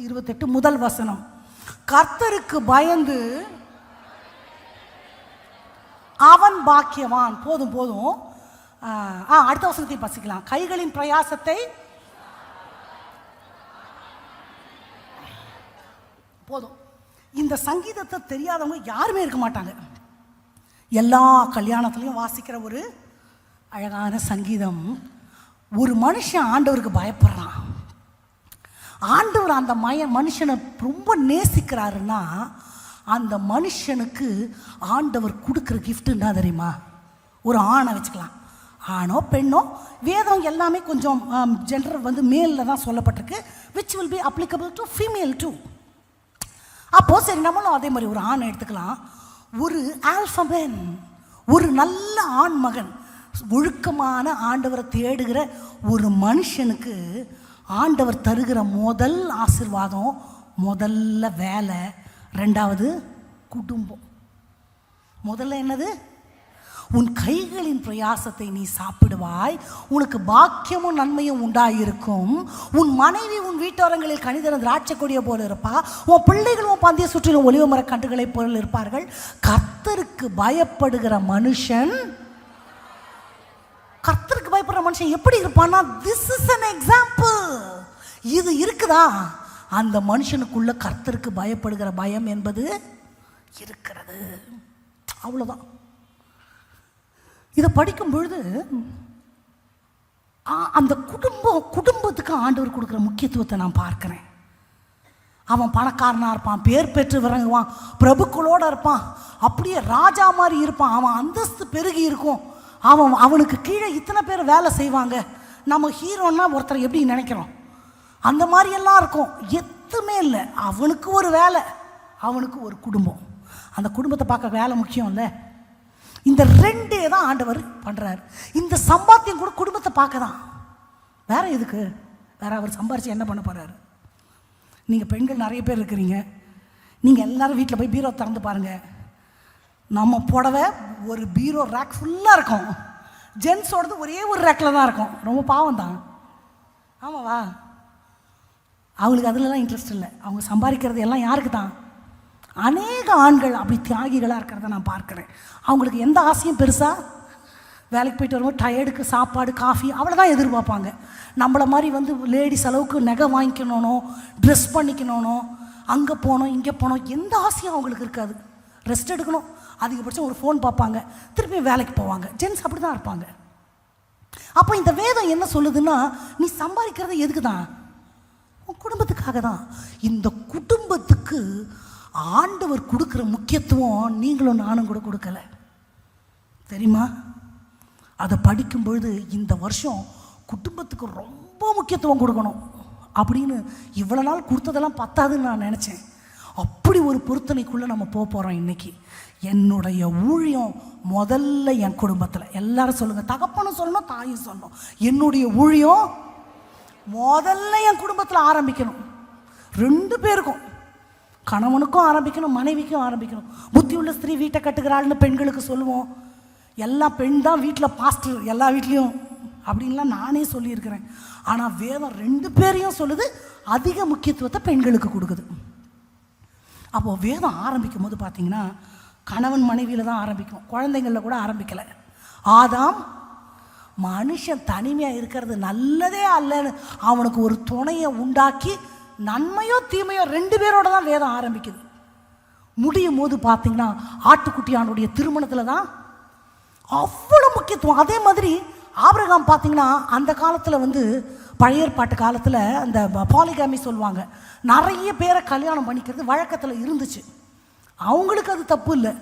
28 முதல் வசனம். கர்த்தருக்கு பயந்து அவன் பாக்கியவான். போதும் போதும். அடுத்த வசனத்தை பசிக்கலாம். கைகளின் பிரயாசத்தை போதும். இந்த சங்கீதத்தை தெரியாதவங்க யாருமே இருக்க மாட்டாங்க. எல்லா கல்யாணத்துலையும் வாசிக்கிற ஒரு அழகான சங்கீதம். ஒரு மனுஷன் ஆண்டவருக்கு பயப்படுறான். ஆண்டவர் அந்த மனுஷனை ரொம்ப நேசிக்கிறாருன்னா அந்த மனுஷனுக்கு ஆண்டவர் கொடுக்குற கிஃப்ட் என்ன தெரியுமா? ஒரு ஆணை வச்சுக்கலாம், ஆணோ பெண்ணோ. வேதம் எல்லாமே கொஞ்சம் ஜெண்டர் மேலில் தான் சொல்லப்பட்டிருக்கு, which will be applicable to female too. அப்போது சரி, நம்மளும் அதே மாதிரி ஒரு ஆணை எடுத்துக்கலாம். ஒரு ஆல்ஃபமேன், ஒரு நல்ல ஆண் மகன், ஒழுக்கமான ஆண்டவரை தேடுகிற ஒரு மனுஷனுக்கு ஆண்டவர் தருகிற முதல் ஆசீர்வாதம், முதல்ல வேலை, ரெண்டாவது குடும்பம். முதல்ல என்னது? உன் கைகளின் பிரயாசத்தை நீ சாப்பிடுவாய், உனக்கு பாக்கியமும் நன்மையும் உண்டாயிருக்கும். உன் மனைவி உன் வீட்டோரங்களில் கனிதர திராட்சை கொடியை போல இருப்பா, உன் பிள்ளைகள் உன் பந்திய சுற்றிலும் ஒலிவ மர கன்றுகளைப் போல இருப்பார்கள். கர்த்தருக்கு பயப்படுகிற மனுஷன், கர்த்தருக்கு பயப்படுற மனுஷன் எப்படி இருப்பான்னா, திஸ் இஸ் an எக்ஸாம்பிள். இது இருக்குதா? அந்த மனுஷனுக்குள்ள கர்த்தருக்கு பயப்படுகிற பயம் என்பது இருக்கிறது. அவ்வளவுதான். இதை படிக்கும் பொழுது அந்த குடும்பத்துக்கு ஆண்டவர் கொடுக்குற முக்கியத்துவத்தை நான் பார்க்கிறேன். அவன் பணக்காரனா இருப்பான், பேர் பெற்று விளங்குவான், பிரபுக்களோட இருப்பான், அப்படியே ராஜா மாதிரி இருப்பான், அவன் அந்தஸ்து பெருகி இருக்கும், அவனுக்கு கீழே இத்தனை பேர் வேலை செய்வாங்க. நம்ம ஹீரோன்னா ஒருத்தர் எப்படி நினைக்கிறோம், அந்த மாதிரி எல்லாம் இருக்கும். எதுவுமே இல்லை, அவனுக்கு ஒரு வேலை, அவனுக்கு ஒரு குடும்பம். அந்த குடும்பத்தை பார்க்க வேலை முக்கியம் இல்லை. இந்த ரெண்டே தான் ஆண்டவர் பண்ணுறாரு. இந்த சம்பாத்தியம் கூட குடும்பத்தை பார்க்க தான். வேற எதுக்கு? வேற அவர் சம்பாரிச்சு என்ன பண்ண போகிறாரு? நீங்கள் பெண்கள் நிறைய பேர் இருக்கிறீங்க, நீங்கள் எல்லாரும் வீட்டில் போய் பீரோ திறந்து பாருங்கள். நம்ம புடவை ஒரு பீரோ ரேக் ஃபுல்லாக இருக்கும், ஜென்ஸோடது ஒரே ஒரு ரேக்கில் தான் இருக்கும். ரொம்ப பாவம் தான். ஆமாவா? அவங்களுக்கு அதிலலாம் இன்ட்ரெஸ்ட் இல்லை. அவங்க சம்பாதிக்கிறது எல்லாம் யாருக்கு தான்? அநேக ஆண்கள் அப்படி தியாகிகளாக இருக்கிறத நான் பார்க்குறேன். அவங்களுக்கு எந்த ஆசையும் பெருசாக, வேலைக்கு போயிட்டு வரும்போது டயர்டுக்கு சாப்பாடு காஃபி அவ்வளோதான் எதிர்பார்ப்பாங்க. நம்மளை மாதிரி லேடிஸ் அளவுக்கு நகை வாங்கிக்கணும்னோ, ட்ரெஸ் பண்ணிக்கணும்னோ, அங்கே போகணும் இங்கே போகணும், எந்த ஆசையும் அவங்களுக்கு இருக்காது. ரெஸ்ட் எடுக்கணும், அதிகபட்சம் ஒரு ஃபோன் பார்ப்பாங்க, திருப்பி வேலைக்கு போவாங்க. ஜென்ஸ் அப்படி தான் இருப்பாங்க. அப்போ இந்த வேதம் என்ன சொல்லுதுன்னா, நீ சம்பாதிக்கிறது எதுக்கு தான்? உன் குடும்பத்துக்காக தான். இந்த குடும்பத்துக்கு ஆண்டவர் கொடுக்குற முக்கியத்துவம் நீங்களும் நானும் கூட கொடுக்கல, தெரியுமா? அதை படிக்கும் பொழுது இந்த வருஷம் குடும்பத்துக்கு ரொம்ப முக்கியத்துவம் கொடுக்கணும் அப்படின்னு இவ்வளோ நாள் கொடுத்ததெல்லாம் பத்தாதுன்னு நான் நினச்சேன். அப்படி ஒரு பொருத்தனைக்குள்ளே நம்ம போகிறோம் இன்னைக்கு. என்னுடைய ஊழியம் முதல்ல என் குடும்பத்தில். எல்லாரும் சொல்லுங்கள், தகப்பனும் சொல்லணும், தாயும் சொல்லணும். என்னுடைய ஊழியம் முதல்ல என் குடும்பத்தில் ஆரம்பிக்கணும். ரெண்டு பேருக்கும், கணவனுக்கும் ஆரம்பிக்கணும், மனைவிக்கும் ஆரம்பிக்கணும். புத்தி உள்ள ஸ்திரீ வீட்டை கட்டுகிறாள்னு பெண்களுக்கு சொல்லுவோம். எல்லா பெண் தான் வீட்டில் பாஸ்டர், எல்லா வீட்லேயும் அப்படின்லாம் நானே சொல்லியிருக்கிறேன். ஆனால் வேதம் ரெண்டு பேரையும் சொல்லுது, அதிக முக்கியத்துவத்தை பெண்களுக்கு கொடுக்குது. அப்போது வேதம் ஆரம்பிக்கும் போது பார்த்தீங்கன்னா கணவன் மனைவியில் தான் ஆரம்பிக்கும், குழந்தைங்களில் கூட ஆரம்பிக்கலை. ஆதாம் மனுஷன் தனிமையாக இருக்கிறது நல்லதே அல்லன்னு அவனுக்கு ஒரு துணையை உண்டாக்கி, நன்மையோ தீமையோ ரெண்டு பேரோட தான் வேதம் ஆரம்பிக்குது. முடியும் போது பார்த்தீங்கன்னா ஆட்டுக்குட்டியானுடைய திருமணத்தில் தான் அவ்வளோ முக்கியத்துவம். அதே மாதிரி ஆபிரகாம் பார்த்தீங்கன்னா அந்த காலத்தில் பழைய ஏற்பாட்டு காலத்தில் அந்த பாலிகாமி சொல்லுவாங்க, நிறைய பேரை கல்யாணம் பண்ணிக்கிறது வழக்கத்தில் இருந்துச்சு. அவங்களுக்கு அது தப்பு இல்லை.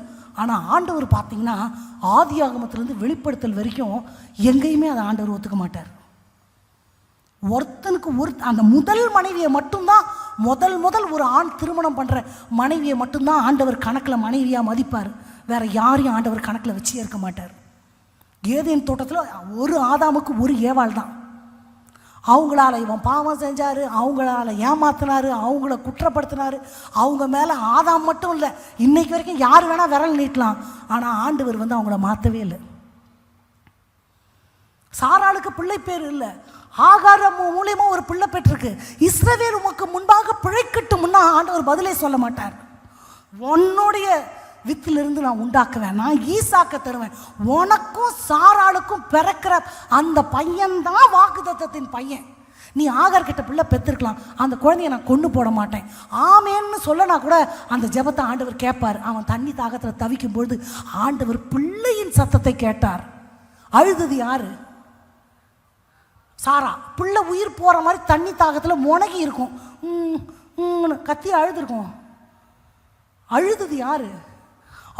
ஆனால் ஆண்டவர் பார்த்தீங்கன்னா ஆதி ஆகமத்திலேருந்து வெளிப்படுத்தல் வரைக்கும் எங்கேயுமே அதை ஆண்டவர் ஒத்துக்க மாட்டார். ஒருத்தனுக்கு அந்த முதல் மனைவியை மட்டும்தான், முதல் ஒரு ஆண் திருமணம் பண்ணுற மனைவியை மட்டும்தான் ஆண்டவர் கணக்கில் மனைவியாக மதிப்பார். வேற யாரையும் ஆண்டவர் கணக்கில் வச்சு இருக்க மாட்டார். ஏதேன் தோட்டத்தில் ஒரு ஆதாமுக்கு ஒரு ஏவாள் தான். அவங்களால இவன் பாவம் செஞ்சார், அவங்களால ஏமாத்தினாரு, அவங்கள குற்றப்படுத்தினாரு. அவங்க மேலே ஆதாம் மட்டும் இல்லை, இன்னைக்கு வரைக்கும் யார் வேணால் விரல் நீட்டலாம். ஆனால் ஆண்டவர் அவங்கள மாற்றவே இல்லை. சாராளுக்கு பிள்ளை பேர் இல்லை, ஆகார் மூலியமா ஒரு பிள்ளை பெற்றிருக்கு. இஸ்ரவேல் உமக்கு முன்பாக பிழைக்கட்டும்னா ஆண்டவர் பதிலே சொல்ல மாட்டார். உன்னுடைய வித்திலிருந்து நான் உண்டாக்குவேன், நான் ஈசாக்க தருவேன், உனக்கும் சாராளுக்கும் பிறக்கிற அந்த பையன்தான் வாக்குத்தத்தத்தின் பையன். நீ ஆகார் கிட்ட பிள்ளை பெற்றிருக்கலாம், அந்த குழந்தைய நான் கொண்டு போட மாட்டேன் ஆமேன்னு சொல்லனா கூட அந்த ஜெபத்தை ஆண்டவர் கேட்பார். அவன் தண்ணி தாகத்தில் தவிக்கும் பொழுது ஆண்டவர் பிள்ளையின் சத்தத்தை கேட்டார். அழுதது யாரு? சாரா. பிள்ளை உயிர் போற மாதிரி தண்ணி தாகத்தில் முனகி இருக்கும், கத்தி அழுதுருக்கும். அழுதது யாரு?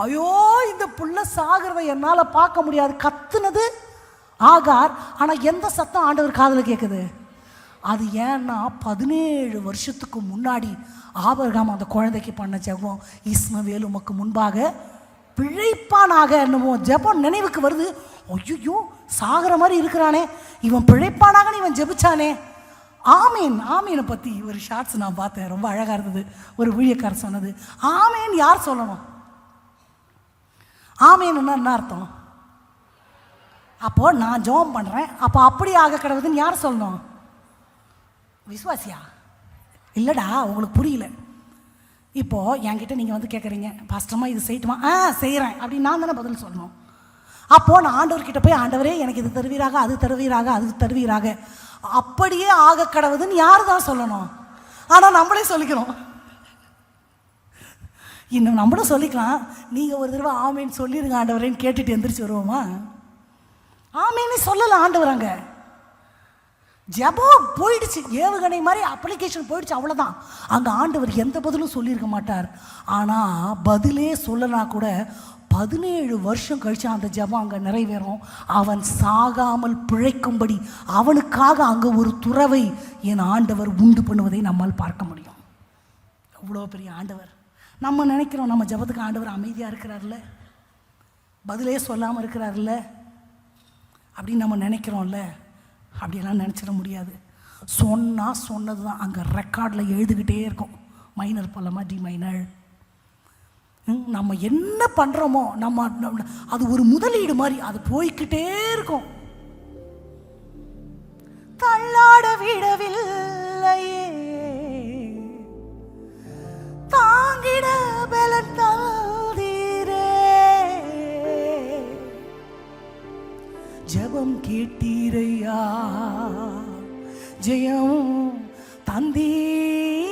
ஐயோ இந்த புள்ள சாகிறத என்னால் பார்க்க முடியாது கத்துனது ஆகார். ஆனால் எந்த சத்தம் ஆண்டவர் காதில் கேட்குது? அது ஏன்னா 17 வருஷத்துக்கு முன்னாடி ஆபிரகாம் அந்த குழந்தைக்கு பண்ண ஜெபம், இஸ்மவேல் உமக்கு முன்பாக பிழைப்பானாக என்னமோ ஜெபம் நினைவுக்கு வருது. ஐயோ சாகிற மாதிரி இருக்கிறானே, இவன் பிழைப்பானாக இவன் ஜெபிச்சானே. ஆமீன். ஆமீனை பற்றி ஒரு ஷார்ட்ஸ் நான் பார்த்தேன், ரொம்ப அழகாக இருந்தது. ஒரு ஊழியக்காரர் சொன்னது, ஆமீன் யார் சொல்லணும்? ஆமீன்னா என்ன அர்த்தம்? அப்போ நான் ஜெபம் பண்ணுறேன், அப்போ அப்படி ஆக கிடவுதுன்னு யார் சொல்லணும்? விசுவாசியா? இல்லைடா உங்களுக்கு புரியல. இப்போது என்கிட்ட நீங்கள் வந்து கேட்குறீங்க, பாஸ்டர்மா இது செய்யட்டுமா? செய்கிறேன் அப்படின்னு நான் தானே பதில் சொல்லணும். அப்போது நான் ஆண்டவர்கிட்ட போய் ஆண்டவரே எனக்கு இது தருவீராக, அது தருவீராக, அது தருவீராக, அப்படியே ஆக கடவுதுன்னு யார் தான் சொல்லணும்? ஆனால் நம்மளே சொல்லிக்கிறோம். இன்னும் நம்மளும் சொல்லிக்கலாம், நீங்கள் ஒரு தடவை ஆமேன்னு சொல்லிடுங்க ஆண்டவரேன்னு கேட்டுட்டு எந்திரிச்சு வருவோமா? ஆமேன்னு சொல்லலை ஆண்டவர். அங்கே ஜெபம் போயிடுச்சு, ஏவுகணை மாதிரி அப்ளிகேஷன் போயிடுச்சு, அவ்வளோதான். அங்கே ஆண்டவர் எந்த பதிலும் சொல்லியிருக்க மாட்டார். ஆனால் பதிலே சொல்லனா கூட 17 வருஷம் கழிச்சு அந்த ஜெபம் அங்கே நிறைவேறும். அவன் சாகாமல் பிழைக்கும்படி அவனுக்காக அங்கே ஒரு துறவை என் ஆண்டவர் உண்டு பண்ணுவதை நம்மால் பார்க்க முடியும். அவ்வளோ பெரிய ஆண்டவர். நம்ம நினைக்கிறோம் நம்ம ஜெபத்துக்கு ஆண்டவர் அமைதியாக இருக்கிறார்ல, பதிலே சொல்லாமல் இருக்கிறார்ல அப்படின்னு நம்ம நினைக்கிறோம்ல. அப்படியெல்லாம் நினச்சிட முடியாது. சொன்னால் சொன்னது தான் அங்கே ரெக்கார்டில் எழுதுகிட்டே இருக்கும். மைனர் போலமா டி மைனர். நம்ம என்ன பண்ணுறோமோ நம்ம அது ஒரு முதலீடு மாதிரி அது போய்கிட்டே இருக்கும். தள்ளாட விடவில்லையே தாங்கிட பலன் தந்தீரே, ஜெபம் கேட்டீரையா, ஜெயம் தந்தீரையா.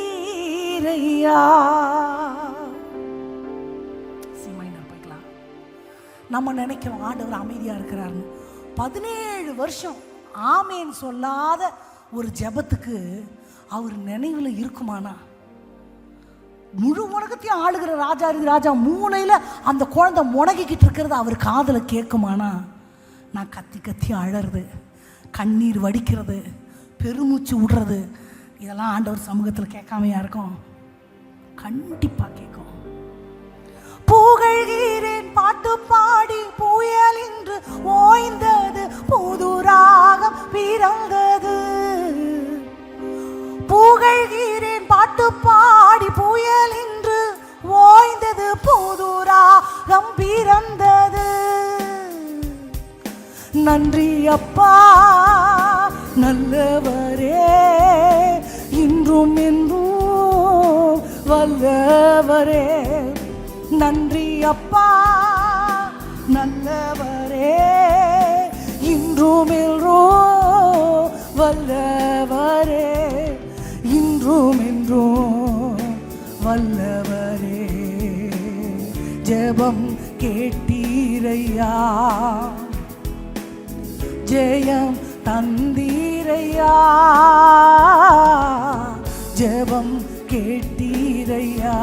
போய்க்கலாம். நம்ம நினைக்கிறோம் ஆண்டவர் அமைதியாக இருக்கிறாருன்னு. 17 வருஷம் ஆமேன் சொல்லாத ஒரு ஜெபத்துக்கு அவர் நினைவில் இருக்குமானா? முழு உலகத்தையும் ஆளுகிற ராஜா மூளையில் அந்த குழந்தை முடங்கிக்கிட்டு இருக்கிறது அவர் காதில் கேட்குமானா? நான் கத்தி கத்தி அழறது, கண்ணீர் வடிக்கிறது, பெருமூச்சு விடுறது, இதெல்லாம் ஆண்டவர் சமூகத்தில் கேட்காமையா இருக்கும்? கண்டிப்பாக கேட்கும். புகழ்கிறேன் பாட்டு பாடி புயல் இன்று ஓய்ந்தது, புது ராகம் பிறந்தது. புகழ்கிறேன் பாட்டு பாடி புயல் இன்று ஓய்ந்தது, புது ராகம் பிறந்தது. நன்றி அப்பா நல்லவரே, இன்றும் என்றும் வல்லவரே. நன்றி அப்பா நல்லவரே, இன்றும் என்றும் வல்லவரே, இன்றும் என்றும் வல்லவரே. ஜெபம் கேட்டீரையா, ஜெயம் தந்தீரையா, ஜெபம் கேட்டீரையா,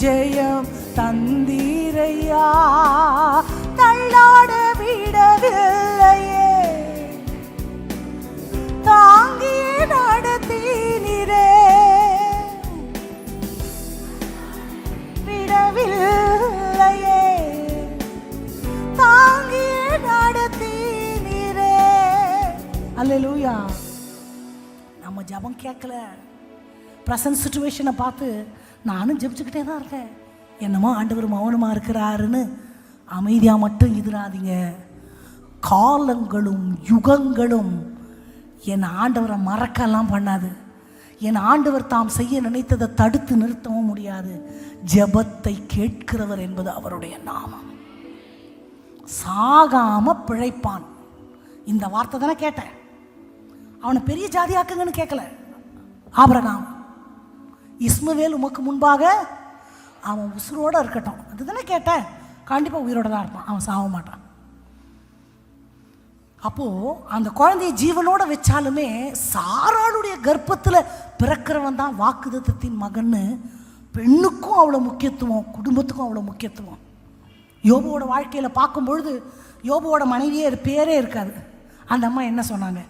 ஜெயம் தந்தீரையா. தள்ளாட விடவில்லையே தாங்கியே நடத்தீனிரே, விடவில்லையே தாங்கியே நடத்தீனிரே. அல்லேலூயா. நம்ம ஜெபம் கேட்கல, ப்ரெசன்ட் சிச்சுவேஷனை பார்த்து நானும் ஜெபிச்சுக்கிட்டே தான் இருக்கேன், என்னமோ ஆண்டவர் மௌனமாக இருக்கிறாருன்னு அமைதியாக மட்டும் இருராதீங்க. காலங்களும் யுகங்களும் என் ஆண்டவரை மறக்கலாம் பண்ணாது. என் ஆண்டவர் தாம் செய்ய நினைத்ததை தடுத்து நிறுத்தவும் முடியாது. ஜெபத்தை கேட்கிறவர் என்பது அவருடைய நாமம். சாகாம பிழைப்பான். இந்த வார்த்தை தானே கேட்டேன். அவனை பெரிய ஜாதியாக்குங்கன்னு கேட்கல. ஆபிரகாம், இஸ்மவேல் உமக்கு முன்பாக அவன் உசுரோட இருக்கட்டும் அதுதானே கேட்டேன். கண்டிப்பாக உயிரோட தான் இருப்பான், அவன் சாக மாட்டான். அப்போது அந்த குழந்தைய ஜீவனோட வச்சாலுமே சாராளுடைய கர்ப்பத்தில் பிறக்கிறவன் தான் வாக்குத்தத்தத்தின் மகன்னு பெண்ணுக்கும் அவ்வளோ முக்கியத்துவம், குடும்பத்துக்கும் அவ்வளோ முக்கியத்துவம். யோபுவோட வாழ்க்கையில் பார்க்கும்பொழுது யோபுவோட மனைவியே பேரே இருக்காது. அந்த அம்மா என்ன சொன்னாங்க?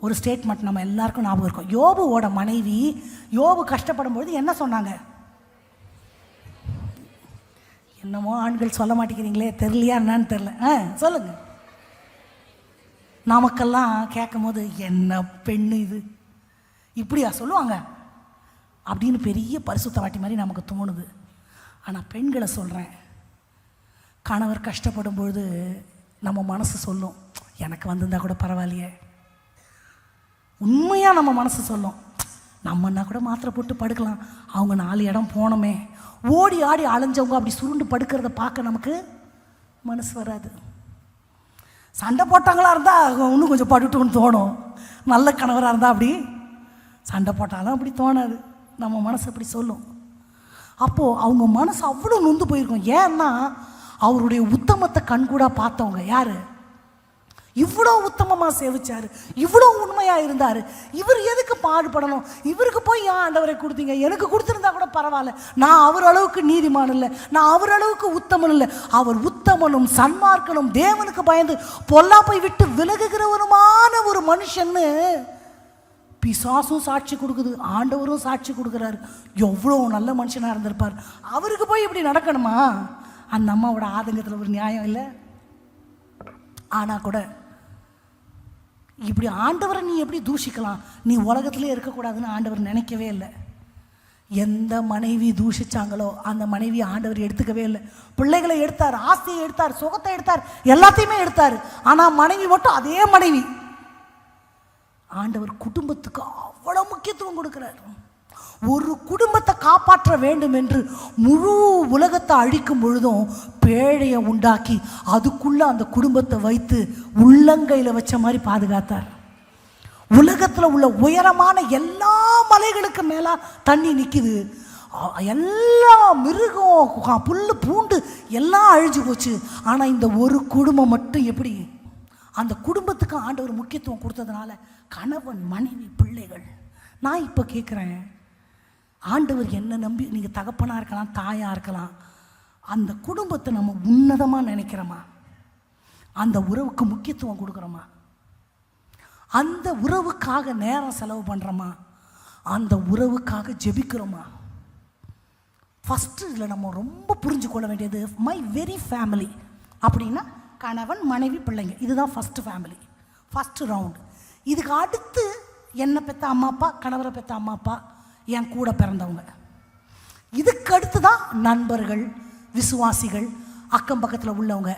ஒரு ஸ்டேட்மெண்ட் நம்ம எல்லாருக்கும் ஞாபகம் இருக்கும். யோபுவோட மனைவி யோபு கஷ்டப்படும் பொழுது என்ன சொன்னாங்க? என்னமோ ஆண்கள் சொல்ல மாட்டேங்கிறீங்களே, தெரியலையா என்னன்னு தெரில, சொல்லுங்கள். நமக்கெல்லாம் கேட்கும் போது என்ன பெண்ணு இது இப்படியா சொல்லுவாங்க அப்படின்னு பெரிய பரிசுத்த வாட்டி மாதிரி நமக்கு தோணுது. ஆனால் பெண்களை சொல்கிறேன், கணவர் கஷ்டப்படும் பொழுது நம்ம மனசு சொல்லும், எனக்கு வந்திருந்தா கூட பரவாயில்லையே. உண்மையாக நம்ம மனசு சொல்லும், நம்மன்னா கூட மாத்திரை போட்டு படுக்கலாம், அவங்க 4 இடம் போனோமே. ஓடி ஆடி அலைஞ்சவங்க அப்படி சுருண்டு படுக்கிறத பார்க்க நமக்கு மனசு வராது. சண்டை போட்டாங்களா இருந்தால் இன்னும் கொஞ்சம் படுட்டுன்னு தோணும். நல்ல கணவராக இருந்தால் அப்படி சண்டை போட்டாலும் அப்படி தோணாது. நம்ம மனசு அப்படி சொல்லும். அப்போது அவங்க மனசு அவ்வளோ நொந்து போயிருக்கும். ஏன்னா அவருடைய உத்தமத்தை கண்கூடா பார்த்தவங்க யார்? இவ்வளோ உத்தமமாக சேவிச்சார், இவ்வளோ உண்மையாக இருந்தார், இவர் எதுக்கு பாடுபடணும்? இவருக்கு போய் ஏன் ஆண்டவரை கொடுத்தீங்க? எனக்கு கொடுத்துருந்தா கூட பரவாயில்ல, நான் அவர் அளவுக்கு நீதிமான் இல்லை, நான் அவர் அளவுக்கு உத்தமன் இல்லை. அவர் உத்தமனும் சன்மார்க்கனும் தேவனுக்கு பயந்து பொல்லாப்பை விட்டு விலகுகிறவருமான ஒரு மனுஷன்னு பிசாசும் சாட்சி கொடுக்குது, ஆண்டவரும் சாட்சி கொடுக்குறாரு. எவ்வளோ நல்ல மனுஷனாக இருந்திருப்பார். அவருக்கு போய் இப்படி நடக்கணுமா? அந்த அம்மாவோட ஆதங்கத்தில் ஒரு நியாயம் இல்லை. ஆனால் கூட இப்படி ஆண்டவரை நீ எப்படி தூஷிக்கலாம்? நீ உலகத்திலே இருக்கக்கூடாதுன்னு ஆண்டவர் நினைக்கவே இல்லை. எந்த மனைவி தூஷிச்சாங்களோ அந்த மனைவி ஆண்டவர் எடுத்துக்கவே இல்லை. பிள்ளைகளை எடுத்தார், ஆசையை எடுத்தார், சுகத்தை எடுத்தார், எல்லாத்தையுமே எடுத்தார். ஆனால் மனைவி மட்டும் அதே மனைவி. ஆண்டவர் குடும்பத்துக்கு அவ்வளோ முக்கியத்துவம் கொடுக்கிறார். ஒரு குடும்பத்தை காப்பாற்ற வேண்டும் என்று முழு உலகத்தை அழிக்கும் பொழுதும் பேழையை உண்டாக்கி அதுக்குள்ள அந்த குடும்பத்தை வைத்து உள்ளங்கையில் வச்ச மாதிரி பாதுகாத்தார். உலகத்தில் உள்ள உயரமான எல்லா மலைகளுக்கு மேலே தண்ணி நிற்கிது, எல்லா மிருகம் புல்லு பூண்டு எல்லாம் அழிஞ்சு போச்சு. ஆனால் இந்த ஒரு குடும்பம் மட்டும் எப்படி? அந்த குடும்பத்துக்கு ஆண்டவர் முக்கியத்துவம் கொடுத்ததுனால கணவன், மனைவி, பிள்ளைகள். நான் இப்போ கேட்குறேன், ஆண்டவர் என்ன நம்பி நீங்கள் தகப்பனாக இருக்கலாம், தாயாக இருக்கலாம், அந்த குடும்பத்தை நம்ம உன்னதமாக நினைக்கிறோமா? அந்த உறவுக்கு முக்கியத்துவம் கொடுக்குறோமா? அந்த உறவுக்காக நேரம் செலவு பண்ணுறோமா? அந்த உறவுக்காக ஜெபிக்கிறோமா? ஃபஸ்ட்டு இதில் நம்ம ரொம்ப புரிஞ்சு கொள்ள வேண்டியது, மை வெரி ஃபேமிலி அப்படின்னா கணவன், மனைவி, பிள்ளைங்க. இதுதான் ஃபஸ்ட்டு ஃபேமிலி, ஃபஸ்ட்டு ரவுண்டு. இதுக்கு அடுத்து என்னை பெற்ற அம்மா அப்பா, கணவரை பெற்ற அம்மா அப்பா, என் கூட பிறந்தவங்க. இதுக்கு அடுத்து தான் நண்பர்கள், விசுவாசிகள், அக்கம் பக்கத்தில் உள்ளவங்க.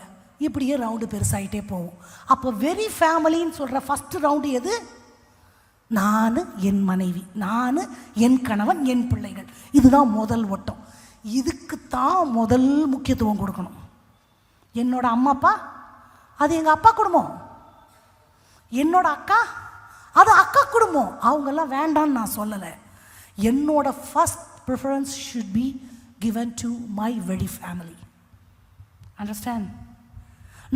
இப்படியே ரவுண்டு பெருசாகிட்டே போகும். அப்போ வெரி ஃபேமிலின்னு சொல்கிற ஃபஸ்ட்டு ரவுண்டு எது? நான், என் மனைவி, நான், என் கணவன், என் பிள்ளைகள். இதுதான் முதல் வட்டம். இதுக்குத்தான் முதல் முக்கியத்துவம் கொடுக்கணும். என்னோட அம்மா அப்பா அது எங்கள் அப்பா குடும்பம், என்னோட அக்கா அது அக்கா குடும்பம், அவங்கெல்லாம் வேண்டான்னு நான் சொல்லலை. என்னோட first preference should be given to my very family. Understand?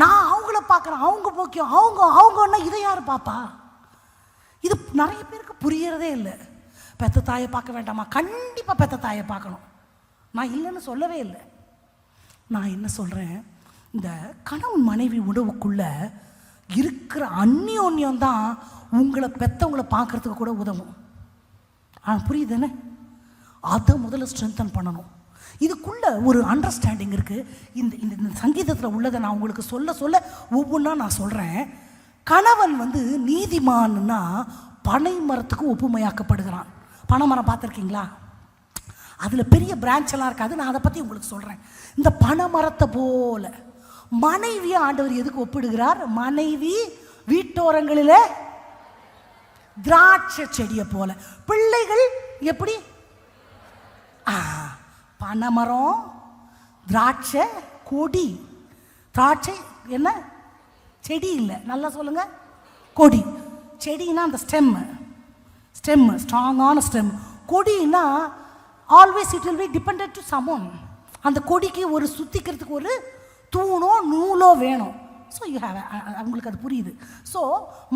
நான் அவங்கள பார்க்குறேன், அவங்க முக்கியம், அவங்கன்னா இதை யார் பாப்பா? இது நிறைய பேருக்கு புரியறதே இல்லை. பெத்த தாயை பார்க்க வேண்டாமா? கண்டிப்பாக பெத்த தாயை பார்க்கணும். நான் இல்லைன்னு சொல்லவே இல்லை. நான் என்ன சொல்கிறேன், இந்த கணவன் மனைவி உறவுக்குள்ள இருக்கிற அந்நியோன்யம் தான் உங்களை பெற்றவங்களை பார்க்குறதுக்கு கூட உதவும். புரியுதுன்னு? அதை முதல்ல ஸ்ட்ரென்தன் பண்ணணும். இதுக்குள்ள ஒரு அண்டர்ஸ்டாண்டிங் இருக்குது. இந்த இந்த சங்கீதத்தில் உள்ளதை நான் உங்களுக்கு சொல்ல சொல்ல ஒவ்வொன்றா நான் சொல்கிறேன். கணவன் நீதிமான்னா பனை மரத்துக்கு ஒப்புமையாக்கப்படுகிறான். பனைமரம் பார்த்துருக்கீங்களா? அதில் பெரிய பிரான்ச் எல்லாம் இருக்காது. நான் அதை பற்றி உங்களுக்கு சொல்கிறேன். இந்த பனை மரத்தை போல மனைவியை ஆண்டவர் எதுக்கு ஒப்பிடுகிறார்? மனைவி வீட்டோரங்களில் திராட்சை செடியை போல. பிள்ளைகள் எப்படி? பனைமரம், திராட்சை கொடி. திராட்சை என்ன? செடி இல்லை, நல்லா சொல்லுங்க, கொடி. செடினா அந்த ஸ்டெம்மு, ஸ்ட்ராங்கான ஸ்டெம். கொடினா always it will be dependent to someone. அந்த கொடிக்கு ஒரு சுத்திக்கிறதுக்கு ஒரு தூணோ நூலோ வேணும். ஸோ யூ ஹேவ், அவங்களுக்கு அது புரியுது. ஸோ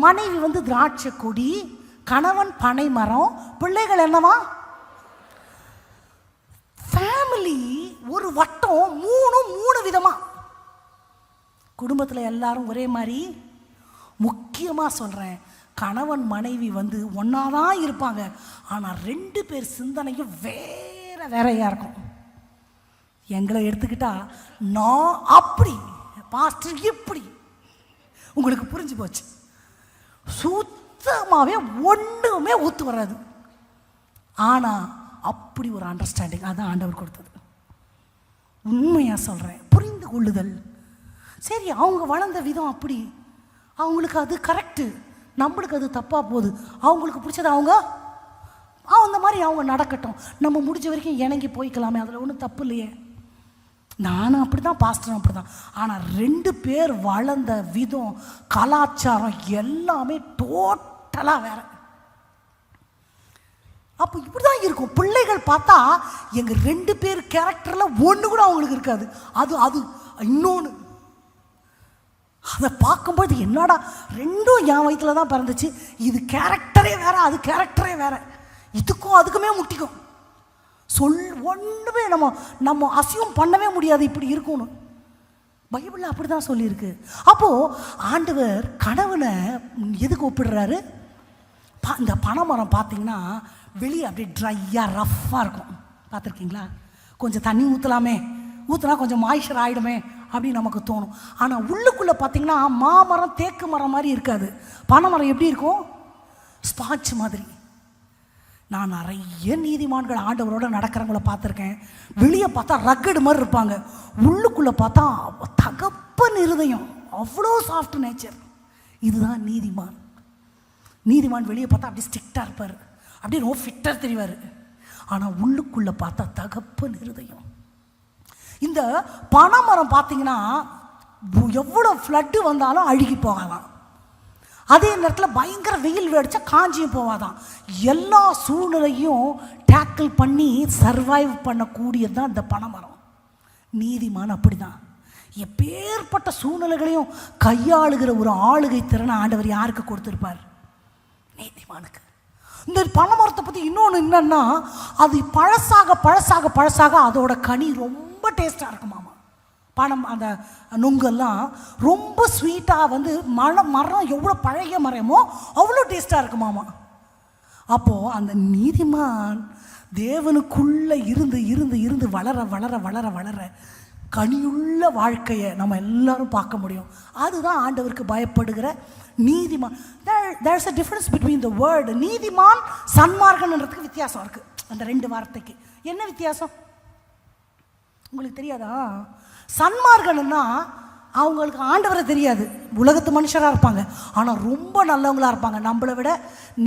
மனைவி வந்து திராட்சை கொடி, கணவன் பனை மரம், பிள்ளைகள் என்னவா? ஃபேமிலி ஒரு வட்டம், மூணு விதமா. குடும்பத்தில் எல்லாரும் ஒரே மாதிரி. முக்கியமாக சொல்கிறேன், கணவன் மனைவி வந்து ஒன்றாதான் இருப்பாங்க, ஆனால் 2 பேர் சிந்தனையும் வேறையாக இருக்கும். எங்களை எடுத்துக்கிட்டா நான் அப்படி, பாஸ்டர் இப்படி. உங்களுக்கு புரிஞ்சு போச்சு. சுத்தமாகவே ஒன்றுமே ஒத்து வராது. ஆனால் அப்படி ஒரு அண்டர்ஸ்டாண்டிங், அதான் ஆண்டவர் கொடுத்தது. உண்மையாக சொல்கிறேன், புரிந்து கொள்ளுதல். சரி, அவங்க வளர்ந்த விதம் அப்படி, அவங்களுக்கு அது கரெக்டு, நம்மளுக்கு அது தப்பாக போகுது. அவங்களுக்கு பிடிச்சது அவங்க அந்த மாதிரி அவங்க நடக்கட்டும், நம்ம முடிஞ்ச வரைக்கும் இணங்கி போய்க்கலாமே, அதில் ஒன்றும் தப்பு இல்லையே. நானும் அப்படி தான், பாஸ்டரும் அப்படி தான். ஆனால் 2 பேர் வளர்ந்த விதம், கலாச்சாரம் எல்லாமே டோட்டலாக வேற. அப்போ இப்படி தான் இருக்கும். பிள்ளைகள் பார்த்தா எங்கள் 2 பேர் கேரக்டரில் ஒன்று கூட அவங்களுக்கு இருக்காது. அது இன்னொன்று. அதை பார்க்கும்போது என்னடா, 2ம் என் வயிற்றில் தான் பிறந்துச்சு, இது கேரக்டரே வேற, அது கேரக்டரே வேற, இதுக்கும் அதுக்குமே முட்டிக்கும். ஒன்றுமே நம்ம அசியம் பண்ணவே முடியாது, இப்படி இருக்கணும். பைபிளில் அப்படி தான் சொல்லியிருக்கு. அப்போது ஆண்டவர் கணவனை எதுக்கு ஒப்பிடுறாரு? இந்த பனைமரம் பார்த்தீங்கன்னா வெளியே அப்படியே ட்ரையாக ரஃப்பாக இருக்கும், பார்த்துருக்கீங்களா? கொஞ்சம் தண்ணி ஊற்றினா கொஞ்சம் மாய்ச்சர் ஆகிடுமே அப்படின்னு நமக்கு தோணும். ஆனால் உள்ளுக்குள்ளே பார்த்தீங்கன்னா மாமரம் தேக்கு மரம் மாதிரி இருக்காது, பனைமரம் எப்படி இருக்கும்? ஸ்பாட்ச் மாதிரி. நான் நிறைய நீதிமான்கள் ஆண்டவரோட நடக்கிறவங்கள பார்த்துருக்கேன். வெளியே பார்த்தா ரக்கடு மாதிரி இருப்பாங்க, உள்ளுக்குள்ளே பார்த்தா தகப்பன் இருதயம், அவ்வளோ சாஃப்ட் நேச்சர். இதுதான் நீதிமான். நீதிமான் வெளியே பார்த்தா அப்படியே ஸ்ட்ரிக்டாக இருப்பார், அப்படியே ரொம்ப ஃபிட்டாக தெரிவார். ஆனால் உள்ளுக்குள்ளே பார்த்தா தகப்பன் இருதயம். இந்த பனைமரம் பார்த்தீங்கன்னா எவ்வளோ ஃப்ளட்டு வந்தாலும் அழுகி போகலாம், அதே நேரத்தில் பயங்கர வெயில் வெடிச்சா காஞ்சியும் போவாதான். எல்லா சூழ்நிலையும் டேக்கிள் பண்ணி சர்வைவ் பண்ணக்கூடியது தான் இந்த பனைமரம். நீதிமான் அப்படி தான். எப்பேற்பட்ட சூழ்நிலைகளையும் கையாளுகிற ஒரு ஆளுகை திறனை ஆண்டவர் யாருக்கு கொடுத்துருப்பார்? நீதிமானுக்கு. இந்த பனைமரத்தை பற்றி இன்னொன்று என்னன்னா, அது பழசாக அதோட கனி ரொம்ப டேஸ்டாக இருக்குமாமா. பனம் அந்த நுங்கெல்லாம் ரொம்ப ஸ்வீட்டாக வந்து மரம் எவ்வளோ பழைய மரமோ அவ்வளோ டேஸ்ட்டாக இருக்குமாமா. அப்போது அந்த நீதிமான் தேவனுக்குள்ளே இருந்து வளர கனியுள்ள வாழ்க்கையை நம்ம எல்லாரும் பார்க்க முடியும். அதுதான் ஆண்டவருக்கு பயப்படுகிற நீதிமான். There's a difference between the word நீதிமான், சன்மார்க்கன்ன்றதுக்கு வித்தியாசம் இருக்குது. அந்த 2 வார்த்தைக்கு என்ன வித்தியாசம் உங்களுக்கு தெரியாதா? சன்மார்க்கன்னா அவங்களுக்கு ஆண்டவரை தெரியாது, உலகத்து மனுஷராக இருப்பாங்க, ஆனால் ரொம்ப நல்லவங்களாக இருப்பாங்க, நம்மளை விட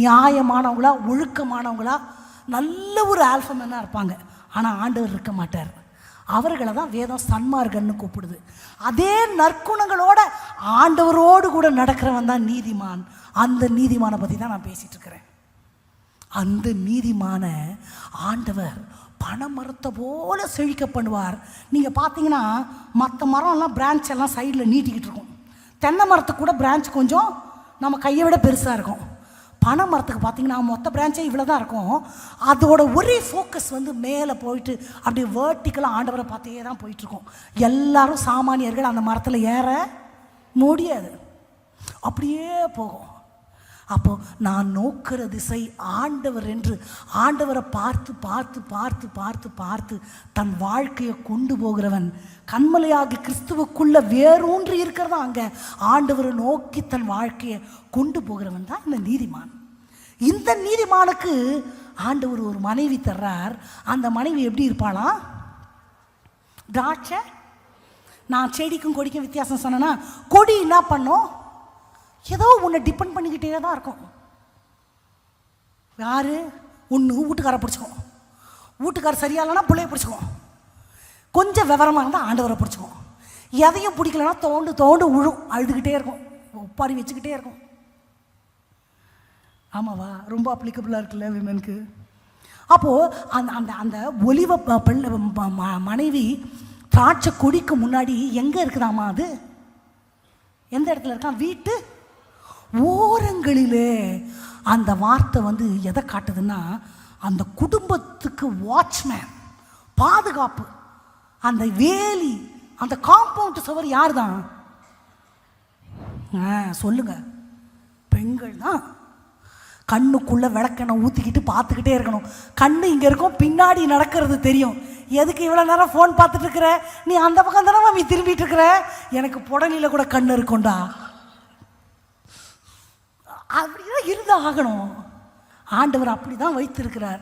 நியாயமானவங்களா ஒழுக்கமானவங்களா நல்ல ஒரு ஆல்ஃபமேனாக இருப்பாங்க. ஆனால் ஆண்டவர் இருக்க மாட்டார். அவர்களை தான் வேதம் சன்மார்க்கன்னு கூப்பிடுது. அதே நற்குணங்களோட ஆண்டவரோடு கூட நடக்கிறவன் தான் நீதிமான். அந்த நீதிமானை பற்றி தான் நான் பேசிகிட்டு இருக்கிறேன். அந்த நீதிமான ஆண்டவர் பனைமரத்தை போல செழிக்க பண்ணுவார். நீங்கள் பார்த்தீங்கன்னா மற்ற மரம்லாம் பிரான்ச் எல்லாம் சைடில் நீட்டிக்கிட்டு இருக்கும். தென்னை மரத்துக்கு கூட பிரான்ச் கொஞ்சம் நம்ம கையை விட பெருசாக இருக்கும். பனை மரத்துக்கு பார்த்தீங்கன்னா மொத்த பிரான்ச்சே இவ்வளோ தான் இருக்கும். அதோட ஒரே ஃபோக்கஸ் வந்து மேலே போயிட்டு அப்படியே வேர்ட்டிக்கலாக ஆண்டவரை பார்த்தே தான் போயிட்டுருக்கோம். எல்லாரும் சாமானியர்கள் அந்த மரத்தில் ஏற முடியாது, அப்படியே போகும். அப்போது நான் நோக்கிற திசை ஆண்டவர் என்று ஆண்டவரை பார்த்து தன் வாழ்க்கையை கொண்டு போகிறவன், கண்மலையாகி கிறிஸ்துவுக்குள்ள வேரூன்றி இருக்கிறதா அங்கே ஆண்டவரை நோக்கி தன் வாழ்க்கையை கொண்டு போகிறவன் தான் இந்த நீதிமான். இந்த நீதிமானுக்கு ஆண்டவர் ஒரு மனைவி தர்றார். அந்த மனைவி எப்படி இருப்பாளாம்? திராட்சை. நான் செடிக்கும் கொடிக்கும் வித்தியாசம் சொன்னேன்னா, கொடி என்ன பண்ணும்? ஏதோ உன்னை டிபெண்ட் பண்ணிக்கிட்டே தான் இருக்கும். யார்? ஒன்று வீட்டுக்காரை பிடிச்சிக்கும், வீட்டுக்காரர் சரியா இல்லைன்னா பிள்ளைய பிடிச்சிக்கும், கொஞ்சம் விவரமாக இருந்தால் ஆண்டவரை பிடிச்சிக்கும், எதையும் பிடிக்கலன்னா தோண்டு தோண்டு உழும், அழுதுகிட்டே இருக்கும், ஒப்பாரி வச்சுக்கிட்டே இருக்கும். ஆமாவா? ரொம்ப அப்ளிகபிளாக இருக்குல்ல விமனுக்கு. அப்போது அந்த அந்த அந்த ஒலிவ மனைவி திராட்சை கொடிக்கு முன்னாடி எங்கே இருக்குதாமா? அது எந்த இடத்துல இருக்கான்? வீட்டு ஓரங்களிலே. அந்த வார்த்தை வந்து எதை காட்டுதுன்னா, அந்த குடும்பத்துக்கு வாட்ச்மேன், பாதுகாப்பு, அந்த வேலி, அந்த காம்பவுண்ட் சுவர் யார் தான்? சொல்லுங்க, பெண்கள் தான். கண்ணுக்குள்ளே விளக்கெண்ணெய் ஊற்றிக்கிட்டு பார்த்துக்கிட்டே இருக்கணும். கண்ணு இங்கே இருக்கும், பின்னாடி நடக்கிறது தெரியும். எதுக்கு இவ்வளோ நேரம் ஃபோன் பார்த்துட்டு இருக்கிற? நீ அந்த பக்கம் தானே நீ திரும்பிட்டு இருக்கிற? எனக்கு புடனில கூட கண்ணு இருக்கும்டா. அப்படிதான் இருந்து ஆகணும். ஆண்டவர் அப்படி தான் வைத்திருக்கிறார்.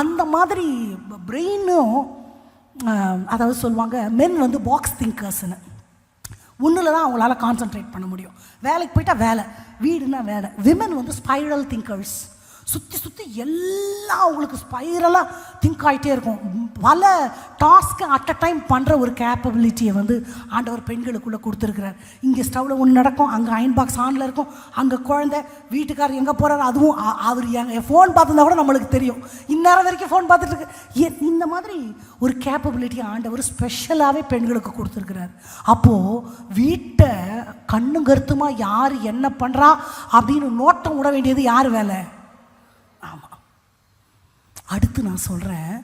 அந்த மாதிரி பிரெயினும், அதாவது சொல்லுவாங்க மென் வந்து பாக்ஸ் திங்கர்ஸ்னு. ஒன்றில் தான் அவங்களால கான்சன்ட்ரேட் பண்ண முடியும். வேலைக்கு போயிட்டா வேலை, வீடுனா வேலை. விமன் வந்து ஸ்பைரல் திங்கர்ஸ். சுற்றி சுற்றி எல்லாம் அவங்களுக்கு ஸ்பைரலாக திங்க் ஆகிட்டே இருக்கும். பல டாஸ்க்கு அட் அ டைம் பண்ணுற ஒரு கேப்பபிலிட்டியை வந்து ஆண்டவர் பெண்களுக்குள்ளே கொடுத்துருக்கிறார். இங்கே ஸ்டவ்வில் ஒன்று நடக்கும், அங்கே அயன் பாக்ஸ் ஆனில் இருக்கும், அங்கே குழந்தை, வீட்டுக்காரர் எங்கே போகிறார், அதுவும் அவர் எங்கள் ஃபோன் பார்த்துருந்தா கூட நம்மளுக்கு தெரியும், இந்நேரம் வரைக்கும் ஃபோன் பார்த்துட்ருக்கு. இந்த மாதிரி ஒரு கேப்பபிலிட்டியை ஆண்டவர் ஸ்பெஷலாகவே பெண்களுக்கு கொடுத்துருக்கிறார். அப்போது வீட்டை கண்ணும் கருத்துமாக யார் என்ன பண்ணுறா அப்படின்னு நோட்டம் விட வேண்டியது யார் வேலை? ஆமாம். அடுத்து நான் சொல்கிறேன்,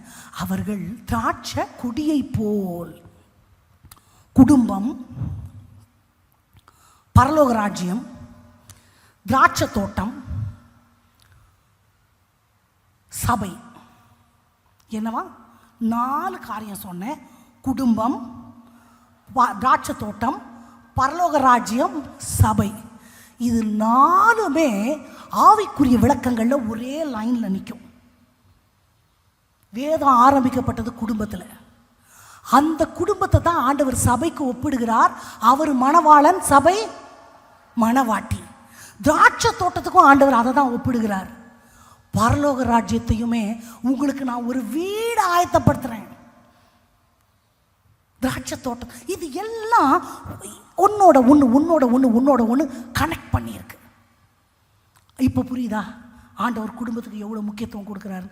அவர்கள் திராட்சை கொடியை போல். குடும்பம், பரலோக ராஜ்யம், திராட்சை தோட்டம், சபை. என்னவா? 4 காரியம் சொன்னேன். குடும்பம், திராட்சை தோட்டம், பரலோக ராஜ்யம், சபை. இது 4மே ஆவிக்குரிய விளக்கங்களில் ஒரே லைனில் நிற்கும். வேதம் ஆரம்பிக்கப்பட்டது குடும்பத்தில். அந்த குடும்பத்தை தான் ஆண்டவர் சபைக்கு ஒப்பிடுகிறார். அவர் மணவாளன், சபை மணவாட்டி. திராட்சை தோட்டத்துக்கும் ஆண்டவர் அதை தான் ஒப்பிடுகிறார். பரலோக ராஜ்யத்தையுமே உங்களுக்கு நான் ஒரு வீடு ஆயத்தப்படுத்துகிறேன். திராட்சை தோட்டம், இது எல்லாம் உன்னோட ஒன்று கனெக்ட் பண்ணியிருக்கு. இப்போ புரியுதா ஆண்டவர் குடும்பத்துக்கு எவ்வளோ முக்கியத்துவம் கொடுக்குறாரு?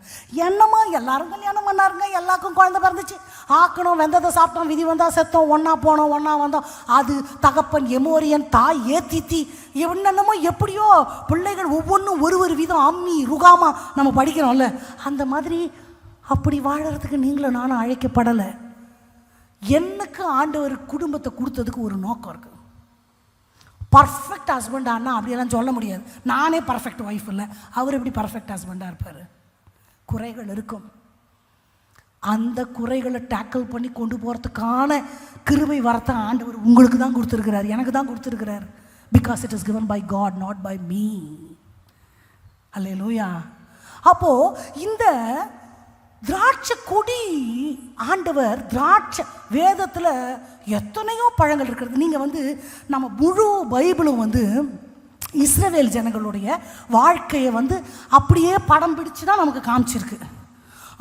என்னம்மா எல்லாரும் கல்யாணம் பண்ணாருங்க, எல்லாருக்கும் குழந்தை பிறந்துச்சு, ஆக்கணும், வெந்ததை சாப்பிட்டோம், விதி வந்தால் செத்தோம், ஒன்றா போனோம், ஒன்றா வந்தோம், அது தகப்பன் எமோரியன், தாய் ஏத்தித்தி, என்னென்னமோ எப்படியோ பிள்ளைகள் ஒவ்வொன்றும் ஒரு விதம் அம்மி ருகாமா நம்ம படிக்கிறோம்ல, அந்த மாதிரி அப்படி வாழறதுக்கு நீங்களும் நானும் அழைக்கப்படலை. எனக்கு ஆண்டவர் குடும்பத்தை கொடுத்ததுக்கு ஒரு நோக்கம் இருக்குது. பர்ஃபெக்ட் ஹஸ்பண்டானா அப்படியெல்லாம் சொல்ல முடியாது. நானே பர்ஃபெக்ட் ஒய்ஃப் இல்லை, அவர் எப்படி பர்ஃபெக்ட் ஹஸ்பண்டாக இருப்பார்? குறைகள் இருக்கும். அந்த குறைகளை டேக்கிள் பண்ணி கொண்டு போகிறதுக்கான கிருபை வரத்தை ஆண்டவர் உங்களுக்கு தான் கொடுத்துருக்கிறார், எனக்கு தான் கொடுத்துருக்கிறார். Because it is given by God, not by me. அல்லேலூயா. அப்போது இந்த திராட்சை கொடி ஆண்டவர், திராட்சை வேதத்தில் எத்தனையோ பழங்கள் இருக்கிறது. நீங்கள் வந்து நம்ம முழு பைபிளும் வந்து இஸ்ரவேல் ஜனங்களுடைய வாழ்க்கையை வந்து அப்படியே படம் பிடிச்சு தான் நமக்கு காமிச்சிருக்கு.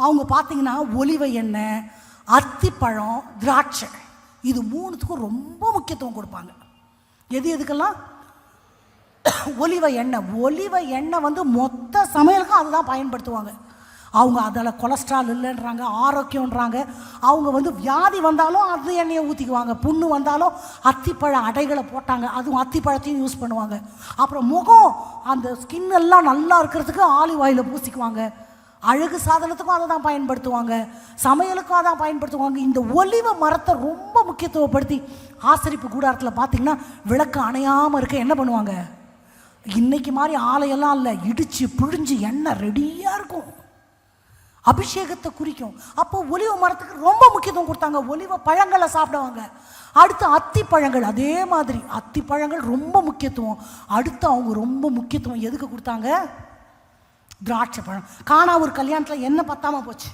அவங்க பார்த்தீங்கன்னா ஒலிவ எண்ணெய், அத்திப்பழம், திராட்சை, இது 3த்துக்கும் ரொம்ப முக்கியத்துவம் கொடுப்பாங்க. எதுக்கெல்லாம்? ஒலிவ எண்ணெய் வந்து மொத்த சமையலுக்கும் அதுதான் பயன்படுத்துவாங்க. அவங்க அதில் கொலஸ்ட்ரால் இல்லைன்றாங்க, ஆரோக்கியன்றாங்க. அவங்க வந்து வியாதி வந்தாலும் அது எண்ணெயை ஊற்றிக்குவாங்க, புண்ணு வந்தாலும் அத்திப்பழ அடைகளை போட்டாங்க, அதுவும் அத்திப்பழத்தையும் யூஸ் பண்ணுவாங்க. அப்புறம் முகம், அந்த ஸ்கின் எல்லாம் நல்லா இருக்கிறதுக்கு ஆலிவ் ஆயிலை பூசிக்குவாங்க. அழகு சாதனத்துக்கும் அதை தான் பயன்படுத்துவாங்க, சமையலுக்கும் அதான் பயன்படுத்துவாங்க. இந்த ஒலிவ மரத்தை ரொம்ப முக்கியத்துவப்படுத்தி ஆசரிப்பு கூடாரத்தில் பார்த்திங்கன்னா விளக்கு அணையாமல் இருக்க என்ன பண்ணுவாங்க? இன்னைக்கு மாதிரி ஆலையெல்லாம் இல்லை, இடித்து பிழிஞ்சு எண்ணெய் ரெடியாக இருக்கும். அபிஷேகத்தை குறிக்கும். அப்போ ஒலிவ மரத்துக்கு ரொம்ப முக்கியத்துவம் கொடுத்தாங்க. ஒலிவ பழங்களை சாப்பிடுவாங்க. அடுத்து அத்தி பழங்கள், அதே மாதிரி அத்தி பழங்கள் ரொம்ப முக்கியத்துவம். அடுத்து அவங்க ரொம்ப முக்கியத்துவம் எதுக்கு கொடுத்தாங்க? திராட்சை பழம். காணா ஒரு கல்யாணத்தில் என்ன பத்தாமல் போச்சு?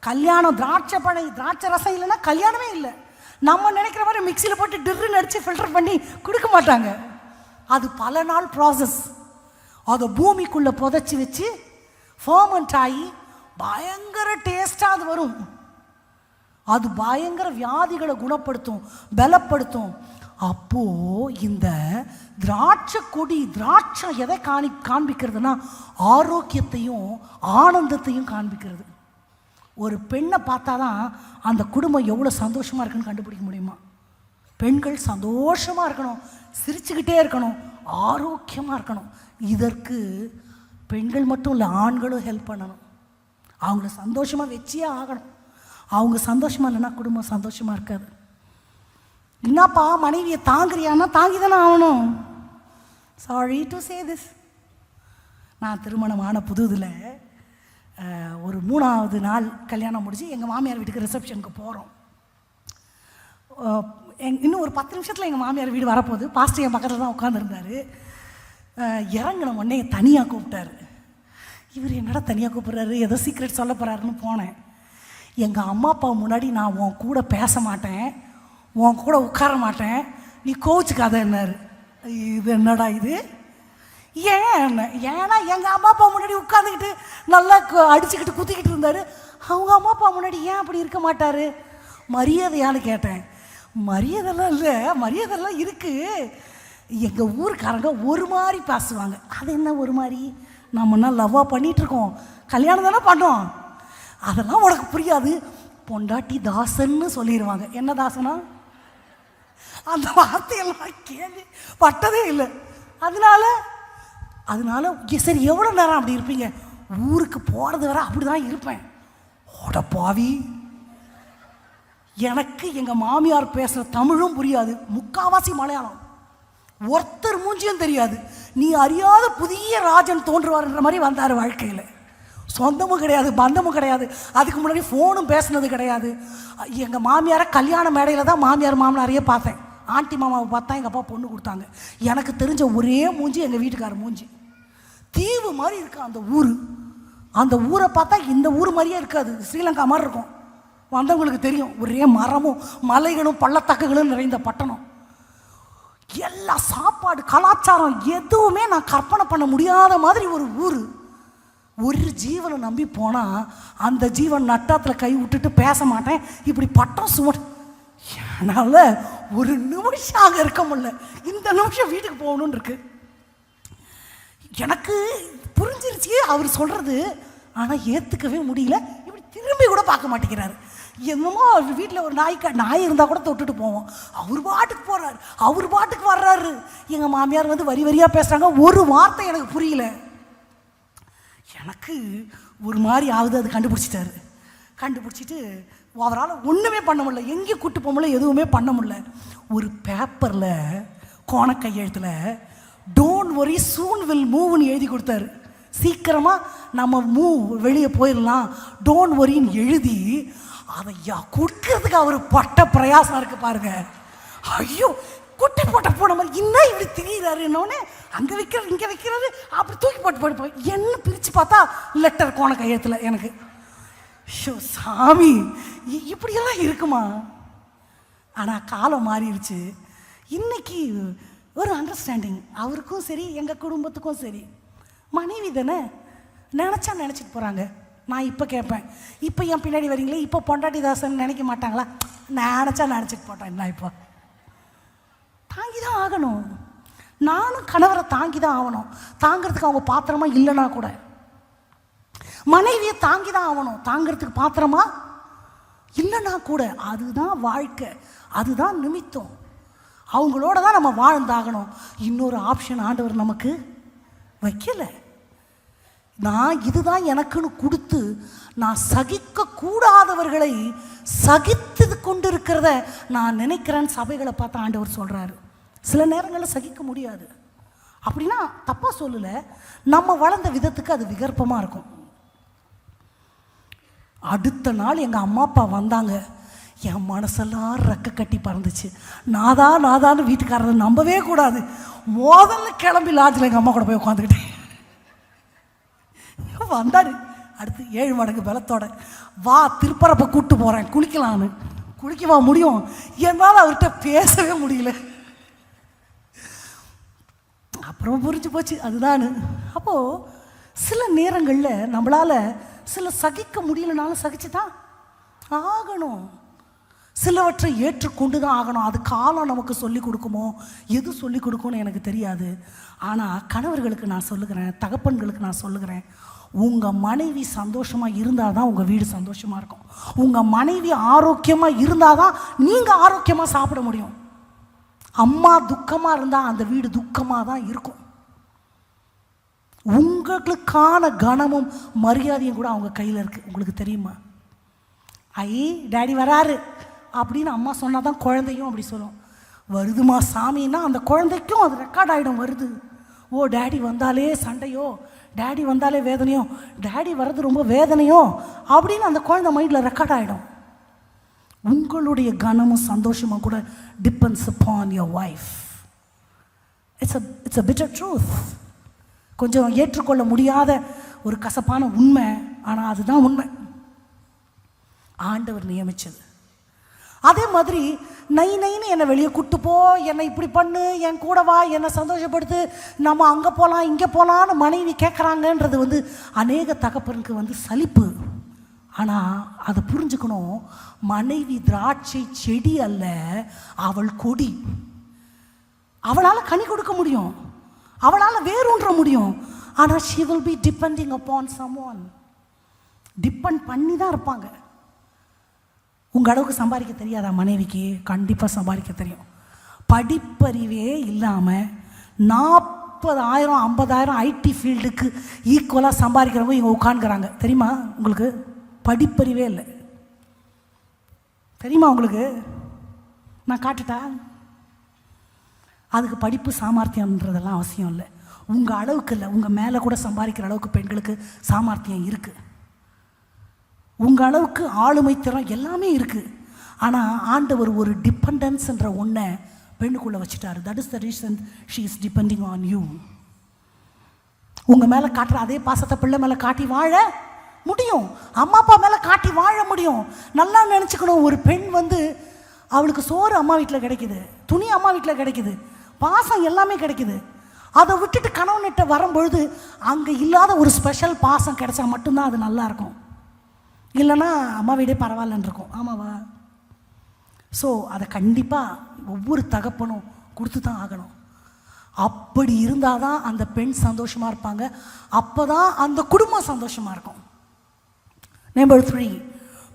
கல்யாணம் திராட்சை பழம், திராட்சை ரசம் இல்லைன்னா கல்யாணமே இல்லை. நம்ம நினைக்கிற மாதிரி மிக்சியில் போட்டு டிர்ன்னு அடித்து ஃபில்டர் பண்ணி கொடுக்க மாட்டாங்க. அது பல நாள் ப்ராசஸ். அதை பூமிக்குள்ளே புதைச்சி வச்சு ஃபர்மெண்ட் ஆகி பயங்கர டேஸ்டாக அது வரும். அது பயங்கர வியாதிகளை குணப்படுத்தும், பலப்படுத்தும். அப்போது இந்த திராட்சை கொடி, திராட்சை எதை காண்பிக்கிறதுனா ஆரோக்கியத்தையும் ஆனந்தத்தையும் காண்பிக்கிறது. ஒரு பெண்ணை பார்த்தா தான் அந்த குடும்பம் எவ்வளோ சந்தோஷமாக இருக்குன்னு கண்டுபிடிக்க முடியுமா? பெண்கள் சந்தோஷமாக இருக்கணும், சிரிச்சுக்கிட்டே இருக்கணும், ஆரோக்கியமாக இருக்கணும். இதற்கு பெண்கள் மட்டும் இல்லை, ஆண்களும் ஹெல்ப் பண்ணணும். அவங்கள சந்தோஷமாக வச்சே ஆகணும். அவங்க சந்தோஷமாக இல்லைன்னா குடும்பம் சந்தோஷமாக இருக்காது. என்னப்பா மனைவியை தாங்குறியான்னா தாங்கி தானே ஆகணும். Sorry to say this. நான் திருமணமான புதுதில் ஒரு 3வது நாள் கல்யாணம் முடிஞ்சு எங்கள் மாமியார் வீட்டுக்கு ரிசப்ஷனுக்கு போகிறோம். இன்னும் ஒரு 10 நிமிஷத்தில் எங்கள் மாமியார் வீடு வரப்போகுது. பாஸ்டர் என் பக்கத்தில் தான் உட்காந்துருந்தார். இறங்கின உடனே தனியாக கூப்பிட்டாரு. இவர் என்னடா தனியாக கூப்பிட்றாரு, ஏதோ சீக்ரெட் சொல்ல போகிறாருன்னு போனேன். எங்கள் அம்மா அப்பா முன்னாடி நான் உன் கூட பேச மாட்டேன், உன் கூட உட்கார மாட்டேன், நீ கோவிச்சுக்காதன்னாரு. இது என்னடா இது? ஏன்னா எங்கள் அம்மா அப்பா முன்னாடி உட்காந்துக்கிட்டு நல்லா அடிச்சுக்கிட்டு குத்திக்கிட்டு இருந்தார். அவங்க அம்மா அப்பா முன்னாடி ஏன் அப்படி இருக்க மாட்டார்? மரியாதையான்னு கேட்டேன். மரியாதைலாம் இல்லை, மரியாதைலாம் இருக்குது. எங்கள் ஊருக்காரங்க ஒரு மாதிரி பேசுவாங்க. அது என்ன ஒரு மாதிரி? நம்மன்னா லவ்வாக பண்ணிகிட்ருக்கோம், கல்யாணம் தானே பண்ணோம், அதெல்லாம் உனக்கு புரியாது. பொண்டாட்டி தாசன்னு சொல்லிடுவாங்க. என்ன தாசனா? அந்த வார்த்தையெல்லாம் கேள்வி பட்டதே இல்லை. அதனால சரி எவ்வளோ நேரம் அப்படி இருப்பீங்க? ஊருக்கு போகிறது வரை அப்படி தான் இருப்பேன். ஓட பாவி, எனக்கு எங்கள் மாமியார் பேசுகிற தமிழும் புரியாது, முக்காவாசி மலையாளம், ஒருத்தர் மூஞ்சியும் தெரியாது. நீ அறியாத புதிய ராஜன் தோன்றுவார்ன்ற மாதிரி வந்தார் வாழ்க்கையில். சொந்தமும் கிடையாது, பந்தமும் கிடையாது. அதுக்கு முன்னாடி ஃபோனும் பேசுனது கிடையாது. எங்கள் மாமியாரை கல்யாண மேடையில் தான் மாமியார் மாமனாரையே பார்த்தேன். ஆண்டி மாமாவை பார்த்தா எங்கள் அப்பா பொண்ணு கொடுத்தாங்க. எனக்கு தெரிஞ்ச ஒரே மூஞ்சி எங்கள் வீட்டுக்காரர் மூஞ்சி. தீவு மாதிரி இருக்கு அந்த ஊர். அந்த ஊரை பார்த்தா இந்த ஊர் மாதிரியே இருக்காது, ஸ்ரீலங்கா மாதிரி இருக்கும். வந்தவங்களுக்கு தெரியும், ஒரே மரமும் மலைகளும் பள்ளத்தாக்குகளும் நிறைந்த பட்டணம். எல்லா சாப்பாடு கலாச்சாரம் எதுவுமே நான் கற்பனை பண்ண முடியாத மாதிரி ஒரு ஊர். ஒரு ஜீவனை நம்பி போனால் அந்த ஜீவன் நட்டாத்தில் கை விட்டுட்டு பேச மாட்டேன், இப்படி பட்டம் சும. என்னால் ஒரு நிமிஷம் அங்கே இருக்க முடியல. இந்த நிமிஷம் வீட்டுக்கு போகணுன்னு இருக்கு. எனக்கு புரிஞ்சிருச்சு அவர் சொல்கிறது, ஆனால் ஏற்றுக்கவே முடியல. இப்படி திரும்பி கூட பார்க்க மாட்டேங்கிறாரு. என்னமோ வீட்டில் ஒரு நாய் இருந்தால் கூட தொட்டுட்டு போவோம். அவர் பாட்டுக்கு போகிறாரு, அவர் பாட்டுக்கு வர்றாரு. எங்கள் மாமியார் வந்து வரி வரியாக பேசுகிறாங்க, ஒரு வார்த்தை எனக்கு புரியல. எனக்கு ஒரு மாதிரி ஆகுது. அது கண்டுபிடிச்சிட்டு அவரால் ஒன்றுமே பண்ண முடியல, எங்கேயும் கூட்டு போக முடியல, எதுவுமே பண்ண முடியல. ஒரு பேப்பரில் கோணக்கையெழுத்தில் டோன்ட் வரி சூன் வில் மூவ்னு எழுதி கொடுத்தாரு. சீக்கிரமாக நம்ம வெளியே போயிடலாம், டோன்ட் வரின்னு எழுதி அதை கொடுக்கறதுக்கு அவர் பட்ட பிரயாசம் இருக்குது பாருங்க. ஐயோ, குட்டி போட்ட போன மாதிரி இன்னும் இப்படி திரியிறாரு. என்னொன்னே அங்கே வைக்கிறது இங்கே வைக்கிறது, அப்படி தூக்கி போட்டு என்ன பிரித்து பார்த்தா லெட்டர் கோண கையத்தில். எனக்கு ஷோ சாமி, இப்படியெல்லாம் இருக்குமா? ஆனால் காலம் மாறிடுச்சு. இன்னைக்கு ஒரு அண்டர்ஸ்டாண்டிங், அவருக்கும் சரி எங்கள் குடும்பத்துக்கும் சரி. மனைவி தானே, நினச்சிட்டு போகிறாங்க. நான் இப்போ கேட்பேன், இப்போ என் பின்னாடி வரீங்களே, இப்போ பொண்டாட்டி தாசன் நினைக்க மாட்டாங்களா? நினச்சிட்டு போட்டேன். என்ன இப்போ தாங்கி தான் ஆகணும். நானும் கணவரை தாங்கி தான் ஆகணும். தாங்கிறதுக்கு அவங்க பாத்திரமா இல்லைன்னா கூட மனைவியை தாங்கி தான் ஆகணும். தாங்கிறதுக்கு பாத்திரமா இல்லைன்னா கூட அதுதான் வாழ்க்கை, அதுதான் நிமித்தம். அவங்களோட தான் நம்ம வாழ்ந்தாகணும். இன்னொரு ஆப்ஷன் ஆண்டவர் நமக்கு வைக்கல. நான் இதுதான் எனக்குன்னு கொடுத்து நான் சகிக்க கூடாதவர்களை சகித்து கொண்டு இருக்கிறத நான் நினைக்கிறேன்னு சபைகளை பார்த்து ஆண்டவர் சொல்கிறாரு. சில நேரங்களில் சகிக்க முடியாது. அப்படின்னா தப்பாக சொல்லலை, நம்ம வளர்ந்த விதத்துக்கு அது விகற்பமாக இருக்கும். அடுத்த நாள் எங்கள் அம்மா அப்பா வந்தாங்க. என் மனசெல்லாம் ரெக்க கட்டி பறந்துச்சு. நாதான்னு வீட்டுக்காரரை நம்பவே கூடாது. முதல்ல கிளம்பி லாட்ஜில் எங்கள் அம்மா கூட போய் உட்காந்துக்கிட்டேன். வந்தாரு அடுத்து 7 மடங்கு பலத்தோட, வா திருப்பரப்பை கூப்பிட்டு போகிறேன் குளிக்கலான்னு. குளிக்கவா முடியும்? என்னால் அவர்கிட்ட பேசவே முடியல. அப்புறம் புரிஞ்சு போச்சு அதுதான். அப்போது சில நேரங்களில் நம்மளால் சில சகிக்க முடியலனாலும் சகிச்சு தான் ஆகணும். சிலவற்றை ஏற்றுக்கொண்டு தான் ஆகணும். அது காலம் நமக்கு சொல்லிக் கொடுக்குமோ, எது சொல்லிக் கொடுக்கும்னு எனக்கு தெரியாது. ஆனால் கணவர்களுக்கு நான் சொல்லுகிறேன், தகப்பன்களுக்கு நான் சொல்லுகிறேன், உங்கள் மனைவி சந்தோஷமாக இருந்தால் தான் உங்கள் வீடு சந்தோஷமாக இருக்கும். உங்கள் மனைவி ஆரோக்கியமாக இருந்தால் தான் நீங்கள் ஆரோக்கியமாக சாப்பிட முடியும். அம்மா துக்கமாக இருந்தால் அந்த வீடு துக்கமாக தான் இருக்கும். உங்களுக்கான கனமும் மரியாதையும் கூட அவங்க கையில் இருக்குது. உங்களுக்கு தெரியுமா? டேடி வராரு அப்படின்னு அம்மா சொன்னால் தான் குழந்தையும் அப்படி சொல்லும். வருதுமா சாமின்னா அந்த குழந்தைக்கும் அது ரெக்கார்ட் ஆகிடும். வருது, ஓ டேடி வந்தாலே சண்டையோ, டேடி வந்தாலே வேதனையோ, டேடி வர்றது ரொம்ப வேதனையோ அப்படின்னு அந்த குழந்தை மைண்டில் ரெக்கார்ட் ஆகிடும். உங்களுடைய கனமும் சந்தோஷமும் கூட depends upon your wife. It's a bitter truth. கொஞ்சம் ஏற்றுக்கொள்ள முடியாத ஒரு கசப்பான உண்மை, ஆனால் அதுதான் உண்மை. ஆண்டவர் நியமிச்சது. அதே மாதிரி நைன்னு என்னை வெளியே கூட்டு போ, என்னை இப்படி பண்ணு, என் கூட வா, என்னை சந்தோஷப்படுத்து, நம்ம அங்கே போகலாம் இங்கே போகலான்னு மனைவி கேட்குறாங்கன்றது அநேக தகப்பனுக்கு சலிப்பு. ஆனால் அதை புரிஞ்சுக்கணும், மனைவி திராட்சை செடி அல்ல, அவள் கொடி. அவளால் கனி கொடுக்க முடியும், அவளால் வேரூன்ற முடியும். ஆனால் she will be depending upon someone. Depend பண்ணி தான் இருப்பாங்க. உங்கள் அளவுக்கு சம்பாதிக்க தெரியாதா மனைவிக்கு? கண்டிப்பாக சம்பாதிக்க தெரியும். படிப்பறிவே இல்லாமல் 40,000 50,000 ஐடி ஃபீல்டுக்கு ஈக்குவலாக சம்பாதிக்கிறவங்க இங்கே உட்காந்துக்கிறாங்க. தெரியுமா உங்களுக்கு? படிப்பறிவே இல்லை. தெரியுமா உங்களுக்கு? நான் காட்டுட்டா? அதுக்கு படிப்பு சாமர்த்தியம்ன்றதெல்லாம் அவசியம் இல்லை. உங்கள் அளவுக்கு இல்லை, உங்கள் மேலே கூட சம்பாதிக்கிற அளவுக்கு பெண்களுக்கு சாமர்த்தியம் இருக்குது. உங்கள் அளவுக்கு ஆளுமை திறம் எல்லாமே இருக்குது. ஆனால் ஆண்டவர் ஒரு டிபெண்டன்ஸ்ன்ற ஒன்றை பெண்ணுக்குள்ளே வச்சுட்டாரு. That is the reason she is depending on you. உங்கள் மேலே காட்டுற அதே பாசத்தை பிள்ளை மேலே காட்டி வாழ முடியும், அம்மா அப்பா மேலே காட்டி வாழ முடியும். நல்லா நினச்சிக்கணும், ஒரு பெண் அவளுக்கு சோறு அம்மா வீட்டில் கிடைக்குது, துணி அம்மா வீட்டில் கிடைக்குது, பாசம் எல்லாமே கிடைக்குது. அதை விட்டுட்டு கணவன்கிட்ட வரும்பொழுது அங்கே இல்லாத ஒரு ஸ்பெஷல் பாசம் கிடைச்சா மட்டும்தான் அது நல்லாயிருக்கும். இல்லைன்னா அம்மா வீடே பரவாயில்லன்னு இருக்கும். ஆமாவா? ஸோ அதை கண்டிப்பாக ஒவ்வொரு தகப்பனும் கொடுத்து தான் ஆகணும். அப்படி இருந்தால் தான் அந்த பெண் சந்தோஷமாக இருப்பாங்க, அப்போ தான் அந்த குடும்பம் சந்தோஷமாக இருக்கும். நம்பர் 3,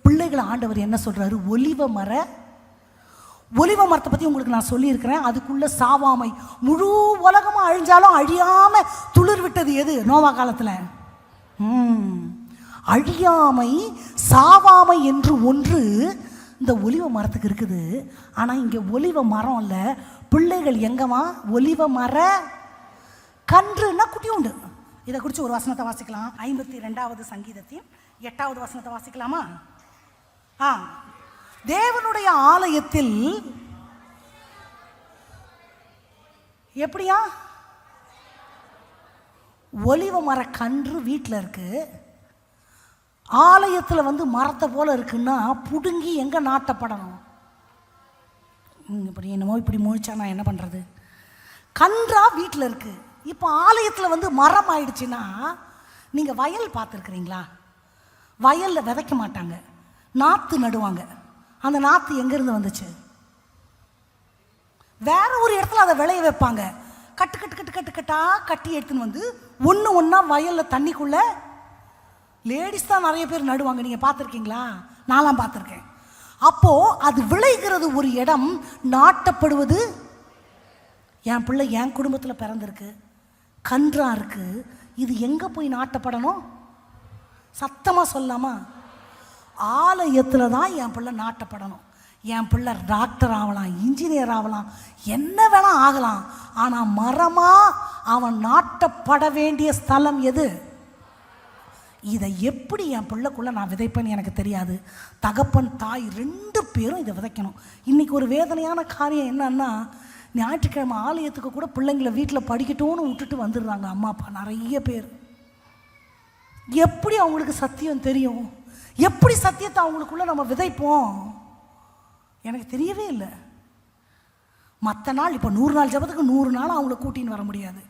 பிள்ளைகளை ஆண்டவர் என்ன சொல்கிறாரு? ஒலிவ மரத்தை பற்றி உங்களுக்கு நான் சொல்லியிருக்கிறேன். அதுக்குள்ளே சாவாமை, முழு உலகமாக அழிஞ்சாலும் அழியாமல் துளிர் விட்டது எது? நோவா காலத்தில். அழியாமை சாவாமை என்று ஒன்று இந்த ஒலிவ மரத்துக்கு இருக்குது. ஆனால் இங்கே ஒலிவ மரம் இல்லை, பிள்ளைகள் எங்கம்மா? ஒலிவ மர கன்றுன்னா குட்டி உண்டு. இதை குறித்து ஒரு வசனத்தை வாசிக்கலாம். 52வது சங்கீதத்தின் 8வது வசனத்தை வாசிக்கலாமா? தேவனுடைய ஆலயத்தில் எப்படியா ஒலிவ மர கன்று வீட்டில் இருக்கு. ஆலயத்தில் மரத்தை போல இருக்குன்னா புடுங்கி எங்கே நாட்டப்படணும்? இப்படி என்னமோ இப்படி முழிச்சா நான் என்ன பண்ணுறது? கன்றா வீட்டில் இருக்குது. இப்போ ஆலயத்தில் மரம் ஆயிடுச்சுன்னா, நீங்கள் வயல் பார்த்துருக்குறீங்களா? வயலில் விதைக்க மாட்டாங்க, நாற்று நடுவாங்க. அந்த நாற்று எங்கேருந்து வந்துச்சு? வேற ஒரு இடத்துல அதை விளைய வைப்பாங்க. கட்டாக கட்டி எடுத்துன்னு ஒன்று ஒன்றா வயலில் தண்ணிக்குள்ளே லேடிஸ் தான் நிறைய பேர் நடுவாங்க. நீங்கள் பார்த்துருக்கீங்களா? நான்லாம் பார்த்துருக்கேன். அப்போது அது விளைகிறது ஒரு இடம், நாட்டப்படுவது. என் பிள்ளை என் குடும்பத்தில் பிறந்திருக்கு, கன்றா இருக்குது, இது எங்கே போய் நாட்டப்படணும்? சத்தமாக சொல்லாமா? ஆலயத்தில் தான் என் பிள்ளை நாட்டப்படணும். என் பிள்ளை டாக்டர் ஆகலாம், இன்ஜினியர் ஆகலாம், என்ன வேணால் ஆகலாம். ஆனால் மரமாக அவன் நாட்டப்பட வேண்டிய ஸ்தலம் எது? இதை எப்படி என் பிள்ளைக்குள்ளே நான் விதைப்பேன்னு எனக்கு தெரியாது. தகப்பன் தாய் 2 பேரும் இதை விதைக்கணும். இன்றைக்கி ஒரு வேதனையான காரியம் என்னன்னா, ஞாயிற்றுக்கிழமை ஆலயத்துக்கு கூட பிள்ளைங்களை வீட்டில் படிக்கட்டும்னு விட்டுட்டு வந்துடுறாங்க அம்மா அப்பா நிறைய பேர். எப்படி அவங்களுக்கு சத்தியம் தெரியும்? எப்படி சத்தியத்தை அவங்களுக்குள்ள நம்ம விதைப்போம்? எனக்கு தெரியவே இல்லை. மற்ற நாள் இப்போ 100 நாள் ஜபத்துக்கு 100 நாள் அவங்கள கூட்டின்னு வர முடியாது.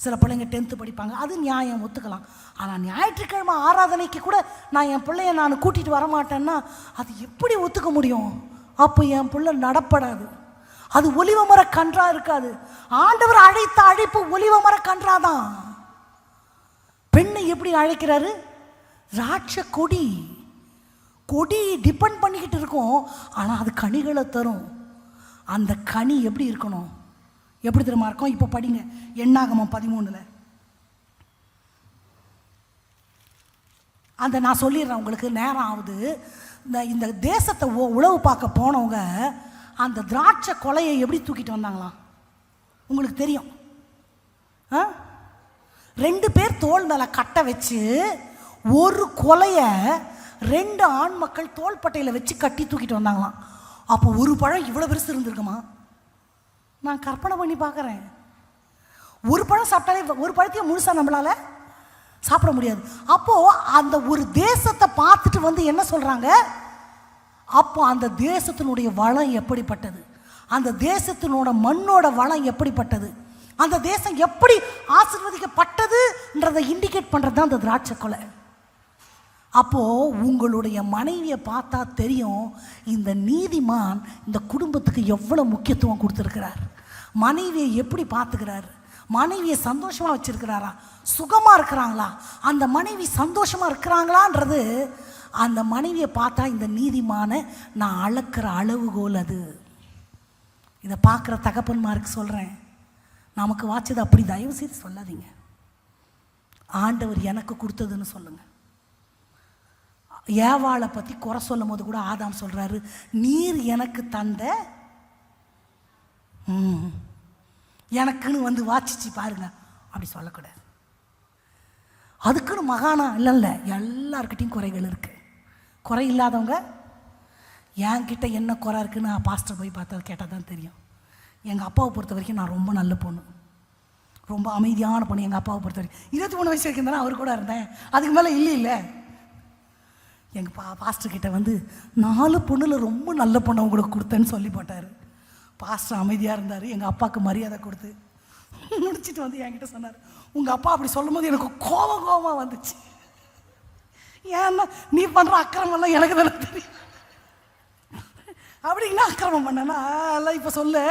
சில பிள்ளைங்க 10th படிப்பாங்க, அது நியாயம், ஒத்துக்கலாம். ஆனால் ஞாயிற்றுக்கிழமை ஆராதனைக்கு கூட நான் என் பிள்ளைய நான் கூட்டிகிட்டு வரமாட்டேன்னா அது எப்படி ஒத்துக்க முடியும்? அப்போ என் பிள்ளை நடப்படாது, அது ஒலிவ மர கன்றா இருக்காது. ஆண்டவர் அழைத்த அழைப்பு ஒலிவ மர கன்றாதான். பெண்ணை எப்படி அழைக்கிறாரு? திராட்ச கொடி. கொடி டிபெண்ட் பண்ணிக்கிட்டு இருக்கும், ஆனால் அது கனிகளை தரும். அந்த கனி எப்படி இருக்கணும்? எப்படி தெரியுமா இருக்கும்? இப்போ படிங்க எண்ணாகமம் 13. அந்த நான் சொல்லிடுறேன், உங்களுக்கு நேரம் ஆகுது. இந்த தேசத்தை உழவு பார்க்க போனவங்க அந்த திராட்சை கொலையை எப்படி தூக்கிட்டு வந்தாங்களாம் உங்களுக்கு தெரியும்? 2 பேர் தோள் மேலே கட்டை வச்சு ஒரு கொலையை 2 ஆண் மக்கள் தோள்பட்டையில் வச்சு கட்டி தூக்கிட்டு வந்தாங்களாம். அப்போ ஒரு பழம் இவ்வளோ பெருசு இருந்திருக்குமா? நான் கற்பனை பண்ணி பார்க்குறேன். ஒரு பழம் சாப்பிட்டாலே, ஒரு பழத்தையும் முழுசாக நம்மளால் சாப்பிட முடியாது. அப்போது அந்த ஒரு தேசத்தை பார்த்துட்டு வந்து என்ன சொல்கிறாங்க? அப்போ அந்த தேசத்தினுடைய வளம் எப்படிப்பட்டது, அந்த தேசத்தினோட மண்ணோட வளம் எப்படிப்பட்டது, அந்த தேசம் எப்படி ஆசீர்வதிக்கப்பட்டதுன்றதை இண்டிகேட் பண்ணுறது தான் அந்த திராட்சை கொலை. அப்போது உங்களுடைய மனைவியை பார்த்தா தெரியும் இந்த நீதிமான் இந்த குடும்பத்துக்கு எவ்வளோ முக்கியத்துவம் கொடுத்துருக்கிறார், மனைவியை எப்படி பார்த்துக்கிறார், மனைவியை சந்தோஷமாக வச்சுருக்கிறாரா, சுகமாக இருக்கிறாங்களா, அந்த மனைவி சந்தோஷமாக இருக்கிறாங்களான்றது அந்த மனைவியை பார்த்தா இந்த நீதிமான நான் அளக்கிற அளவுகோல் அது. இதை பார்க்குற தகப்பன்மாருக்கு சொல்கிறேன், நமக்கு வாச்சது அப்படி தயவு செய்து சொல்லாதீங்க. ஆண்டவர் எனக்கு கொடுத்ததுன்னு சொல்லுங்கள். ஏவாளை பற்றி குறை சொல்லும் போது கூட ஆதாம் சொல்கிறாரு, நீர் எனக்கு தந்த எனக்குன்னு வந்து வாச்சிச்சு பாருங்க, அப்படி சொல்லக்கூடாது. அதுக்குன்னு மகானா இல்லை, எல்லார்கிட்டையும் குறைகள் இருக்குது. குறை இல்லாதவங்க என்கிட்ட என்ன குறை இருக்குன்னு பாஸ்டர் போய் பார்த்தா கேட்டால் தான் தெரியும். எங்கள் அப்பாவை பொறுத்த வரைக்கும் நான் ரொம்ப நல்ல பொண்ணு, ரொம்ப அமைதியான பொண்ணு. எங்கள் அப்பாவை பொறுத்த வரைக்கும் 23 வயசு வரைக்கும் தானே அவர் கூட இருந்தேன், அதுக்கு மேலே இல்லை. எங்கள் பாஸ்டர்கிட்ட வந்து 4 பொண்ணில் ரொம்ப நல்ல பொண்ணை உங்களுக்கு கொடுத்தேன்னு சொல்லி போட்டார். பாஸ்டர் அமைதியாக இருந்தார். எங்கள் அப்பாவுக்கு மரியாதை கொடுத்து முடிச்சுட்டு வந்து என்கிட்ட சொன்னார், உங்கள் அப்பா அப்படி சொல்லும் போது எனக்கு கோபமாக வந்துச்சு. ஏன்னா நீ பண்ணுற அக்கிரமெல்லாம் எனக்கு தானே தெரியும். அப்படின்னா அக்கிரமம் பண்ணனா எல்லாம் இப்போ சொல்லு,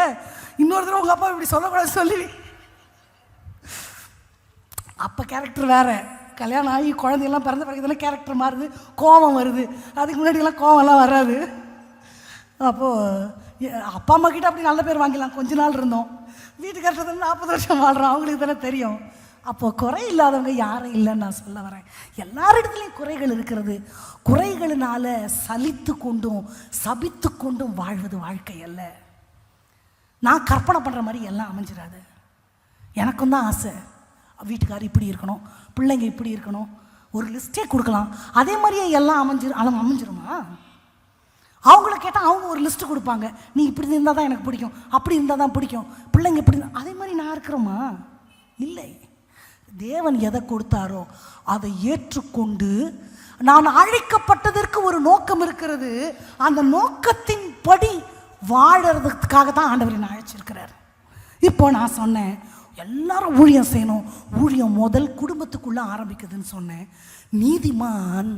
இன்னொரு தடவை உங்கள் அப்பா இப்படி சொல்லக்கூடாது சொல்லி. அப்போ கேரக்டர் வேறு, கல்யாணம் ஆகி குழந்தையெல்லாம் பிறந்த பிறகு இதெல்லாம் கேரக்டர் மாறுது, கோபம் வருது. அதுக்கு முன்னாடியெல்லாம் கோபம்லாம் வராது. அப்போது அப்பா அம்மா கிட்ட அப்படி நல்ல பேர் வாங்கிடலாம். கொஞ்ச நாள் இருந்தோம், வீட்டுக்காரத்தை 40 வருஷம் வாழ்கிறோம், அவங்களுக்கு தானே தெரியும். அப்போது குறை இல்லாதவங்க யாரும் இல்லைன்னு நான் சொல்ல வரேன். எல்லாரிடத்துலையும் குறைகள் இருக்கிறது. குறைகளினால சலித்து கொண்டும் சபித்து கொண்டும் வாழ்வது வாழ்க்கை அல்ல. நான் கற்பனை பண்ணுற மாதிரி எல்லாம் அமைஞ்சிடாது. எனக்கும் தான் ஆசை, வீட்டுக்காரர் இப்படி இருக்கணும், பிள்ளைங்க இப்படி இருக்கணும், ஒரு லிஸ்ட்டே கொடுக்கலாம். அதே மாதிரியே எல்லாம் அமைஞ்சிருமா? அவங்கள கேட்டால் அவங்க ஒரு லிஸ்ட்டு கொடுப்பாங்க, நீ இப்படி இருந்தால் தான் எனக்கு பிடிக்கும், அப்படி இருந்தால் தான் பிடிக்கும், பிள்ளைங்க இப்படி. அதே மாதிரி நான் இருக்கிறோமா? இல்லை. தேவன் எதை கொடுத்தாரோ அதை ஏற்றுக்கொண்டு, நான் அழைக்கப்பட்டதற்கு ஒரு நோக்கம் இருக்கிறது, அந்த நோக்கத்தின் படி வாழறதுக்காக தான் ஆண்டவர் என்னை அழைச்சிருக்கிறார். இப்போ நான் சொன்னேன் எல்லாரும் ஊழியம் செய்யணும், ஊழியம் முதல் குடும்பத்துக்குள்ளே ஆரம்பிக்குதுன்னு சொன்னேன். நீதிமான்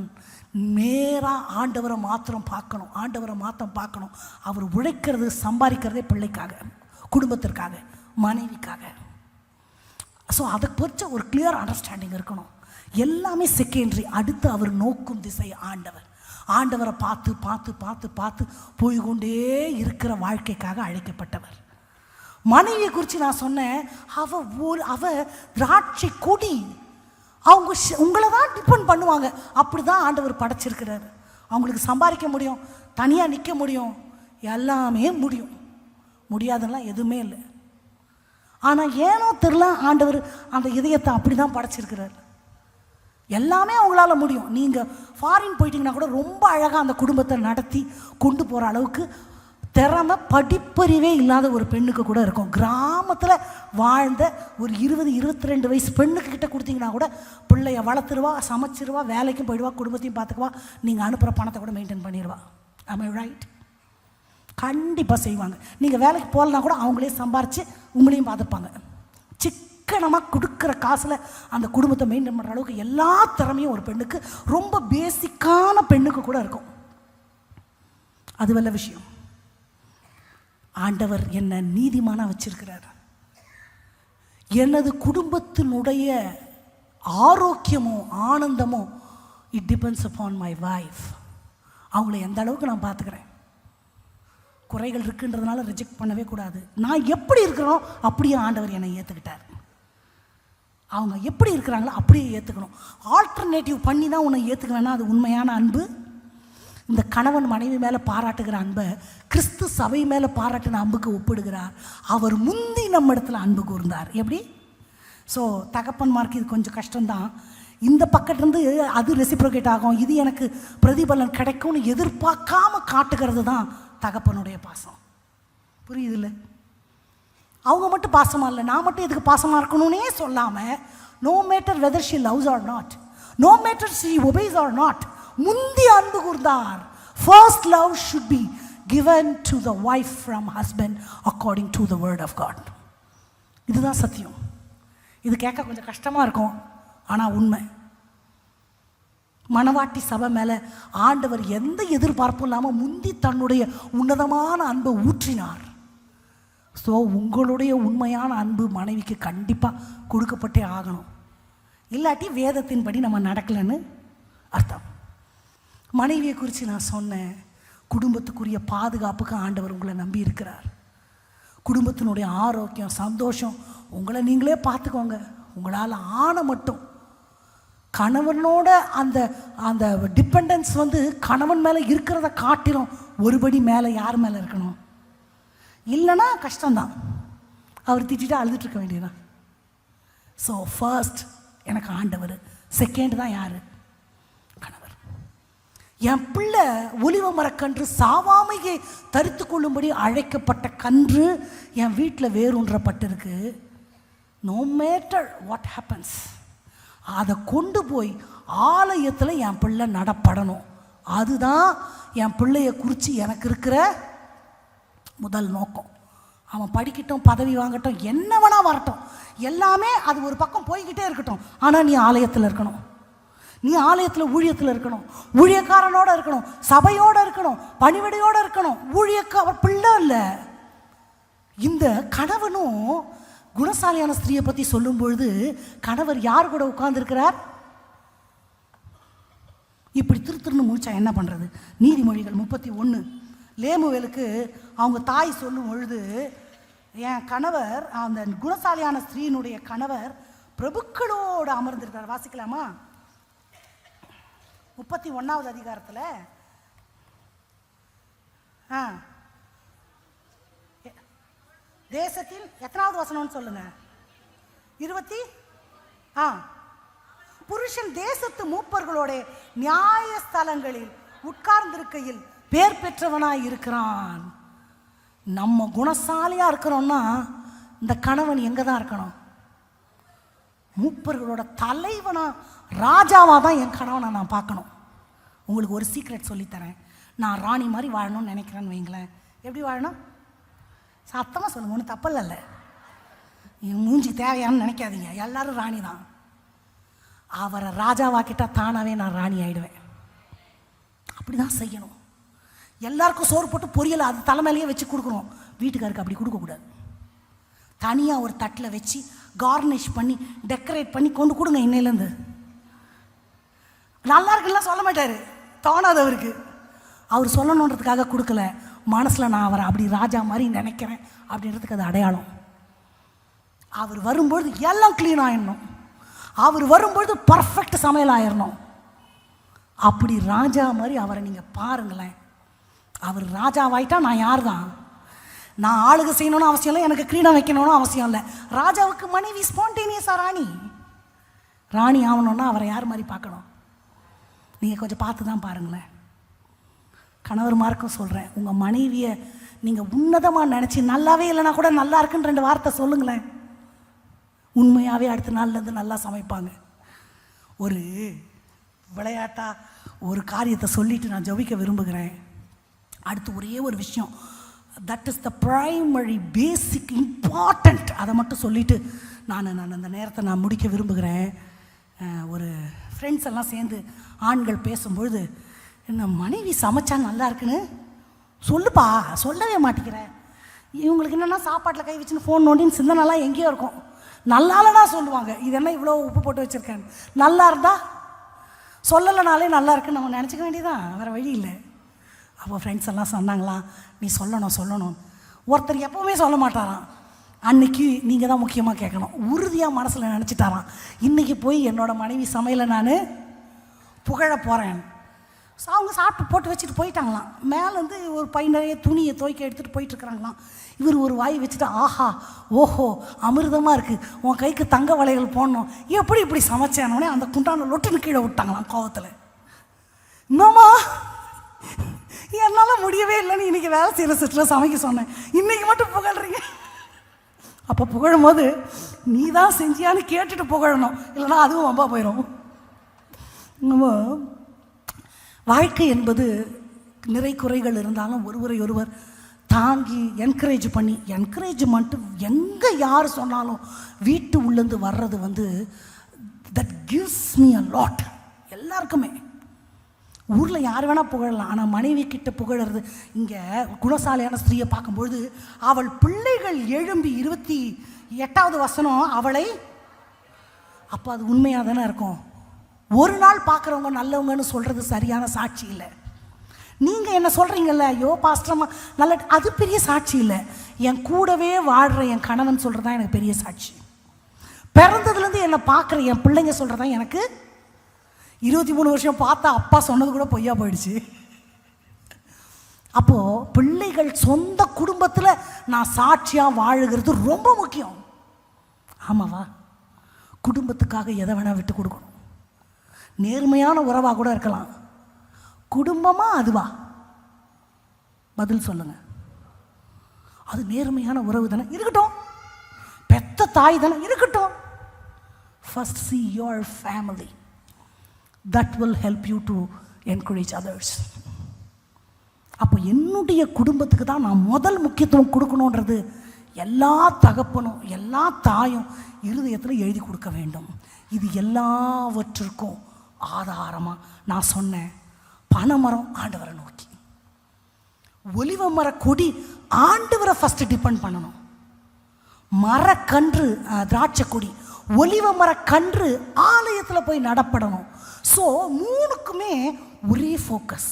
நேராக ஆண்டவரை மாத்திரம் பார்க்கணும், ஆண்டவரை மாத்திரம் பார்க்கணும். அவர் உழைக்கிறது சம்பாதிக்கிறதே பிள்ளைக்காக, குடும்பத்திற்காக, மனைவிக்காக. ஸோ அதை குறித்த ஒரு கிளியர் அண்டர்ஸ்டாண்டிங் இருக்கணும். எல்லாமே செகண்டரி. அடுத்து அவர் நோக்கும் திசை ஆண்டவர். ஆண்டவரை பார்த்து பார்த்து பார்த்து பார்த்து போய்கொண்டே இருக்கிற வாழ்க்கைக்காக அழைக்கப்பட்டவர். மனைவியை குறித்து நான் சொன்னேன், அவ திராட்சை கொடி. அவங்க உங்களை தான் டிபெண்ட் பண்ணுவாங்க. அப்படி தான் ஆண்டவர் படைச்சிருக்கிறாரு. அவங்களுக்கு சம்பாதிக்க முடியும், தனியாக நிற்க முடியும், எல்லாமே முடியும். முடியாதெல்லாம் எதுவுமே இல்லை. ஆனால் ஏனோ தெரில ஆண்டவர் அந்த இதயத்தை அப்படி தான் படைச்சிருக்கிறார். எல்லாமே அவங்களால முடியும். நீங்கள் ஃபாரின் போயிட்டீங்கன்னா கூட ரொம்ப அழகாக அந்த குடும்பத்தை நடத்தி கொண்டு போகிற அளவுக்கு திறமை, படிப்பறிவே இல்லாத ஒரு பெண்ணுக்கு கூட இருக்கும். கிராமத்தில் வாழ்ந்த ஒரு 20-22 வயசு பெண்ணுக்கு கிட்ட கொடுத்தீங்கன்னா கூட பிள்ளைய வளர்த்துருவா, சமைச்சிருவா, வேலைக்கும் போயிடுவா, குடும்பத்தையும் பார்த்துக்குவா, நீங்கள் அனுப்புகிற பணத்தை கூட மெயின்டைன் பண்ணிடுவா. ஆம் ஐ ரைட்? கண்டிப்பாக செய்வாங்க. நீங்கள் வேலைக்கு போகலனா கூட அவங்களே சம்பாரித்து உங்களையும் பார்த்துப்பாங்க. சிக்கனமாக கொடுக்குற காசில் அந்த குடும்பத்தை மெயின்டைன் பண்ணுற அளவுக்கு எல்லா திறமையும் ஒரு பெண்ணுக்கு, ரொம்ப பேசிக்கான பெண்ணுக்கு கூட இருக்கும். அது நல்ல விஷயம். ஆண்டவர் என்ன நீதிமானா வச்சிருக்கிறார். எனது குடும்பத்தினுடைய ஆரோக்கியமோ ஆனந்தமோ it depends upon my wife. அவங்கள எந்த அளவுக்கு நான் பார்த்துக்கிறேன். குறைகள் இருக்குன்றதுனால ரிஜெக்ட் பண்ணவே கூடாது. நான் எப்படி இருக்கிறனோ அப்படியே ஆண்டவர் என்னை ஏற்றுக்கிட்டார். அவங்க எப்படி இருக்கிறாங்களோ அப்படியே ஏற்றுக்கணும். ஆல்டர்னேட்டிவ் பண்ணி தான் உன்னை ஏற்றுக்குவேன்னா அது உண்மையான அன்பு. இந்த கணவன் மனைவி மேலே பாராட்டுகிற அன்பை கிறிஸ்து சபை மேலே பாராட்டின அன்புக்கு ஒப்பிடுகிறார். அவர் முந்தி நம்ம இடத்துல அன்பு கூர்ந்தார். எப்படி? ஸோ தகப்பன்மார்க்கு இது கொஞ்சம் கஷ்டம்தான். இந்த பக்கத்துலேருந்து அது ரெசிப்ரோகேட் ஆகும், இது எனக்கு பிரதிபலன் கிடைக்கும்னு எதிர்பார்க்காம காட்டுகிறது தான் தகப்பனுடைய பாசம். புரியுதில்ல? அவங்க மட்டும் பாசமாக இல்லை, நான் மட்டும் இதுக்கு பாசமாக இருக்கணும்னே சொல்லாமல், no matter whether she loves or not, no matter she obeys or not, முந்தி அன்பு கூர்ந்தார். First love should be given to the wife from husband according to the word of God. இதுதான் சத்தியம். இது கேட்க கொஞ்சம் கஷ்டமாக இருக்கும், ஆனால் உண்மை. மணவாட்டி சபை மேலே ஆண்டவர் எந்த எதிர்பார்ப்பும் இல்லாமல் முந்தி தன்னுடைய உன்னதமான அன்பை ஊற்றினார். ஸோ உங்களுடைய உண்மையான அன்பு மனைவிக்கு கண்டிப்பாக கொடுக்கப்பட்டே ஆகணும். இல்லாட்டி வேதத்தின்படி நம்ம நடக்கலைன்னு அர்த்தம். மனைவியை குறித்து நான் சொன்னேன். குடும்பத்துக்குரிய பாதுகாப்புக்கு ஆண்டவர் உங்களை நம்பி இருக்கிறார். குடும்பத்தினுடைய ஆரோக்கியம் சந்தோஷம் உங்களை நீங்களே பார்த்துக்கோங்க. உங்களால் ஆன மட்டும் கணவனோட அந்த அந்த டிபெண்டன்ஸ் கணவன் மேலே இருக்கிறத காட்டிலும் ஒருபடி மேலே யார் மேலே இருக்கணும். இல்லைன்னா கஷ்டம்தான். அவர் திட்டிட்டு அழுதுட்டு இருக்க வேண்டியதான். ஸோ ஃபர்ஸ்ட் எனக்கு ஆண்டவர், செகண்ட் தான் யார்? கணவர். என் பிள்ளை ஒலிவ மரக்கன்று சாவாமையை தரித்து கொள்ளும்படி அழைக்கப்பட்ட கன்று என் வீட்டில் வேரூன்றப்பட்டிருக்கு. நோ மேட்டர் வாட் ஹேப்பன்ஸ், அதை கொண்டு போய் ஆலயத்தில் என் பிள்ளை நடப்படணும். அதுதான் என் பிள்ளைய குறித்து எனக்கு இருக்கிற முதல் நோக்கம். அவன் படிக்கட்டும், பதவி வாங்கட்டும், என்ன வேணா வரட்டும், எல்லாமே அது ஒரு பக்கம் போய்கிட்டே இருக்கட்டும். ஆனால் நீ ஆலயத்தில் இருக்கணும், நீ ஆலயத்தில் ஊழியத்தில் இருக்கணும், ஊழியக்காரனோடு இருக்கணும், சபையோடு இருக்கணும், பணிவிடையோடு இருக்கணும். பிள்ளை இல்லை. இந்த கணவனும் குணசாலியான ஸ்திரியை பற்றி சொல்லும் பொழுது கணவர் யார் கூட உட்கார்ந்துருக்கிறார்? இப்படி திருத்திருன்னு முடிச்சா என்ன பண்ணுறது? நீதிமொழிகள் 31 லேமுவேலுக்கு அவங்க தாய் சொல்லும் பொழுது, என் கணவர், அந்த குணசாலியான ஸ்திரீனுடைய கணவர் பிரபுக்களோடு அமர்ந்திருக்கிறார். வாசிக்கலாமா? 31வது அதிகாரத்தில் தேசத்தில் எத்தனாவது வசனம்னு சொல்லுங்க? 20. புருஷன் தேசத்து மூப்பர்களோட நியாயஸ்தலங்களில் உட்கார்ந்திருக்கையில் பேர் பெற்றவனாய் இருக்கிறான். நம்ம குணசாலியா இருக்கிறோம்னா இந்த கணவன் எங்க தான் இருக்கணும்? மூப்பர்களோட தலைவனா, ராஜாவா தான் என் கணவனை நான் பார்க்கணும். உங்களுக்கு ஒரு சீக்ரெட் சொல்லித்தரேன். நான் ராணி மாதிரி வாழணும்னு நினைக்கிறேன்னு வைங்களேன். எப்படி வாழணும்? சத்தமாக சொல்லுங்க, ஒன்றும் தப்பல்ல. என் மூஞ்சி தேவையான்னு நினைக்காதீங்க, எல்லாரும் ராணி தான். அவரை ராஜாவாக்கிட்டால் தானாகவே நான் ராணி ஆகிடுவேன். அப்படி தான் செய்யணும். எல்லாருக்கும் சோறு போட்டு பொரியலை அது தலைமையிலேயே வச்சு கொடுக்கணும். வீட்டுக்காருக்கு அப்படி கொடுக்கக்கூடாது. தனியாக ஒரு தட்டில் வச்சு கார்னிஷ் பண்ணி டெக்கரேட் பண்ணி கொண்டு கொடுங்க. இன்னையிலேருந்து நல்லா இருக்குலாம் சொல்ல மாட்டார், தோணாதவருக்கு. அவர் சொல்லணுன்றதுக்காக கொடுக்கல, மனசில் நான் அவரை அப்படி ராஜா மாதிரி நினைக்கிறேன் அப்படின்றதுக்கு அது அடையாளம். அவர் வரும்பொழுது எல்லாம் க்ளீன் ஆகிடணும். அவர் வரும்பொழுது பர்ஃபெக்ட் சமையல் ஆயிடணும். அப்படி ராஜா மாதிரி அவரை நீங்கள் பாருங்களேன். அவர் ராஜாவாயிட்டா நான் யார் தான்? நான் ஆளுக செய்யணும்னு அவசியம் இல்லை, எனக்கு கிரீடம் வைக்கணும்னு அவசியம் இல்லை. ராஜாவுக்கு மனைவி ஸ்பான்டேனியஸாக ராணி ஆகணும்னா அவரை யார் மாதிரி பார்க்கணும்? நீங்கள் கொஞ்சம் பார்த்து தான் பாருங்களேன். கணவர்மாருக்கும் சொல்கிறேன், உங்கள் மனைவியை நீங்கள் உன்னதமாக நினச்சி நல்லாவே இல்லைனா கூட நல்லா இருக்குன்னு 2 வார்த்தை சொல்லுங்களேன். உண்மையாகவே அடுத்த நாள்லேருந்து நல்லா சமைப்பாங்க. ஒரு விளையாட்டாக ஒரு காரியத்தை சொல்லிவிட்டு நான் ஜெபிக்க விரும்புகிறேன். அடுத்து ஒரே ஒரு விஷயம், that is the primary basic important, அதை மட்டும் சொல்லிவிட்டு நான் அந்த நேரத்தை நான் முடிக்க விரும்புகிறேன். ஒரு ஃப்ரெண்ட்ஸ் எல்லாம் சேர்ந்து ஆண்கள் பேசும்பொழுது, என்ன மனைவி சமைச்சா நல்லா இருக்குன்னு சொல்லுப்பா, சொல்லவே மாட்டேங்கிறேன். இவங்களுக்கு என்னென்னா சாப்பாட்டில் கை வச்சுன்னு ஃபோன் நோண்டின்னு சிந்தனைலாம் எங்கேயோ இருக்கும். நல்லாலனா சொல்லுவாங்க, இது என்ன இவ்வளோ உப்பு போட்டு வச்சுருக்கேன். நல்லா இருந்தால் சொல்லலைனாலே நல்லா இருக்குன்னு நம்ம நினச்சிக்க வேண்டியதான், வேறு வழி இல்லை. அப்போ ஃப்ரெண்ட்ஸ் எல்லாம் சொன்னாங்களாம், நீ சொல்லணும். ஒருத்தர் எப்போவுமே சொல்ல மாட்டாராம். அன்னைக்கு நீங்கள் தான் முக்கியமாக கேட்கணும். உறுதியாக மனசில் நினச்சிட்டாராம், இன்றைக்கி போய் என்னோடய மனைவி சமையலை நான் புகழ போகிறேன். ஸோ அவங்க சாப்பிட்டு போட்டு வச்சுட்டு போயிட்டாங்களாம். மேலேருந்து ஒரு பை நிறைய துணியை துவைக்க எடுத்துகிட்டு போயிட்டுருக்குறாங்களாம். இவர் ஒரு வாய் வச்சுட்டு, ஆஹா ஓஹோ அமிர்தமாக இருக்குது, உன் கைக்கு தங்க வளையல் போடணும், எப்படி இப்படி சமைச்சேனோடனே அந்த குண்டான லொட்டுன்னு கீழே விட்டாங்களாம் கோவத்தில். இன்னமா என்னால் முடியவே இல்லைன்னு இன்றைக்கி வேலை செய்கிற சிஸ்டர் சமைக்க சொன்னேன், இன்றைக்கி மட்டும் புகழ்றீங்க. அப்போ புகழும் போது நீ தான் செஞ்சியான்னு கேட்டுட்டு புகழணும், இல்லைனா அதுவும் வம்பா போயிடும். நம்ம வாழ்க்கை என்பது நிறை குறைகள் இருந்தாலும் ஒருவரை ஒருவர் தாங்கி என்கரேஜ் பண்ணி, என்கரேஜ்மெண்ட்டு எங்கே யார் சொன்னாலும் வீட்டு உள்ளேருந்து வர்றது that gives me a lot. எல்லாருக்குமே ஊரில் யார் வேணால் புகழலாம், ஆனால் மனைவி கிட்ட புகழறது. இங்கே குணசாலியான ஸ்திரீயை பார்க்கும்பொழுது அவள் பிள்ளைகள் எழும்பி 28வது வசனம் அவளை, அப்போ அது உண்மையாக தானே இருக்கும். ஒரு நாள் பார்க்குறவங்க நல்லவங்கன்னு சொல்கிறது சரியான சாட்சி இல்லை. நீங்கள் என்ன சொல்கிறீங்கல்ல, ஐயோ பாஸ்டர்மா நல்ல, அது பெரிய சாட்சி இல்லை. என் கூடவே வாழ்கிற என் கணவன் சொல்கிறது தான் எனக்கு பெரிய சாட்சி. பிறந்ததுலேருந்து என்னை பார்க்குற என் பிள்ளைங்க சொல்கிறது தான் எனக்கு. 23 வருஷம் பார்த்தா அப்பா சொன்னது கூட பொய்யா போயிடுச்சு. அப்போது பிள்ளைகள் சொந்த குடும்பத்தில் நான் சாட்சியாக வாழுகிறது ரொம்ப முக்கியம். ஆமாவா? குடும்பத்துக்காக எதை வேணால் விட்டு கொடுக்கணும். நேர்மையான உறவாக கூட இருக்கலாம். குடும்பமா அதுவா? பதில் சொல்லுங்க. அது நேர்மையான உறவு தானே, இருக்கட்டும். பெத்த தாய் தானே, இருக்கட்டும். First see your family. That will help you to encourage others. அப்போ என்னுடைய குடும்பத்துக்கு தான் நான் முதல் முக்கியத்துவம் கொடுக்கணுன்றது எல்லா தகப்பனும் எல்லா தாயும் இருதயத்தில் எழுதி கொடுக்க வேண்டும். இது எல்லாவற்றிற்கும் ஆதாரமாக நான் சொன்னேன், பனைமரம் ஆண்டவரை நோக்கி, ஒலிவ மர கொடி ஆண்டவரை ஃபஸ்ட்டு டிபெண்ட் பண்ணணும். மரக்கன்று திராட்சை கொடி, ஒலிவ மரக்கன்று ஆலயத்தில் போய் நடப்படணும். ஸோ மூணுக்குமே ஒரே ஃபோக்கஸ்,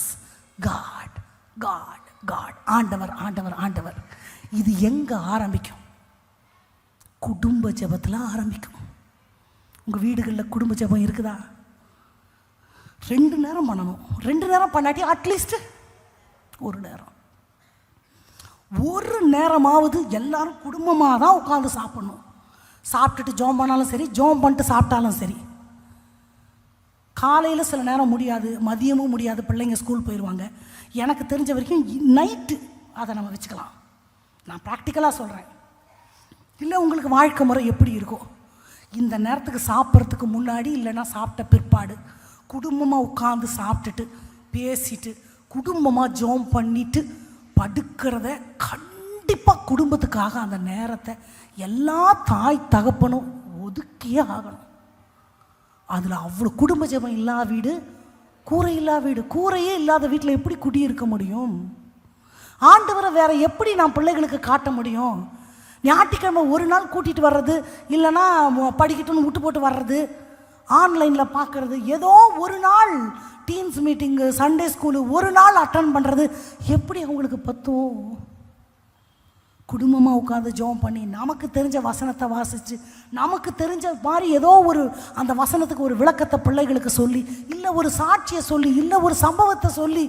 காட் காட் காட், ஆண்டவர் ஆண்டவர் ஆண்டவர். இது எங்கே ஆரம்பிக்கும்? குடும்ப ஜெபத்தில் ஆரம்பிக்கும். உங்கள் வீடுகளில் குடும்ப ஜெபம் இருக்குதா? 2 நேரம் பண்ணணும். 2 நேரம் பண்ணாட்டி அட்லீஸ்ட் ஒரு நேரமாவது எல்லாரும் குடும்பமாக தான் உட்காந்து சாப்பிடணும். சாப்பிட்டுட்டு ஜோம் பண்ணாலும் சரி, ஜோம் பண்ணிட்டு சாப்பிட்டாலும் சரி. காலையில் சில நேரம் முடியாது, மதியமும் முடியாது, பிள்ளைங்க ஸ்கூல் போயிடுவாங்க. எனக்கு தெரிஞ்ச வரைக்கும் நைட்டு அதை நம்ம வச்சுக்கலாம். நான் ப்ராக்டிக்கலாக சொல்கிறேன். இல்லை உங்களுக்கு வாழ்க்கை முறை எப்படி இருக்கோ, இந்த நேரத்துக்கு சாப்பிட்றதுக்கு முன்னாடி இல்லைன்னா சாப்பிட்ட பிற்பாடு குடும்பமாக உட்காந்து சாப்பிட்டுட்டு பேசிட்டு குடும்பமாக ஜோம் பண்ணிட்டு படுக்கிறத கண்டிப்பாக குடும்பத்துக்காக அந்த நேரத்தை எல்லா தாய் தகப்பனும் ஒதுக்கியே ஆகணும். அதில் அவ்வளோ குடும்ப ஜெபம் இல்லாத வீடு கூரை இல்லா வீடு. கூரையே இல்லாத வீட்டில் எப்படி குடியிருக்க முடியும்? ஆண்டவரை வேற எப்படி நான் பிள்ளைகளுக்கு காட்ட முடியும்? ஞாயிற்றுக்கிழமை ஒரு நாள் கூட்டிகிட்டு வர்றது, இல்லைன்னா படிக்கட்டும்னு விட்டு போட்டு வர்றது, ஆன்லைனில் பார்க்குறது, ஏதோ ஒரு நாள் டீன்ஸ் மீட்டிங்கு, சண்டே ஸ்கூலு ஒரு நாள் அட்டன் பண்ணுறது எப்படி அவங்களுக்கு பத்தும்? குடும்பமாக உட்காந்து ஜெபம் பண்ணி நமக்கு தெரிஞ்ச வசனத்தை வாசித்து நமக்கு தெரிஞ்ச மாதிரி ஏதோ ஒரு அந்த வசனத்துக்கு ஒரு விளக்கத்தை பிள்ளைகளுக்கு சொல்லி, இல்லை ஒரு சாட்சியை சொல்லி, இல்லை ஒரு சம்பவத்தை சொல்லி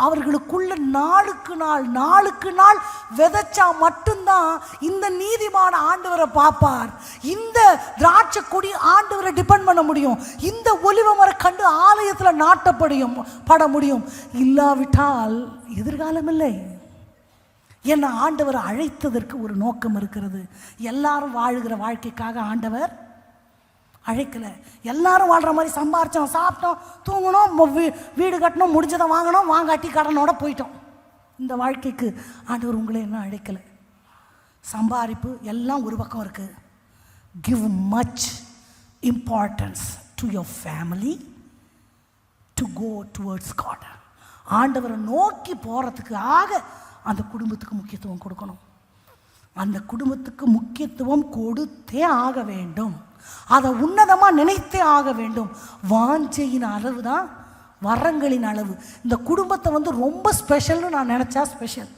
அவர்களுக்குள்ள நாளுக்கு நாள் விதைச்சா மட்டும்தான் இந்த நீதிமான ஆண்டவரை பார்ப்பார். இந்த திராட்சை கொடி ஆண்டவரை டிபெண்ட் பண்ண முடியும். இந்த ஒலிவ மர கண்டு ஆலயத்தில் நாட்டப்பட முடியும். இல்லாவிட்டால் எதிர்காலம் இல்லை. என்னை ஆண்டவர் அழைத்ததற்கு ஒரு நோக்கம் இருக்கிறது. எல்லாரும் வாழுகிற வாழ்க்கைக்காக ஆண்டவர் அழைக்கலை. எல்லாரும் வாழ்கிற மாதிரி சம்பாரித்தோம், சாப்பிட்டோம், தூங்கணும், வீடு கட்டணும், முடிஞ்சதை வாங்கணும், வாங்காட்டி கடனோட போயிட்டோம். இந்த வாழ்க்கைக்கு ஆண்டவர் உங்களை என்ன அழைக்கலை. சம்பாரிப்பு எல்லாம் ஒரு பக்கம் இருக்குது. give much importance to your family to go towards God. ஆண்டவரை நோக்கி போகிறதுக்காக அந்த குடும்பத்துக்கு முக்கியத்துவம் கொடுக்கணும். அந்த குடும்பத்துக்கு முக்கியத்துவம் கொடுத்தே ஆக வேண்டும். அதை உன்னதமாக நினைத்தே ஆக வேண்டும். வாஞ்சையின் அளவு தான் வரங்களின் அளவு. இந்த குடும்பத்தை ரொம்ப ஸ்பெஷல்னு நான் நினச்சா ஸ்பெஷல்.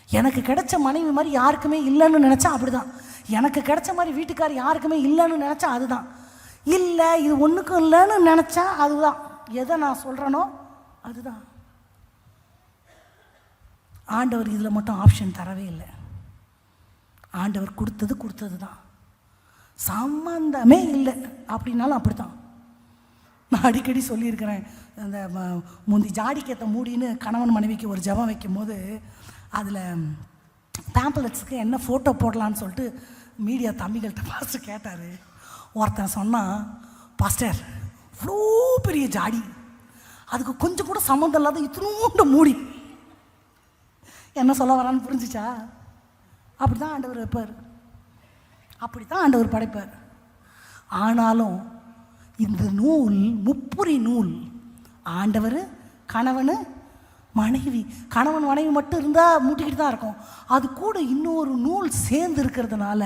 எனக்கு கிடைச்ச மனைவி மாதிரி யாருக்குமே இல்லைன்னு நினச்சா அப்படிதான். எனக்கு கிடைச்ச மாதிரி வீட்டுக்கார் யாருக்குமே இல்லைன்னு நினச்சா அதுதான். இல்லை இது ஒன்றுக்கும் இல்லைன்னு நினச்சா அதுதான். எதை நான் சொல்கிறேனோ அதுதான். ஆண்டவர் இதில் மட்டும் ஆப்ஷன் தரவே இல்லை. ஆண்டவர் கொடுத்தது தான், சம்பந்தமே இல்லை அப்படின்னாலும் அப்படி தான். நான் அடிக்கடி சொல்லியிருக்கிறேன், அந்த முந்தி ஜாடிக்கேற்ற மூடின்னு கணவன் மனைவிக்கு ஒரு ஜெபம் வைக்கும் போது அதில் பேம்பலெட்ஸுக்கு என்ன ஃபோட்டோ போடலான்னு சொல்லிட்டு மீடியா தம்பிகள்கிட்ட பார்த்து கேட்டார். ஒருத்தன் சொன்னான், பாஸ்டர் இவ்வளோ பெரிய ஜாடி, அதுக்கு கொஞ்சம் கூட சம்மந்தம் இல்லாத இத்தினூண்ட மூடி, என்ன சொல்ல வரான்னு புரிஞ்சிச்சா? அப்படி தான் ஆண்டவர் வைப்பார், அப்படி தான் ஆண்டவர் படைப்பார். ஆனாலும் இந்த நூல் முப்புரி நூல். ஆண்டவர் கணவன் மனைவி, கணவன் மனைவி மட்டும் இருந்தால் மூட்டிக்கிட்டு தான் இருக்கும். அது கூட இன்னொரு நூல் சேர்ந்து இருக்கிறதுனால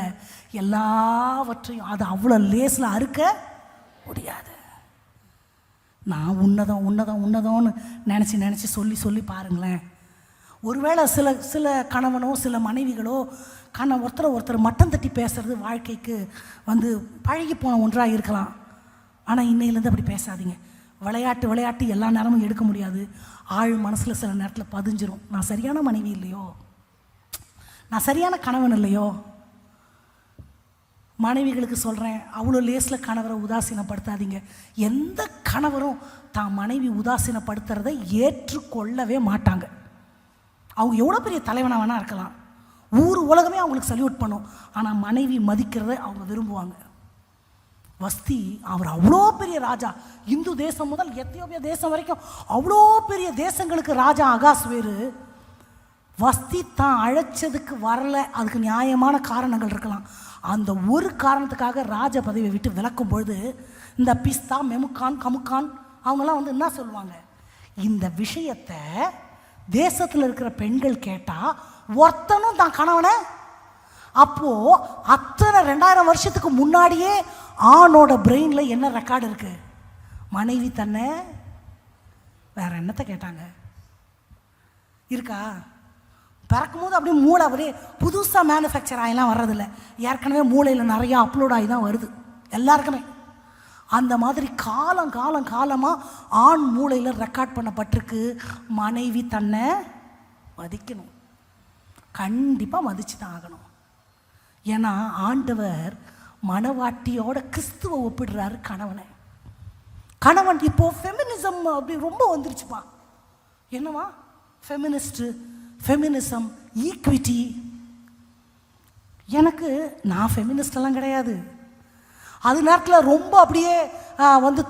எல்லாவற்றையும் அது அவ்வளோ லேஸில் அறுக்க முடியாது. நான் உன்னதம் உன்னதம் உன்னதம்னு நினச்சி சொல்லி பாருங்களேன். ஒருவேளை சில கணவனோ சில மனைவிகளோ ஒருத்தர் மட்டம் தட்டி பேசுறது வாழ்க்கைக்கு பழகி போன ஒன்றாக இருக்கலாம். ஆனால் இன்னையிலேருந்து அப்படி பேசாதீங்க. விளையாட்டு எல்லா நேரமும் எடுக்க முடியாது. ஆழ் மனசில் சில நேரத்தில் பதிஞ்சிரும், நான் சரியான மனைவி இல்லையோ, நான் சரியான கணவன் இல்லையோ. மனைவிகளுக்கு சொல்கிறேன், அவ்வளோ லேஸில் கணவரை உதாசீனப்படுத்தாதீங்க. எந்த கணவரும் தான் மனைவி உதாசீனப்படுத்துறதை ஏற்றுக்கொள்ளவே மாட்டாங்க. அவங்க எவ்வளோ பெரிய தலைவனாக வேணா இருக்கலாம், ஊர் உலகமே அவங்களுக்கு சல்யூட் பண்ணும். ஆனால் மனைவி மதிக்கிறத அவங்க விரும்புவாங்க. வஸ்தி அவர் அவ்வளோ பெரிய ராஜா, இந்து தேசம் முதல் எத்தியோப்பியா தேசம் வரைக்கும் அவ்வளோ பெரிய தேசங்களுக்கு ராஜா அகாஸ்வேரு. வஸ்தி தான் அழைச்சதுக்கு வரல, அதுக்கு நியாயமான காரணங்கள் இருக்கலாம். அந்த ஒரு காரணத்துக்காக ராஜ பதவியை விட்டு விலக்கும் பொழுது இந்த பிஸ்தா மெமுக்கான் கமுக்கான் அவங்கெல்லாம் என்ன சொல்லுவாங்க, இந்த விஷயத்தை தேசத்தில் இருக்கிற பெண்கள் கேட்டால் ஒருத்தனும் தான் கணவனை. அப்போது அத்தனை 2000 வருஷத்துக்கு முன்னாடியே ஆணோட பிரெயினில் என்ன ரெக்கார்டு இருக்குது? மனைவி தன்னை வேற என்னத்தை கேட்டாங்க இருக்கா? பிறக்கும் போது அப்படியே மூளை அப்படியே புதுசாக மேனுஃபேக்சர் ஆகிலாம் வர்றதில்ல, ஏற்கனவே மூளையில் நிறையா அப்லோட் ஆகி தான் வருது எல்லாருக்குமே. அந்த மாதிரி காலமாக ஆண் மூளையில் ரெக்கார்ட் பண்ணப்பட்டிருக்கு, மனைவி தன்னை மதிக்கணும், கண்டிப்பாக மதிச்சு தான் ஆகணும். ஏன்னா ஆண்டவர் மனவாட்டியோட கிறிஸ்துவை ஒப்பிடுறாரு கணவனை. கணவன் இப்போ ஃபெமினிசம் அப்படி ரொம்ப வந்துருச்சுப்பா. என்னவா ஃபெமினிசம் ஈக்விட்டி. நான் ஃபெமினிஸ்டெல்லாம் கிடையாது. அது நேரத்தில் ரொம்ப அப்படியே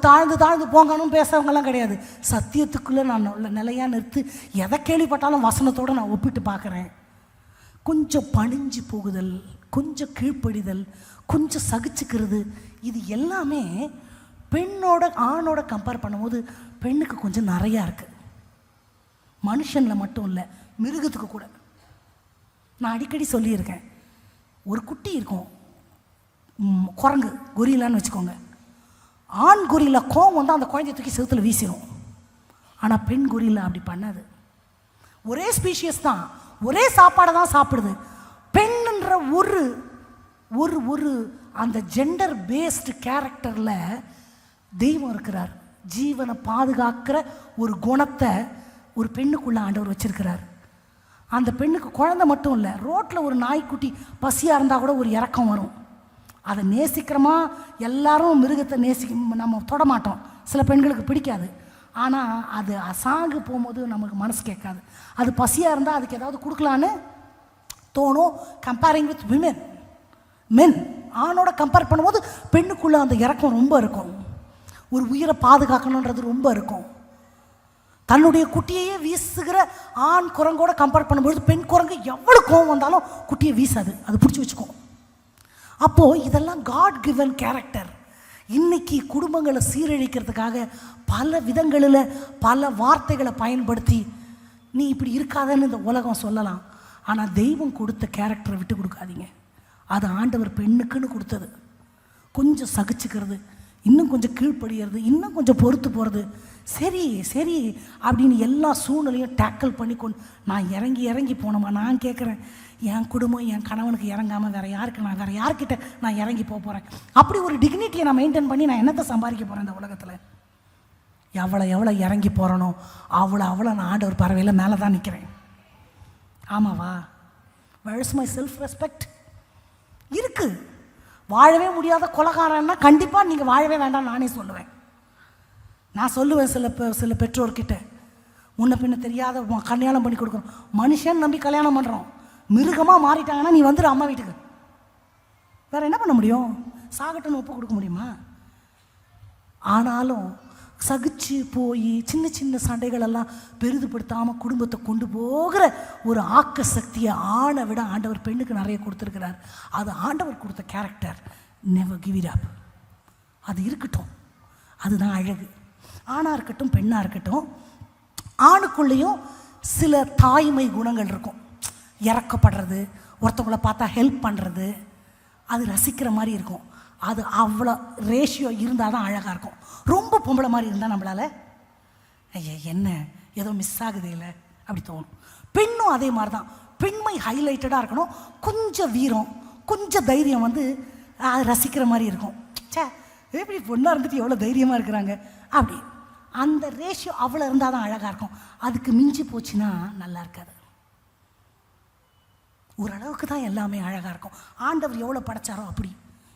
தாழ்ந்து போங்கன்னு பேசுறவங்கெல்லாம் கிடையாது. சத்தியத்துக்குள்ளே நான் நிலையாக நிறுத்து எதை கேள்விப்பட்டாலும் வசனத்தோடு நான் ஒப்பிட்டு பார்க்குறேன். கொஞ்சம் பணிஞ்சு போகுதல், கொஞ்சம் கீழ்ப்படிதல், கொஞ்சம் சகிச்சுக்கிறது, இது எல்லாமே பெண்ணோட ஆணோட கம்பேர் பண்ணும்போது பெண்ணுக்கு கொஞ்சம் நிறையா இருக்குது. மனுஷனில் மட்டும் இல்லை, மிருகத்துக்கு கூட. நான் அடிக்கடி சொல்லியிருக்கேன், ஒரு குட்டி இருக்கும் குரங்கு, கொரில்லான்னு வச்சுக்கோங்க. ஆண் கொரில்லா கோவம் அந்த குழந்தைய தூக்கி செவுத்துல வீசிடும். ஆனால் பெண் கொரில்லா அப்படி பண்ணாது. ஒரே ஸ்பீஷியஸ் தான், ஒரே சாப்பாடை தான் சாப்பிடுது. பெண்ணுன்ற ஒரு ஒரு ஒரு அந்த ஜெண்டர் பேஸ்டு கேரக்டரில் தெய்வம் இருக்கிறார். ஜீவனை பாதுகாக்கிற ஒரு குணத்தை ஒரு பெண்ணுக்குள்ள ஆண்டவர் வச்சிருக்கிறார். அந்த பெண்ணுக்கு குழந்தை மட்டும் இல்லை, ரோட்டில் ஒரு நாய்க்குட்டி பசியாக இருந்தால் கூட ஒரு இரக்கம் வரும். அதை நேசிக்கிறோமா? எல்லாரும் மிருகத்தை நம்ம தொட மாட்டோம், சில பெண்களுக்கு பிடிக்காது. ஆனால் அது அசாங்கு போகும்போது நமக்கு மனசு கேட்காது. அது பசியாக இருந்தால் அதுக்கு ஏதாவது கொடுக்கலான்னு தோணும். கம்பேரிங் வித் மென் ஆணோட கம்பேர் பண்ணும்போது பெண்ணுக்குள்ளே அந்த இறக்கம் ரொம்ப இருக்கும். ஒரு உயிரை பாதுகாக்கணுன்றது ரொம்ப இருக்கும். தன்னுடைய குட்டியையே வீசுகிற ஆண் குரங்கோட கம்பேர் பண்ணும்பொழுது பெண் குரங்கு எவ்வளோ கோவம் வந்தாலும் குட்டியை வீசாது, அது பிடிச்சி வச்சுக்கும். அப்போது இதெல்லாம் காட் கிவன் கேரக்டர். இன்னைக்கு குடும்பங்களை சீரழிக்கிறதுக்காக பல விதங்களில் பல வார்த்தைகளை பயன்படுத்தி நீ இப்படி இருக்காதன்னு இந்த உலகம் சொல்லலாம். ஆனால் தெய்வம் கொடுத்த கேரக்டரை விட்டு கொடுக்காதீங்க. அது ஆண்டவர் பெண்ணுக்குன்னு கொடுத்தது. கொஞ்சம் சகிச்சுக்கிறது, இன்னும் கொஞ்சம் கீழ்ப்படுகிறது, இன்னும் கொஞ்சம் பொறுத்து போகிறது, சரி சரி அப்படின்னு எல்லா சூழ்நிலையும் டேக்கிள் பண்ணி நான் இறங்கி போனோமா. நான் கேட்குறேன், என் குடும்பம் என் கணவனுக்கு இறங்காமல் வேறு யார்கிட்ட நான் இறங்கி போகிறேன்? அப்படி ஒரு டிக்னிட்டியை நான் மெயின்டைன் பண்ணி நான் என்னத்தை சம்பாதிக்க போகிறேன் இந்த உலகத்தில்? எவ்வளோ இறங்கி போகிறனோ அவ்வளோ நான் ஆண்டவர் பறவையில் மேலே தான் நிற்கிறேன். ஆமாவா? Where is my self respect? இருக்குது. வாழவே முடியாத கொலைகாரன்னா கண்டிப்பாக நீங்கள் வாழவே வேண்டாம் நானே சொல்லுவேன். நான் சொல்லுவேன் சில பெற்றோர்கிட்ட, முன்ன பின்ன தெரியாத கல்யாணம் பண்ணி கொடுக்குறோம், மனுஷன் நம்பி கல்யாணம் பண்ணுறோம், மிருகமாக மாறிட்டாங்கன்னா நீ வந்துடு அம்மா வீட்டுக்கு. வேறு என்ன பண்ண முடியும்? சாகட்டுன்னு ஒப்பு கொடுக்க முடியுமா? ஆனாலும் சகிச்சு போய் சின்ன சின்ன சண்டைகளெல்லாம் பெரிதுபடுத்தாமல் குடும்பத்தை கொண்டு போகிற ஒரு ஆக்க சக்தியை ஆணை விட ஆண்டவர் பெண்ணுக்கு நிறைய கொடுத்துருக்கிறார். அது ஆண்டவர் கொடுத்த character. Never give it up. அது இருக்கட்டும், அதுதான் அழகு. ஆணாக இருக்கட்டும் பெண்ணாக இருக்கட்டும், ஆணுக்குள்ளேயும் சில தாய்மை குணங்கள் இருக்கும். இறக்கப்படுறது, ஒருத்தவங்களை பார்த்தா ஹெல்ப் பண்ணுறது, அது ரசிக்கிற மாதிரி இருக்கும். அது அவ்வளோ ரேஷியோ இருந்தால் தான் அழகாக இருக்கும். ரொம்ப பொம்பளை மாதிரி இருந்தால் நம்மளால் ஐயா என்ன ஏதோ மிஸ் ஆகுது இல்லை அப்படி தோணும். பெண்ணும் அதே மாதிரி தான். பெண்மை ஹைலைட்டடாக இருக்கணும், கொஞ்சம் வீரம் கொஞ்சம் தைரியம் வந்து ரசிக்கிற மாதிரி இருக்கும். சே எப்படி பொண்ணாக இருந்துட்டு எவ்வளோ தைரியமாக இருக்கிறாங்க அப்படி. அந்த ரேஷியோ அவ்வளோ இருந்தால் தான் அழகாக இருக்கும். அதுக்கு மிஞ்சி போச்சுன்னா நல்லா இருக்காது. ஓரளவுக்கு தான் எல்லாமே அழகாக இருக்கும். ஆண்டவர் எவ்வளோ படைச்சாரோ அப்படி.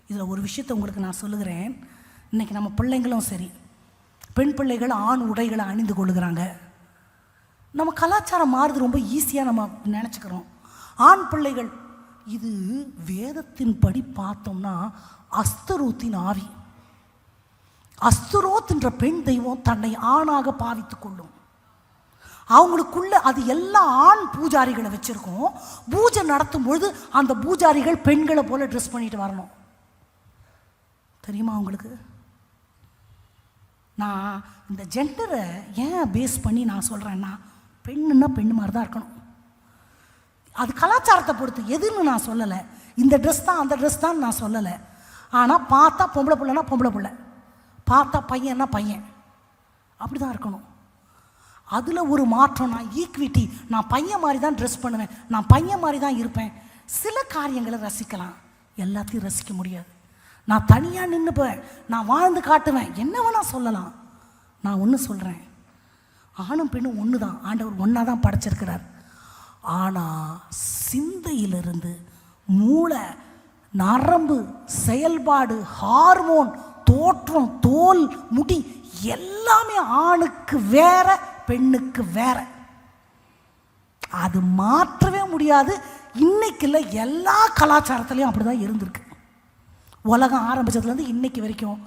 இதில் ஒரு விஷயத்தை உங்களுக்கு நான் சொல்லுகிறேன். இன்றைக்கி நம்ம பிள்ளைங்களும் சரி, பெண் பிள்ளைகள் ஆண் உடைகளை அணிந்து கொள்ளுகிறாங்க. நம்ம கலாச்சாரம் மாறுது ரொம்ப ஈஸியாக நம்ம நினச்சிக்கிறோம். ஆண் பிள்ளைகள், இது வேதத்தின் படி பார்த்தோம்னா அஸ்தரோத்தின் ஆவி. அஸ்தரோத் என்ற பெண் தெய்வம் தன்னை ஆணாக பாவித்து கொள்ளும். அவங்களுக்குள்ள அது எல்லா ஆண் பூஜாரிகளை வச்சுருக்கோம். பூஜை நடத்தும் பொழுது அந்த பூஜாரிகள் பெண்களை போல ட்ரெஸ் பண்ணிட்டு வரணும். தெரியுமா உங்களுக்கு? நான் இந்த ஜெண்டரை ஏன் பேஸ் பண்ணி நான் சொல்கிறேன்னா, பெண்ணுன்னா பெண்ணு மாதிரி தான் இருக்கணும். அது கலாச்சாரத்தை பொறுத்து எதுன்னு நான் சொல்லலை. இந்த ட்ரெஸ் தான் அந்த ட்ரெஸ் தான் நான் சொல்லலை. ஆனால் பார்த்தா பொம்பளை பிள்ளைனா பொம்பளை பிள்ளை, பார்த்தா பையன்னா பையன், அப்படி தான் இருக்கணும். அதில் ஒரு மாற்றம். நான் ஈக்விட்டி, நான் பையன் மாதிரி தான் ட்ரெஸ் பண்ணுவேன், நான் பையன் மாதிரி தான் இருப்பேன். சில காரியங்களை ரசிக்கலாம், எல்லாத்தையும் ரசிக்க முடியாது. நான் தனியாக நின்றுப்பேன், நான் வாழ்ந்து காட்டுவேன், என்ன வேணா சொல்லலாம். நான் ஒன்று சொல்கிறேன், ஆணும் பெண்ணும் ஒன்று தான், ஆண்டவர் ஒன்றா தான் படைச்சிருக்கிறார். ஆனால் சிந்தையிலிருந்து மூளை, நரம்பு, செயல்பாடு, ஹார்மோன், தோற்றம், தோல், முடி எல்லாமே ஆணுக்கு வேற பெண்ணுக்கு வேற. அது மாற்றவே முடியாது. இன்னைக்கு இல்லை, எல்லா கலாச்சாரத்துலேயும் அப்படி தான் இருந்திருக்கு. உலகம் ஆரம்பித்ததுலேருந்து இன்னைக்கு வரைக்கும்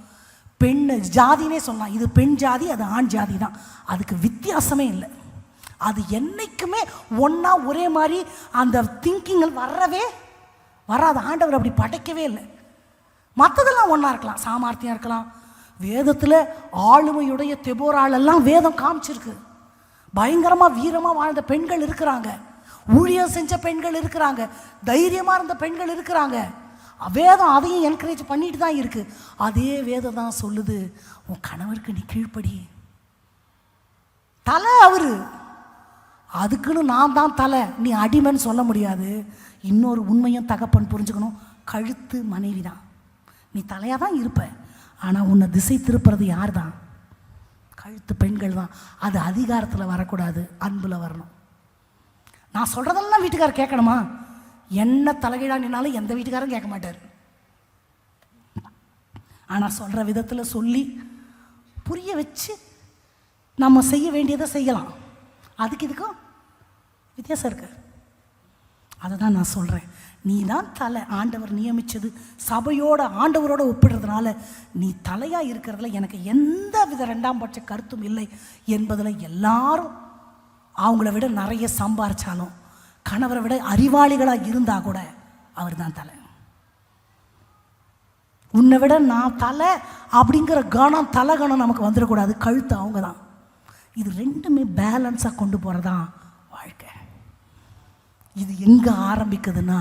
பெண் ஜாதினே சொல்லலாம். இது பெண் ஜாதி, அது ஆண் ஜாதி தான். அதுக்கு வித்தியாசமே இல்லை. அது என்றைக்குமே ஒன்றா ஒரே மாதிரி அந்த திங்கிங்கள் வரவே வராது. ஆண்டவர் அப்படி படைக்கவே இல்லை. மற்றதெல்லாம் ஒன்றா இருக்கலாம், சாமர்த்தியம் இருக்கலாம். வேதத்தில் ஆளுமையுடைய தெபோராளெல்லாம் வேதம் காமிச்சிருக்கு. பயங்கரமாக வீரமாக வாழ்ந்த பெண்கள் இருக்கிறாங்க, ஊழியம் செஞ்ச பெண்கள் இருக்கிறாங்க, தைரியமாக இருந்த பெண்கள் இருக்கிறாங்க. வேதம் அதையும் என்கரேஜ் பண்ணிட்டு தான் இருக்கு. அதே வேதம் தான் சொல்லுது, உன் கணவருக்கு நீ கீழ்ப்படி. தலை அவரு, அதுக்குன்னு நான் தான் தலை, நீ அடிமைன்னு சொல்ல முடியாது. இன்னொரு உண்மையும் தகப்பன் புரிஞ்சுக்கணும், கழுத்து மனைவி தான். நீ தலையாக தான் இருப்ப, ஆனால் உன்னை திசை திருப்புறது யார் தான்? கழுத்து பெண்கள் தான். அது அதிகாரத்தில் வரக்கூடாது, அன்பில் வரணும். நான் சொல்கிறதெல்லாம் வீட்டுக்காரர் கேட்கணுமா? என்ன தலைகீழாக நின்னாலும் எந்த வீட்டுக்காரும் கேட்க மாட்டார். ஆனால் சொல்கிற விதத்தில் சொல்லி புரிய வச்சு நம்ம செய்ய வேண்டியதை செய்யலாம். அதுக்கு இதுக்கும் வித்தியாசம் இருக்கு. அதை தான் நான் சொல்கிறேன். நீ தான் தலை, ஆண்டவர் நியமித்தது. சபையோட ஆண்டவரோட ஒப்பிடுறதுனால நீ தலையாக இருக்கிறதுல எனக்கு எந்த வித ரெண்டாம் பட்ச கருத்தும் இல்லை என்பதில் எல்லாரும் அவங்கள விட நிறைய சம்பாரிச்சாலும், கணவரை விட அறிவாளிகளாக இருந்தால் கூட அவர் தான் தலை. உன்னை விட நான் தலை அப்படிங்கிற கணம், தலைகணம் நமக்கு வந்துடக்கூடாது. கழுத்து அவங்க தான். இது ரெண்டுமே பேலன்ஸாக கொண்டு போகிறதான் வாழ்க்கை. இது எங்கே ஆரம்பிக்குதுன்னா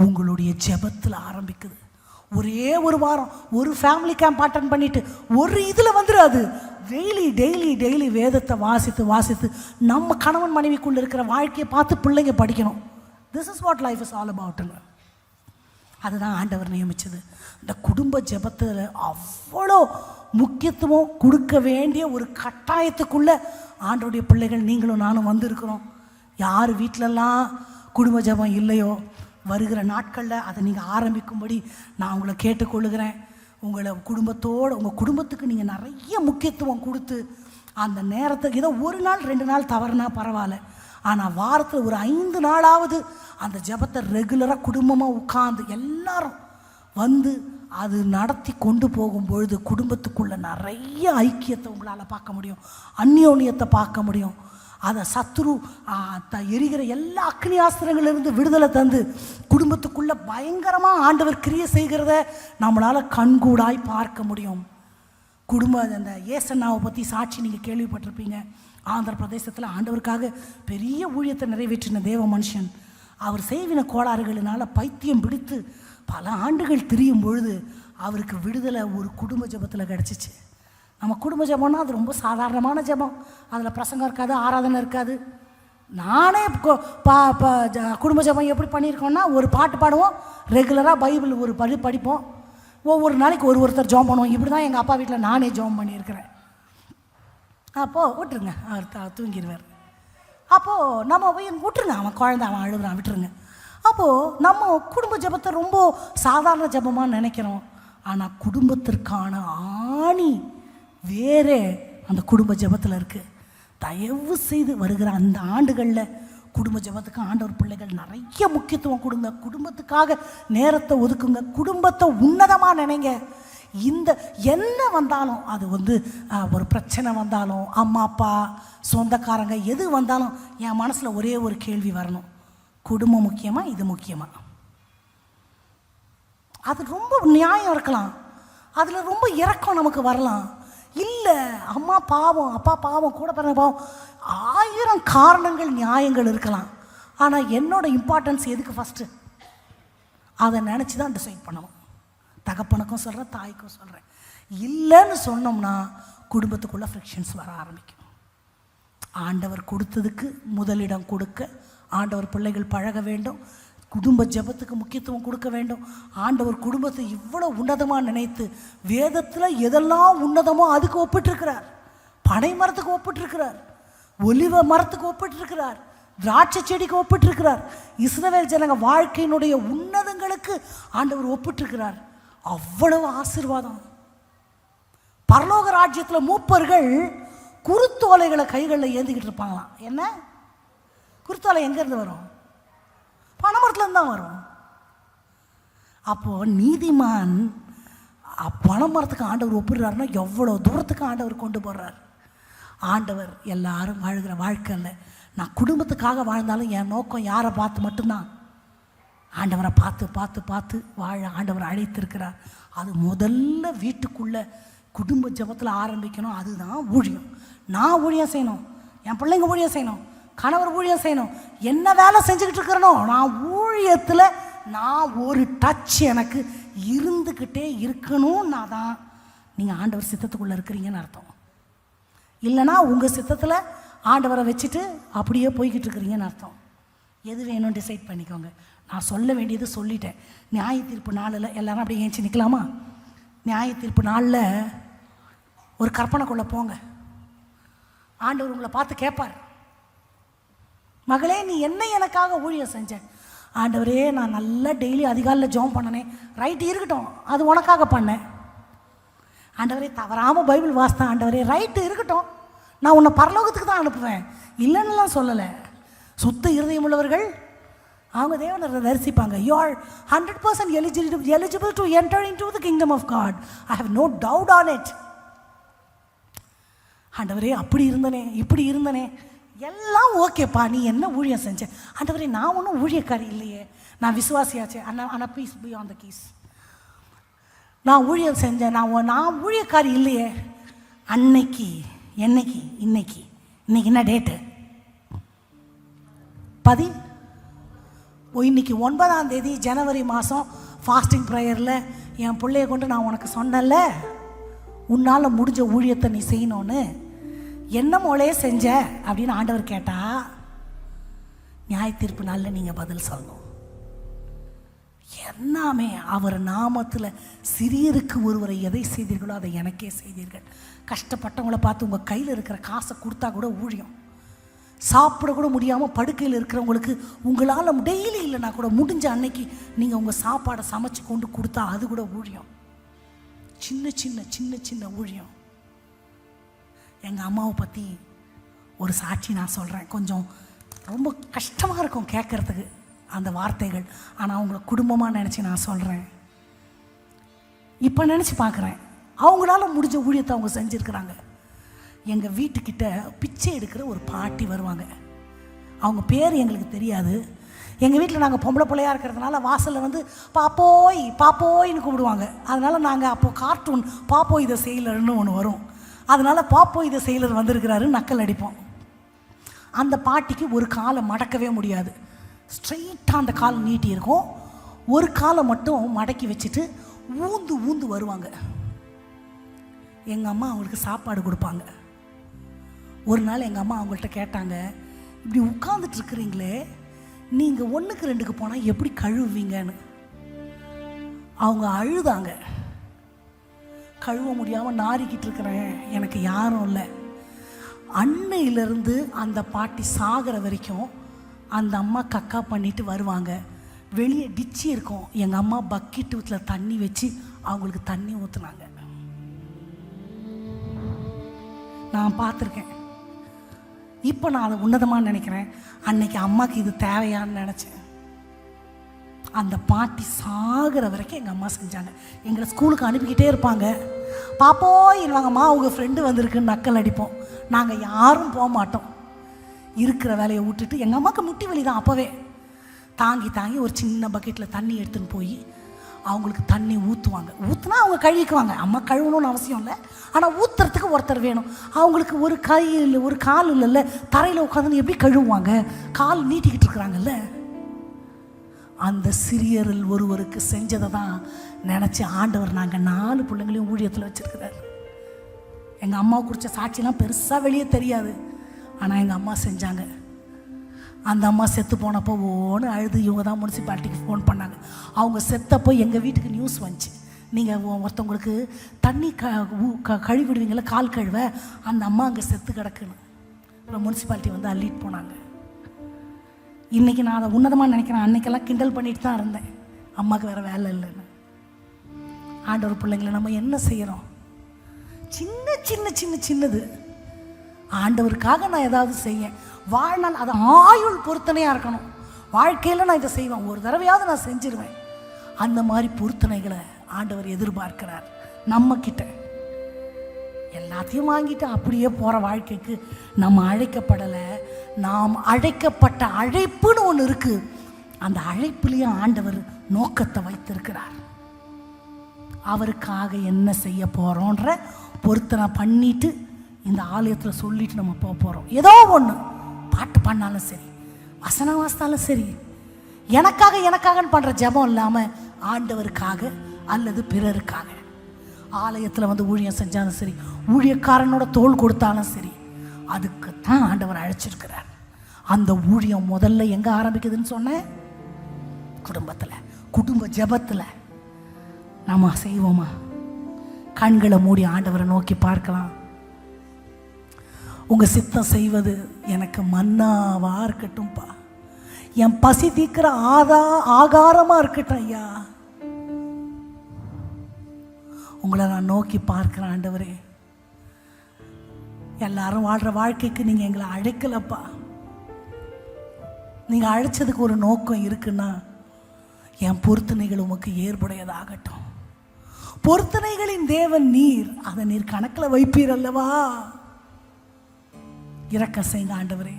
உங்களுடைய ஜெபத்தில் ஆரம்பிக்குது. ஒரே ஒரு வாரம் ஒரு ஃபேமிலி கேம்ப் அட்டன் பண்ணிவிட்டு ஒரு இதில் வந்துடாது. டெய்லி டெய்லி டெய்லி வேதத்தை வாசித்து வாசித்து நம்ம கணவன் மனைவிக்குள்ளே இருக்கிற வாழ்க்கையை பார்த்து பிள்ளைங்க படிக்கணும். This is what life is all அபவுட்ங்க. அதுதான் ஆண்டவர் நியமித்தது. இந்த குடும்ப ஜெபத்தில் அவ்வளோ முக்கியத்துவம் கொடுக்க வேண்டிய ஒரு கட்டாயத்துக்குள்ளே ஆண்டவருடைய பிள்ளைகள் நீங்களும் நானும் வந்திருக்கிறோம். யார் வீட்டிலலாம் குடும்ப ஜெபம் இல்லையோ வருகிற நாட்களில் அதை நீங்கள் ஆரம்பிக்கும்படி நான் உங்களை கேட்டுக்கொள்ளுகிறேன். உங்களை குடும்பத்தோடு, உங்கள் குடும்பத்துக்கு நீங்கள் நிறைய முக்கியத்துவம் கொடுத்து அந்த நேரத்துக்கு ஏதோ ஒரு நாள் 2 நாள் தவறுனா பரவாயில்ல, ஆனால் வாரத்தில் ஒரு 5 நாளாவது அந்த ஜெபத்தை ரெகுலராக குடும்பமாக உட்கார்ந்து எல்லாரும் வந்து அது நடத்தி கொண்டு போகும்பொழுது குடும்பத்துக்குள்ளே நிறைய ஐக்கியத்தை உங்களால் பார்க்க முடியும், அந்யோன்யத்தை பார்க்க முடியும். அதை சத்துரு எரிகிற எல்லா அக்னி ஆஸ்திரங்களிலிருந்து விடுதலை தந்து குடும்பத்துக்குள்ளே பயங்கரமாக ஆண்டவர் கிரியை செய்கிறத நம்மளால் கண்கூடாய் பார்க்க முடியும். அந்த ஏசன்னாவை பற்றி சாட்சி நீங்கள் கேள்விப்பட்டிருப்பீங்க. ஆந்திர பிரதேசத்தில் ஆண்டவருக்காக பெரிய ஊழியத்தை நிறைவேற்றின தேவ மனுஷன். அவர் செய்வின கோளாறுகளினால் பைத்தியம் பிடித்து பல ஆண்டுகள் திரியும் பொழுது அவருக்கு விடுதலை ஒரு குடும்ப ஜெபத்தில் கிடச்சிச்சு. நம்ம குடும்ப ஜெபம்னா அது ரொம்ப சாதாரணமான ஜெபம். அதில் பிரசங்கம் இருக்காது, ஆராதனை இருக்காது. நானே குடும்ப ஜெபம் எப்படி பண்ணியிருக்கோன்னா, ஒரு பாட்டு பாடுவோம், ரெகுலராக பைபிள் ஒரு படிப்போம், ஒவ்வொரு நாளைக்கு ஒருத்தர் ஜெபம் பண்ணுவோம். இப்படி தான் எங்கள் அப்பா வீட்டில் நானே ஜெபம் பண்ணியிருக்கிறேன். அப்போது விட்டுருங்க, அவர் தூங்கிடுவார். அப்போது நம்ம போய் விட்டுருங்க, அவன் குழந்தை, அவன் அழுகுறான், விட்டுருங்க. அப்போது நம்ம குடும்ப ஜெபத்தை ரொம்ப சாதாரண ஜெபமாக நினைக்கிறோம். ஆனால் குடும்பத்திற்கான ஆணி வேறே அந்த குடும்ப ஜெபத்தில் இருக்குது. தயவு செய்து வருகிற அந்த ஆண்டுகளில் குடும்ப ஜெபத்துக்கு ஆண்டவர் பிள்ளைகள் நிறைய முக்கியத்துவம் கொடுங்க. குடும்பத்துக்காக நேரத்தை ஒதுக்குங்க. குடும்பத்தை உன்னதமாக நினைங்க. இந்த என்ன வந்தாலும், அது ஒரு பிரச்சனை வந்தாலும், அம்மா அப்பா சொந்தக்காரங்க எது வந்தாலும் என் மனசில் ஒரே ஒரு கேள்வி வரணும், குடும்பம் முக்கியமா இது முக்கியமா? அது ரொம்ப நியாயம் இருக்கலாம், அதில் ரொம்ப இரக்கம் நமக்கு வரலாம். இல்லை, அம்மா பாவம், அப்பா பாவம், கூட பிறந்த பாவம், 1000 காரணங்கள் நியாயங்கள் இருக்கலாம். ஆனால் என்னோட இம்பார்ட்டன்ஸ் எதுக்கு ஃபஸ்ட்டு, அதை நினச்சி தான் டிசைட் பண்ணணும். தகப்பனுக்கும் சொல்கிறேன், தாய்க்கும் சொல்கிறேன். இல்லைன்னு சொன்னோம்னா குடும்பத்துக்குள்ளே ஃப்ரிக்ஷன்ஸ் வர ஆரம்பிக்கும். ஆண்டவர் கொடுத்ததுக்கு முதலிடம் கொடுக்க ஆண்டவர் பிள்ளைகள் பழக வேண்டும். குடும்ப ஜெபத்துக்கு முக்கியத்துவம் கொடுக்க வேண்டும். ஆண்டவர் குடும்பத்தை இவ்வளோ உன்னதமாக நினைத்து வேதத்தில் எதெல்லாம் உன்னதமோ அதுக்கு ஒப்பிட்டிருக்கிறார். பனை மரத்துக்கு ஒப்பிட்டிருக்கிறார், ஒலிவ மரத்துக்கு ஒப்பிட்டிருக்கிறார், திராட்சை செடிக்கு ஒப்பிட்டிருக்கிறார். இஸ்ரவேல் ஜனங்க வாழ்க்கையினுடைய உன்னதங்களுக்கு ஆண்டவர் ஒப்பிட்டிருக்கிறார். அவ்வளவு ஆசீர்வாதம். பரலோக ராஜ்யத்தில் மூப்பர்கள் குருத்தோலைகளை கைகளில் ஏந்திக்கிட்டு இருப்பாங்களாம். என்ன குருத்தோலை எங்கேருந்து வரும்? பனைமரத்துலேருந்து தான் வரும். அப்போது நீதிமான் பனைமரத்துக்கு ஆண்டவர் ஒப்பிடுறாருன்னா எவ்வளோ தூரத்துக்கு ஆண்டவர் கொண்டு போடுறார். ஆண்டவர் எல்லாரும் வாழ்கிற வாழ்க்கையில் நான் குடும்பத்துக்காக வாழ்ந்தாலும் என் நோக்கம் யாரை பார்த்து மட்டும்தான், ஆண்டவரை பார்த்து பார்த்து பார்த்து வாழ ஆண்டவர் அழைத்திருக்கிறார். அது முதல்ல வீட்டுக்குள்ளே குடும்ப ஜெபத்தில் ஆரம்பிக்கணும். அதுதான் ஊழியம். நான் ஊழியம் செய்யணும், என் பிள்ளைங்க ஊழியம் செய்யணும், கணவர் ஊழியம் செய்யணும். என்ன வேலை செஞ்சுக்கிட்டு இருக்கிறனோ நான் ஊழியத்தில் நான் ஒரு டச் எனக்கு இருந்துக்கிட்டே இருக்கணும்னா தான் நீங்கள் ஆண்டவர் சித்தத்துக்குள்ளே இருக்கிறீங்கன்னு அர்த்தம். இல்லைனா உங்கள் சித்தத்தில் ஆண்டவரை வச்சுட்டு அப்படியே போய்கிட்டு இருக்கிறீங்கன்னு அர்த்தம். எது வேணும்னு டிசைட் பண்ணிக்கோங்க. நான் சொல்ல வேண்டியது சொல்லிட்டேன். நியாய தீர்ப்பு நாளில் எல்லாரும் அப்படியே ஏஞ்சி நிற்கலாமா? நியாய தீர்ப்பு நாளில் ஒரு கற்பனைக்குள்ளே போங்க. ஆண்டவர் உங்களை பார்த்து கேட்பார், மகளே நீ என்ன எனக்காக ஊழியம் செஞ்ச? ஆண்டவரே நான் நல்லா டெய்லி அதிகாலையில் ஜெபம் பண்ணனே. ரைட்டு, இருக்கட்டும், அது உனக்காக பண்ணேன். ஆண்டவரே தவறாமல் பைபிள் வாசித்தேன். ஆண்டவரே ரைட்டு, இருக்கட்டும், நான் உன்னை பரலோகத்துக்கு தான் அனுப்புவேன், இல்லைன்னுலாம் சொல்லலை. சுத்த இருதயம் உள்ளவர்கள் அவங்க தேவனை தரிசிப்பாங்க. You are 100% eligible to enter into the kingdom of God. I have no doubt on it. ஆண்டவரே அப்படி இருந்தனே, இப்படி இருந்தனே, எல்லாம் ஓகேப்பா, நீ என்ன ஊழியம் செஞ்ச? ஆண்டவரே நான் ஒன்றும் ஊழியக்காரி இல்லையே, நான் விசுவாசியாச்சே. அண்ணா please be on the keys. நான் ஊழியம் செஞ்சேன், நான் ஊழியக்காரி இல்லையே. அன்னைக்கு என்னைக்கு இன்னைக்கு என்ன டேட்டு? இன்னைக்கு 9ஆம் தேதி ஜனவரி மாதம் ஃபாஸ்டிங் ப்ரேயரில் என் பிள்ளைய கொண்டு நான் உனக்கு சொன்னல, உன்னால் முடிஞ்ச ஊழியத்தை நீ செய்யணும்னு. என்ன மோளையே செஞ்ச அப்படின்னு ஆண்டவர் கேட்டா, நியாய தீர்ப்பு நாளில் நீங்கள் பதில் சொல்லணும். எல்லாமே அவர் நாமத்தில் சிறியருக்கு ஒருவரை எதை செய்தீர்களோ அதை எனக்கே செய்தீர்கள். கஷ்டப்பட்டவங்கள பார்த்து உங்கள் கையில் இருக்கிற காசை கொடுத்தா கூட ஊழியம். சாப்பிட கூட முடியாமல் படுக்கையில் இருக்கிறவங்களுக்கு உங்களால் டெய்லி இல்லைனா கூட முடிஞ்ச அன்னைக்கு நீங்கள் உங்கள் சாப்பாடை சமைச்சு கொண்டு கொடுத்தா அது கூட ஊழியம். சின்ன சின்ன சின்ன சின்ன ஊழியம். எங்கள் அம்மாவை பற்றி ஒரு சாட்சி நான் சொல்கிறேன். கொஞ்சம் ரொம்ப கஷ்டமாக இருக்கும் கேட்குறதுக்கு அந்த வார்த்தைகள். ஆனால் அவங்கள குடும்பமாக நினச்சி நான் சொல்கிறேன். இப்போ நினச்சி பார்க்குறேன், அவங்களால முடிஞ்ச ஊழியத்தை அவங்க செஞ்சுருக்கிறாங்க. எங்கள் வீட்டுக்கிட்ட பிச்சை எடுக்கிற ஒரு பாட்டி வருவாங்க. அவங்க பேர் எங்களுக்கு தெரியாது. எங்கள் வீட்டில் நாங்கள் பொம்பளை பிள்ளையாக இருக்கிறதுனால வாசலில் வந்து பாப்போய் பாப்போயின்னு கூப்பிடுவாங்க. அதனால் நாங்கள் அப்போது கார்ட்டூன் பாப்போய் இதை செயலர்னு ஒன்று வரும். அதனால் பாப்போய் இதை செயலர் வந்திருக்கிறாரு நக்கல் அடிப்போம். அந்த பாட்டிக்கு ஒரு காலை மடக்கவே முடியாது. ஸ்ட்ரெயிட்டாக அந்த கால் நீட்டி இருக்கும். ஒரு காலை மட்டும் மடக்கி வச்சுட்டு ஊந்து ஊந்து வருவாங்க. எங்கள் அம்மா அவங்களுக்கு சாப்பாடு கொடுப்பாங்க. ஒரு நாள் எங்கள் அம்மா அவங்கள்ட்ட கேட்டாங்க, இப்படி உட்காந்துட்டு இருக்கிறீங்களே, நீங்கள் 1க்கு 2க்கு போனால் எப்படி கழுவுவீங்கன்னு. அவங்க அழுதாங்க. கழுவ முடியாமல் நாரிக்கிட்டு இருக்கிறேன், எனக்கு யாரும் இல்லை. அன்னையிலேருந்து அந்த பாட்டி சாகிற வரைக்கும் அந்த அம்மா கக்கா பண்ணிட்டு வருவாங்க. வெளியே டிச்சி இருக்கும். எங்கள் அம்மா பக்கெட் ஊற்றில் தண்ணி வச்சு அவங்களுக்கு தண்ணி ஊற்றுனாங்க. நான் பார்த்துருக்கேன். இப்போ நான் அதை உன்னதமாக நினைக்கிறேன். அன்னைக்கு அம்மாவுக்கு இது தேவையான்னு நினச்சேன். அந்த பாட்டி சாகிற வரைக்கும் எங்கள் அம்மா செஞ்சாங்க. எங்களை ஸ்கூலுக்கு அனுப்பிக்கிட்டே இருப்பாங்க. பாப்போயிடுவாங்கம்மா அவங்க ஃப்ரெண்டு வந்திருக்குன்னு நக்கல் அடிப்போம். நாங்கள் யாரும் போக மாட்டோம். இருக்கிற வேலையை விட்டுட்டு, எங்கள் அம்மாவுக்கு முட்டி வலி தான் அப்போவே, தாங்கி தாங்கி ஒரு சின்ன பக்கெட்டில் தண்ணி எடுத்துன்னு போய் அவங்களுக்கு தண்ணி ஊற்றுவாங்க. ஊற்றுனா அவங்க கழுவிக்குவாங்க. அம்மா கழுவணும்னு அவசியம் இல்லை, ஆனால் ஊற்றுறதுக்கு ஒருத்தர் வேணும். அவங்களுக்கு ஒரு கை இல்லை, ஒரு கால் இல்லைல்ல, தரையில் உட்காந்துன்னு எப்படி கழுவுவாங்க? கால் நீட்டிக்கிட்டு இருக்கிறாங்கல்ல. அந்த சிறியரில் ஒருவருக்கு செஞ்சதை தான் நினச்சி ஆண்டவர் நாங்கள் 4 பிள்ளைங்களையும் ஊழியத்தில் வச்சுருக்கிறார். எங்கள் அம்மா குறித்த சாட்சியெல்லாம் பெருசாக வெளியே தெரியாது, ஆனால் எங்கள் அம்மா செஞ்சாங்க. அந்த அம்மா செத்து போனப்போ ஓன்னு அழுது இவங்க தான் முனிசிபாலிட்டிக்கு ஃபோன் பண்ணாங்க. அவங்க செத்தப்போ எங்கள் வீட்டுக்கு நியூஸ் வந்துச்சு, நீங்கள் ஒருத்தவங்களுக்கு தண்ணி கழுவிடுவீங்கள, கால் கழுவ, அந்த அம்மா அங்கே செத்து கிடக்குன்னு. அப்புறம் முனிசிபாலிட்டி வந்து அள்ளிட்டு போனாங்க. இன்றைக்கி நான் அதை உன்னதமாக நினைக்கிறேன். அன்றைக்கெல்லாம் கிண்டல் பண்ணிட்டு தான் இருந்தேன், அம்மாவுக்கு வேறு வேலை இல்லைன்னு. ஆண்டவர் பிள்ளைங்களை நம்ம என்ன செய்கிறோம்? சின்ன சின்ன சின்ன சின்னது. ஆண்டவருக்காக நான் ஏதாவது செய்ய வாழ்நாள் அது ஆயுள் பொருத்தனையாக இருக்கணும். வாழ்க்கையில் நான் இதை செய்வேன், ஒரு தடவையாவது நான் செஞ்சிருவேன். அந்த மாதிரி பொருத்தனைகளை ஆண்டவர் எதிர்பார்க்கிறார் நம்மக்கிட்ட. எல்லாத்தையும் வாங்கிட்டு அப்படியே போகிற வாழ்க்கைக்கு நம்ம அழைக்கப்படலை. நாம் அழைக்கப்பட்ட அழைப்புன்னு ஒன்று இருக்குது. அந்த அழைப்புலேயும் ஆண்டவர் நோக்கத்தை வைத்திருக்கிறார். அவருக்காக என்ன செய்ய போகிறோன்ற பொருத்தனை பண்ணிட்டு இந்த ஆலயத்தில் சொல்லிட்டு நம்ம போக போகிறோம். ஏதோ ஒன்று பாட்டு பண்ணாலும் சரி, வசனம் வாசித்தாலும் சரி, எனக்காகன்னு பண்ணுற ஜெபம் இல்லாமல் ஆண்டவருக்காக அல்லது பிறருக்காக. ஆலயத்தில் வந்து ஊழியம் செஞ்சாலும் சரி, ஊழியக்காரனோட தோள் கொடுத்தாலும் சரி, அதுக்கு தான் ஆண்டவர் அழைச்சிருக்கிறார். அந்த ஊழியம் முதல்ல எங்கே ஆரம்பிக்குதுன்னு சொன்னேன்? குடும்பத்தில், குடும்ப ஜெபத்தில். நம்ம செய்வோமா? கண்களை மூடி ஆண்டவரை நோக்கி பார்க்கலாம். உங்கள் சித்தம் செய்வது எனக்கு மன்னாவா இருக்கட்டும்பா, என் பசி தீக்கிற ஆகாரமாக இருக்கட்டும் ஐயா. உங்களை நான் நோக்கி பார்க்கிறேன். ஆண்டவரே, எல்லாரும் வாழ்கிற வாழ்க்கைக்கு நீங்கள் எங்களை அழைக்கலப்பா. நீங்கள் அழைச்சதுக்கு ஒரு நோக்கம் இருக்குன்னா, என் பொருத்தனைகள் உமக்கு ஏற்புடையதாகட்டும். பொருத்தனைகளின் தேவன் நீர், அதை நீர் கணக்கில் வைப்பீர் அல்லவா? இறக்க செய்யுங்க ஆண்டவரே.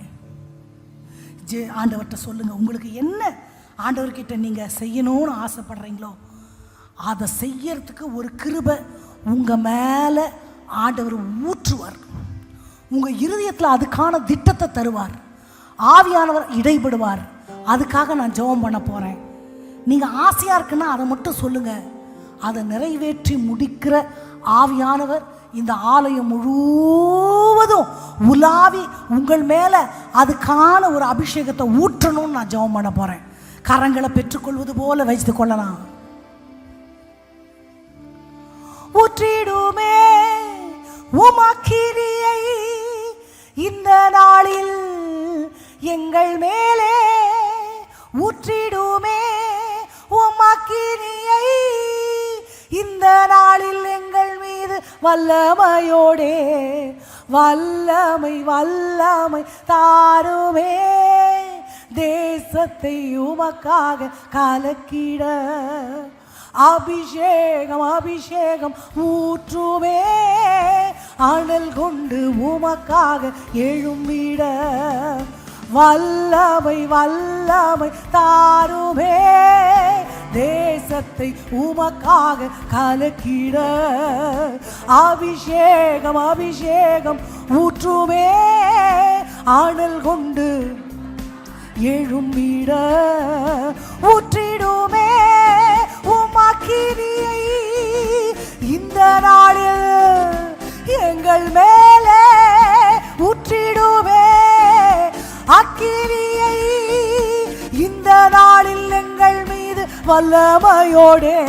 ஆண்டவர்கிட்ட சொல்லுங்க, உங்களுக்கு என்ன ஆண்டவர்கிட்ட நீங்கள் செய்யணும்னு ஆசைப்படுறீங்களோ அதை செய்யறதுக்கு ஒரு கிருபை உங்கள் மேலே ஆண்டவர் ஊற்றுவார். உங்கள் இருதயத்தில் அதுக்கான திட்டத்தை தருவார். ஆவியானவர் இடைபடுவார். அதுக்காக நான் ஜெபம் பண்ண போகிறேன். நீங்கள் ஆசையாக இருக்குன்னா அதை மட்டும் சொல்லுங்கள். அதை நிறைவேற்றி முடிக்கிற ஆவியானவர் இந்த ஆலயம் முழுவதும் உலாவி உங்கள் மேலே அதுக்கான ஒரு அபிஷேகத்தை ஊற்றணும்னு நான் ஜெபம் பண்ண போகிறேன். கரங்களை பெற்றுக்கொள்வது போல வைத்து கொள்ளலாம். ஊற்றிடுமே உமக்கிரியை இந்த நாளில் எங்கள் மேலே, ஊற்றிடுமே உமக்கிரியை இந்த நாளில் எங்கள் மீது வல்லமையோடே, வல்லமை வல்லமை தாருமே. தேசத்தை உமக்காக கலக்கிட அபிஷேகம் அபிஷேகம் ஊற்றுமே. அனல் கொண்டு உமக்காக எழும்பிட வல்லமை வல்லமை தாருமே. தேசத்தை உமக்காக கலக்கிட அபிஷேகம் அபிஷேகம் ஊற்றுமே. அனல் கொண்டு எழும்பிட ஊற்றிடுமே உமக்கிரியை இந்த நாளில் எங்கள் மேலே, ஊற்றிடுமே அக்கிரியை இந்த நாளில் எங்கள் மீது வல்லமையோடே,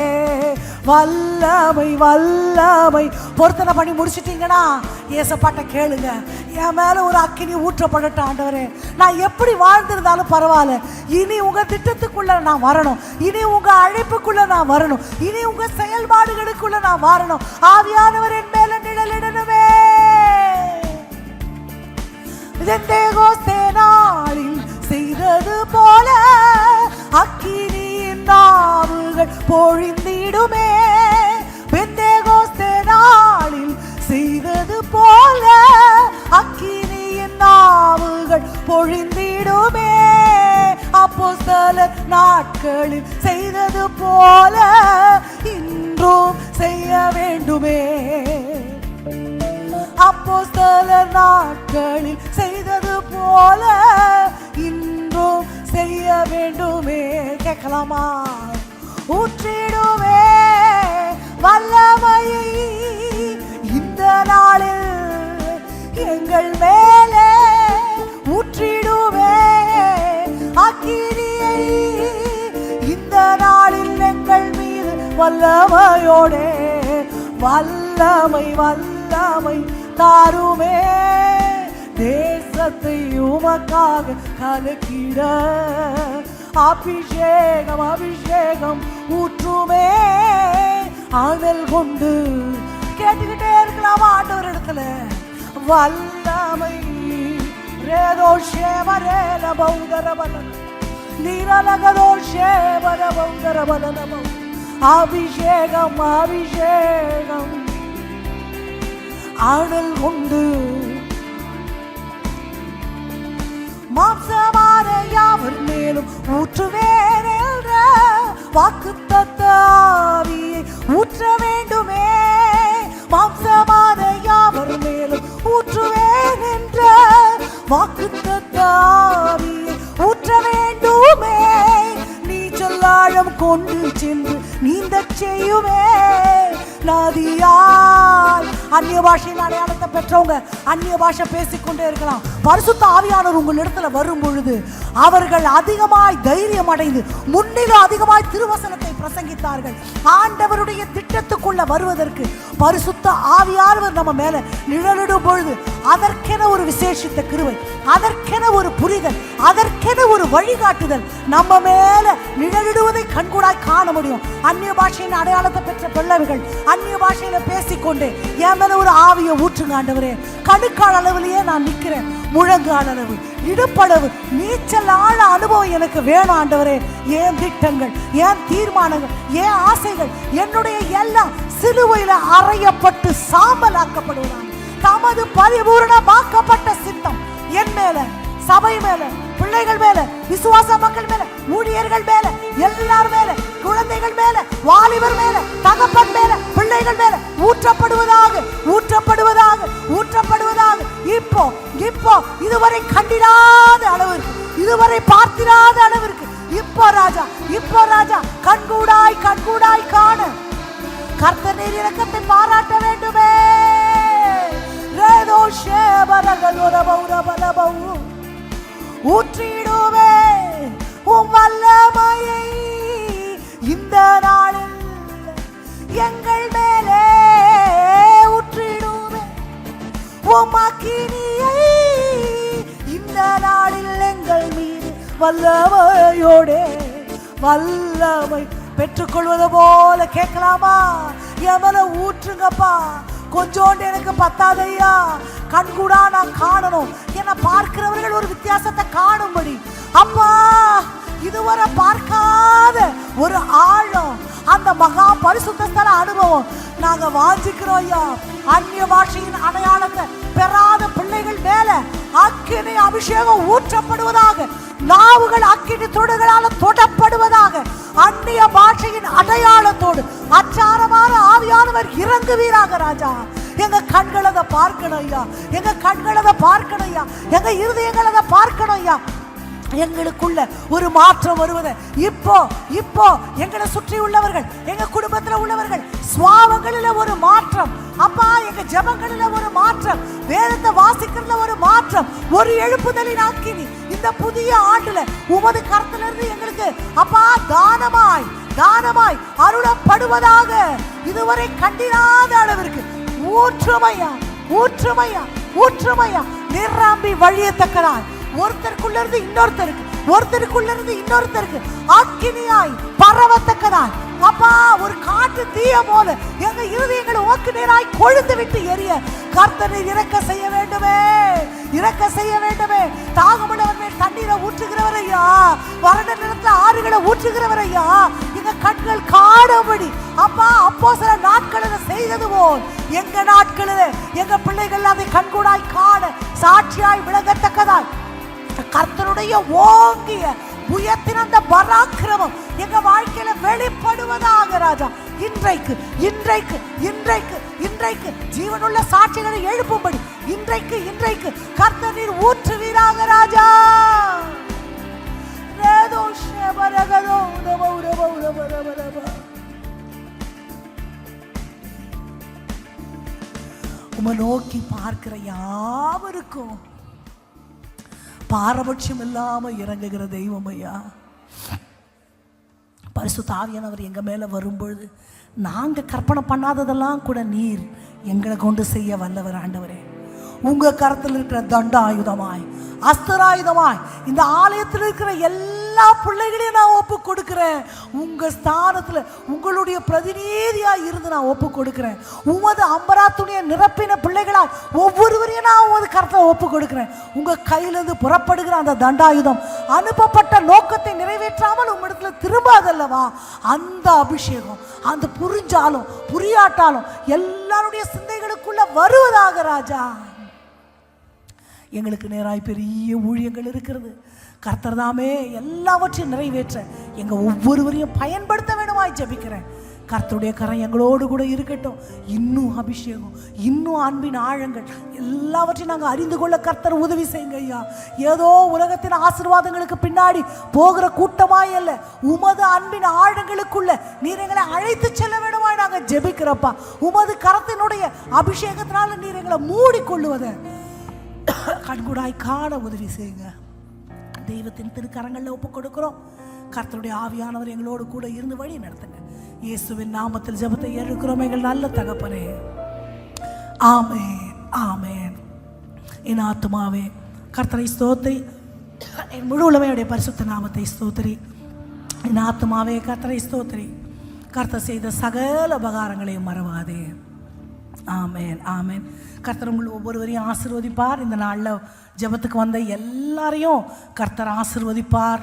வல்லமை வல்லமை. பொருத்தனை பண்ணி முடிச்சிட்டீங்கன்னா ஏசப்பாட்ட கேளுங்க, என் மேல ஒரு அக்கினி ஊற்றப்படட்ட ஆண்டவரே. நான் எப்படி வாழ்ந்திருந்தாலும் பரவாயில்ல, இனி உங்க திட்டத்துக்குள்ள நான் வரணும், இனி உங்க அழைப்புக்குள்ள நான் வரணும், இனி உங்க செயல்பாடுகளுக்குள்ள நான் வரணும். ஆவியானவர் என் மேல நிழலிடணுமே. நாளில் செய்தது போல அக்கினியின் நாவுகள் பொழிந்திடுமே. பெந்தேகோஸ்தே நாளில் செய்தது போல அக்கினியின் நாவுகள் பொழிந்திடுமே. அப்போஸ்தலர் நாட்களில் செய்தது போல இன்றும் செய்ய வேண்டுமே. அப்போஸ்தலர் நாட்களில் செய்தது போல இன்றும் செய்ய வேண்டுமே. கேட்கலாமா? ஊற்றிடுவே வல்லமையை இந்த நாளில் எங்கள் மேலே, ஊற்றிடுவே அக்கினியை இந்த நாளில் எங்கள் மீது வல்லமையோடே, வல்லமை வல்லமை தாருமே. தேசத்தை உமக்காக கலக்கிட அபிஷேகம் அபிஷேகம் ஊற்றுமே. அனல் கொண்டு கேட்டுக்கிட்டே இருக்கலாமா ஆண்டவர் இடத்துல? வல்லமை ரேதோஷேவரேல பௌதரபலன நீரலகதோஷேவர பௌதரபலன. அபிஷேகம் அபிஷேகம் அனல் கொண்டு மாம்சமான யாவர் மேலும் ஊற்றுவேன் என்ற வாக்குத்தத்த ஆவியை ஊற்ற வேண்டுமே. மாம்சமான யாவர் மேலும் ஊற்றுவேன் என்ற வாக்குத்தத்த ஆவியை ஊற்ற வேண்டுமே. நீச்சலாழம் கொண்டு சென்று நீந்தச் செய்யுமே. நதியால் அந்நிய பாஷையின் அடையாளத்தை பெற்றவங்க அந்நிய பாஷை பேசிக்கொண்டே இருக்கலாம். பரிசுத்த ஆவியானவர் உங்களிடத்துல வரும் பொழுது அவர்கள் அதிகமாய் தைரியம் அடைந்து முன்னிலும் அதிகமாய் திருவசனத்தை பிரசங்கித்தார்கள். ஆண்டவருடைய திட்டத்துக்குள்ள வருவதற்கு பரிசுத்த ஆவியானவர் நம்ம மேல நிழலிடும் பொழுது அதற்கென ஒரு விசேஷித்த கிருபை, அதற்கென ஒரு புரிதல், அதற்கென ஒரு வழிகாட்டுதல் நம்ம மேல நிழலிடுவதை கண்கூடாய் காண முடியும். அந்நிய பாஷையின் அடையாளத்தை பெற்ற பிள்ளைகள் அந்நிய பாஷையில பேசிக்கொண்டு என் மேல ஒரு ஆவியை ஊற்றுங்க ஆண்டவரே. கணுக்கால் அளவுலயே நான் நிக்கிறேன், முழங்கால் அளவு, இடுப்பளவு, நீச்சல் ஆழ அனுபவம் எனக்கு வேணும் ஆண்டவரே. ஏன் திட்டங்கள், ஏன் தீர்மானங்கள், ஏன் ஆசைகள் என்னுடைய எல்லாம் சிலுவையில அறையப்பட்டு சாம்பலாக்கப்படுவதாக தமது பரிபூரணமாக்கப்பட்ட சித்தம் என் மேல, சபை மேல, பிள்ளை பிள்ளைகள் மேல, விசுவாச மக்கள் மேல, ஊழியர்கள் மேல, எல்லார் மேல, குழந்தைகள் மேல, வாலிபர் மேல, தகப்பன் மேல, பிள்ளைகள் மேல ஊற்றப்படுவதாக, ஊற்றப்படுவதாக, ஊற்றப்படுவதாக. இப்போ இப்போ இதுவரை கண்டிராத அளவிற்கு, இதுவரை பார்த்திராத அளவிற்கு இப்போ ராஜா, இப்போ ராஜா கண்கூடாய் கண்கூடாய் காண கர்த்தர் நீர் இரக்கத்தை பாராட்ட வேண்டுமே. ஊற்றிடுவே உம் வல்லமையை இந்த நாளில் எங்கள் மேலே ஊற்றிடுவே உம் அக்கினியை இந்த நாளில் எங்கள் மீது வல்லமையோடே வல்லமை பெற்றுக்கொள்வது போல கேட்கலாமா? எமல ஊற்றுங்கப்பா, கொஞ்சோண்டு எனக்கு பத்தாதையா, கண்கூடா நான் காணணும், என்னை பார்க்கிறவர்கள் ஒரு வித்தியாசத்தை காணும்படி. அப்பா, இதுவரை பார்க்காத ஒரு ஆழம், அந்த மகா பரிசுத்த ஸ்தல அனுபவம் நாங்க வாஞ்சிக்கிறோம் ஐயா. அந்நிய பாஷையின் அடையாளத்தை பெறாத பிள்ளைகள் மேல அக்கினி அபிஷேகம் ஊற்றப்படுவதாக, நாவுகள் அக்கினி தொடுகளால தொடப்படுவதாக, அந்நிய பாஷையின் அடையாளத்தோடு அச்சாரமான ஆவியானவர் இறங்குவீராக ராஜா. எங்க கண்கள் அதை பார்க்கணும் ஐயா, எங்க கண்கள் அதை பார்க்கணும் ஐயா, எங்க இருதயங்கள் அதை பார்க்கணும் ஐயா. எங்களுக்குள்ள ஒரு மாற்றம் வருவது இப்போ இப்போ எங்களை சுற்றி உள்ளவர்கள், எங்க குடும்பத்தில் உள்ளவர்கள் சுவாவங்களில் ஒரு மாற்றம் அப்பா, எங்க ஜெபங்களில் ஒரு மாற்றம், வேதத்தை வாசிக்கிறதுல ஒரு மாற்றம், ஒரு எழுப்புதலின் அக்கினி இந்த புதிய ஆண்டுல உமது கரத்திலிருந்து எங்களுக்கு அப்பா தானமாய் தானமாய் அருளப்படுவதாக. இதுவரை கண்டிராத அளவிற்கு ஊற்றுமையா ஊற்றுமையா ஊற்றுமையா நிரம்பி வழியத்தக்கதாய் ஒருத்தருக்குள்ள இருந்து இன்னொருத்தருக்கு, ஒருத்தருக்குள்ள இருந்து இன்னொருத்தருக்கு அக்கினியாய் பரவத்தக்கதாய் அப்பா, ஒரு காட்டு தீய போல எங்க இருதயங்களை ஓக்கு நேராய் கொழுந்து விட்டு எரிய கர்த்தரை இறக்க செய்ய வேண்டுமே, இறக்க செய்ய வேண்டுமே. தாகமுள்ளவர் மேல் தண்ணீரை ஊற்றுகிறவர் ஐயா, வறண்ட நிலத்துல ஆறுகளை ஊற்றுகிறவர் ஐயா. எங்க கண்கள் காணும்படி அப்பா, அப்போ சில நாட்களில் செய்தது போல் எங்க நாட்களில் எங்க பிள்ளைகள் அதை கண்கூடாய் காண சாட்சியாய் விளங்கத்தக்கதாய் கர்த்தருடைய ஓங்கிய புயத்தின் அந்த பராக்கிரமம் எங்க வாழ்க்கையில வெளிப்படுவதாக ராஜா. இன்றைக்கு இன்றைக்கு இன்றைக்கு இன்றைக்கு ஜீவனுள்ள சாட்சிகளை எழுப்பும்படி இன்றைக்கு இன்றைக்கு கர்த்தர் நீர் ஊற்றுவீராக ராஜா. உம்மை நோக்கி பார்க்கிற யாவருக்கும் பாரபட்சம் இல்லாம இறங்குகிற தெய்வம் ஐயா. பரிசுத்த ஆவியானவர் எங்க மேல வரும்பொழுது நாங்க கற்பனை பண்ணாததெல்லாம் கூட நீர் எங்களை கொண்டு செய்ய வல்லவர் ஆண்டவரே. உங்க கரத்தில் இருக்கிற தண்ட ஆயுதமாய் அஸ்திராயுதமாய் இந்த ஆலயத்தில் இருக்கிற எல்லா பிள்ளைகளையும் நான் ஒப்பு கொடுக்கிறேன். உங்க ஸ்தானத்துல உங்களுடைய பிரதிநிதியாய் இருந்து நான் ஒப்பு கொடுக்கிறேன். உமது அம்பராத்துணிய நிரப்பின பிள்ளைகளாய் ஒவ்வொருவரையும் நான் உமது கரத்தில் ஒப்பு கொடுக்கிறேன். உங்க கையிலிருந்து புறப்படுகிற அந்த தண்டாயுதம் அனுப்பப்பட்ட நோக்கத்தை நிறைவேற்றாமல் உங்களிடத்துல திரும்பாதல்லவா? அந்த அபிஷேகம் அந்த புரிஞ்சாலும் புரியாட்டாலும் எல்லாருடைய சிந்தைகளுக்குள்ள வருவதாக ராஜா. எங்களுக்கு நேராய் பெரிய ஊழியங்கள் இருக்கிறது. கர்த்தர் தாமே எல்லாவற்றையும் நிறைவேற்ற எங்க ஒவ்வொருவரையும் பயன்படுத்த வேண்டுமாய் ஜெபிக்கிறேன். கர்த்தருடைய கரம் எங்களோடு கூட இருக்கட்டும். இன்னும் அபிஷேகம், இன்னும் அன்பின் ஆழங்கள் எல்லாவற்றையும் நாங்கள் அறிந்து கொள்ள கர்த்தர் உதவி செய்யுங்க ஐயா. ஏதோ உலகத்தின் ஆசீர்வாதங்களுக்கு பின்னாடி போகிற கூட்டமாய் அல்ல, உமது அன்பின் ஆழங்களுக்குள்ள நீர் எங்களை அழைத்து செல்ல வேண்டுமாய் நாங்கள் ஜெபிக்கிறப்பா. உமது கரத்தினுடைய அபிஷேகத்தினால நீர் எங்களை மூடிக்கொள்ளுவதை கண்கூடாய் காண உதவி செய்யுங்க. தெய்வத்தின் திருக்கரங்களில் ஒப்பு கொடுக்கிறோம். கர்த்தருடைய ஆவியானவர் எங்களோடு கூட இருந்து வழி நடத்துங்க. இயேசுவின் நாமத்தில் ஜெபத்தை ஏறெடுக்கிறோம் எங்கள் நல்ல தகப்பனே. ஆமென் ஆமென். என் ஆத்துமாவே கர்த்தரை ஸ்தோத்திரி, என் முழு உலகையுடைய பரிசுத்த நாமத்தை ஸ்தோத்திரி. என் ஆத்துமாவே கர்த்தரை ஸ்தோத்திரி, கர்த்தர் செய்த சகல உபகாரங்களையும் மறவாதே. ஆமென் ஆமென். கர்த்தர் உங்கள் ஒவ்வொருவரையும் ஆசீர்வதிப்பார். இந்த நாளில் ஜெபத்துக்கு வந்த எல்லாரையும் கர்த்தர் ஆசீர்வதிப்பார்.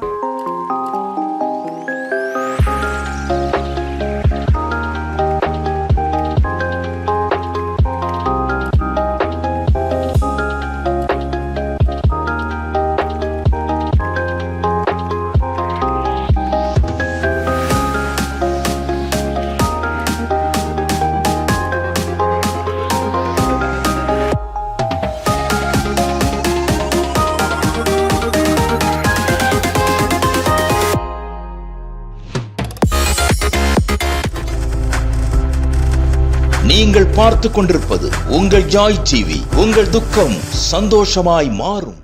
நீங்கள் பார்த்து கொண்டிருப்பது உங்கள் ஜாய் டிவி. உங்கள் துக்கம் சந்தோஷமாய் மாறும்.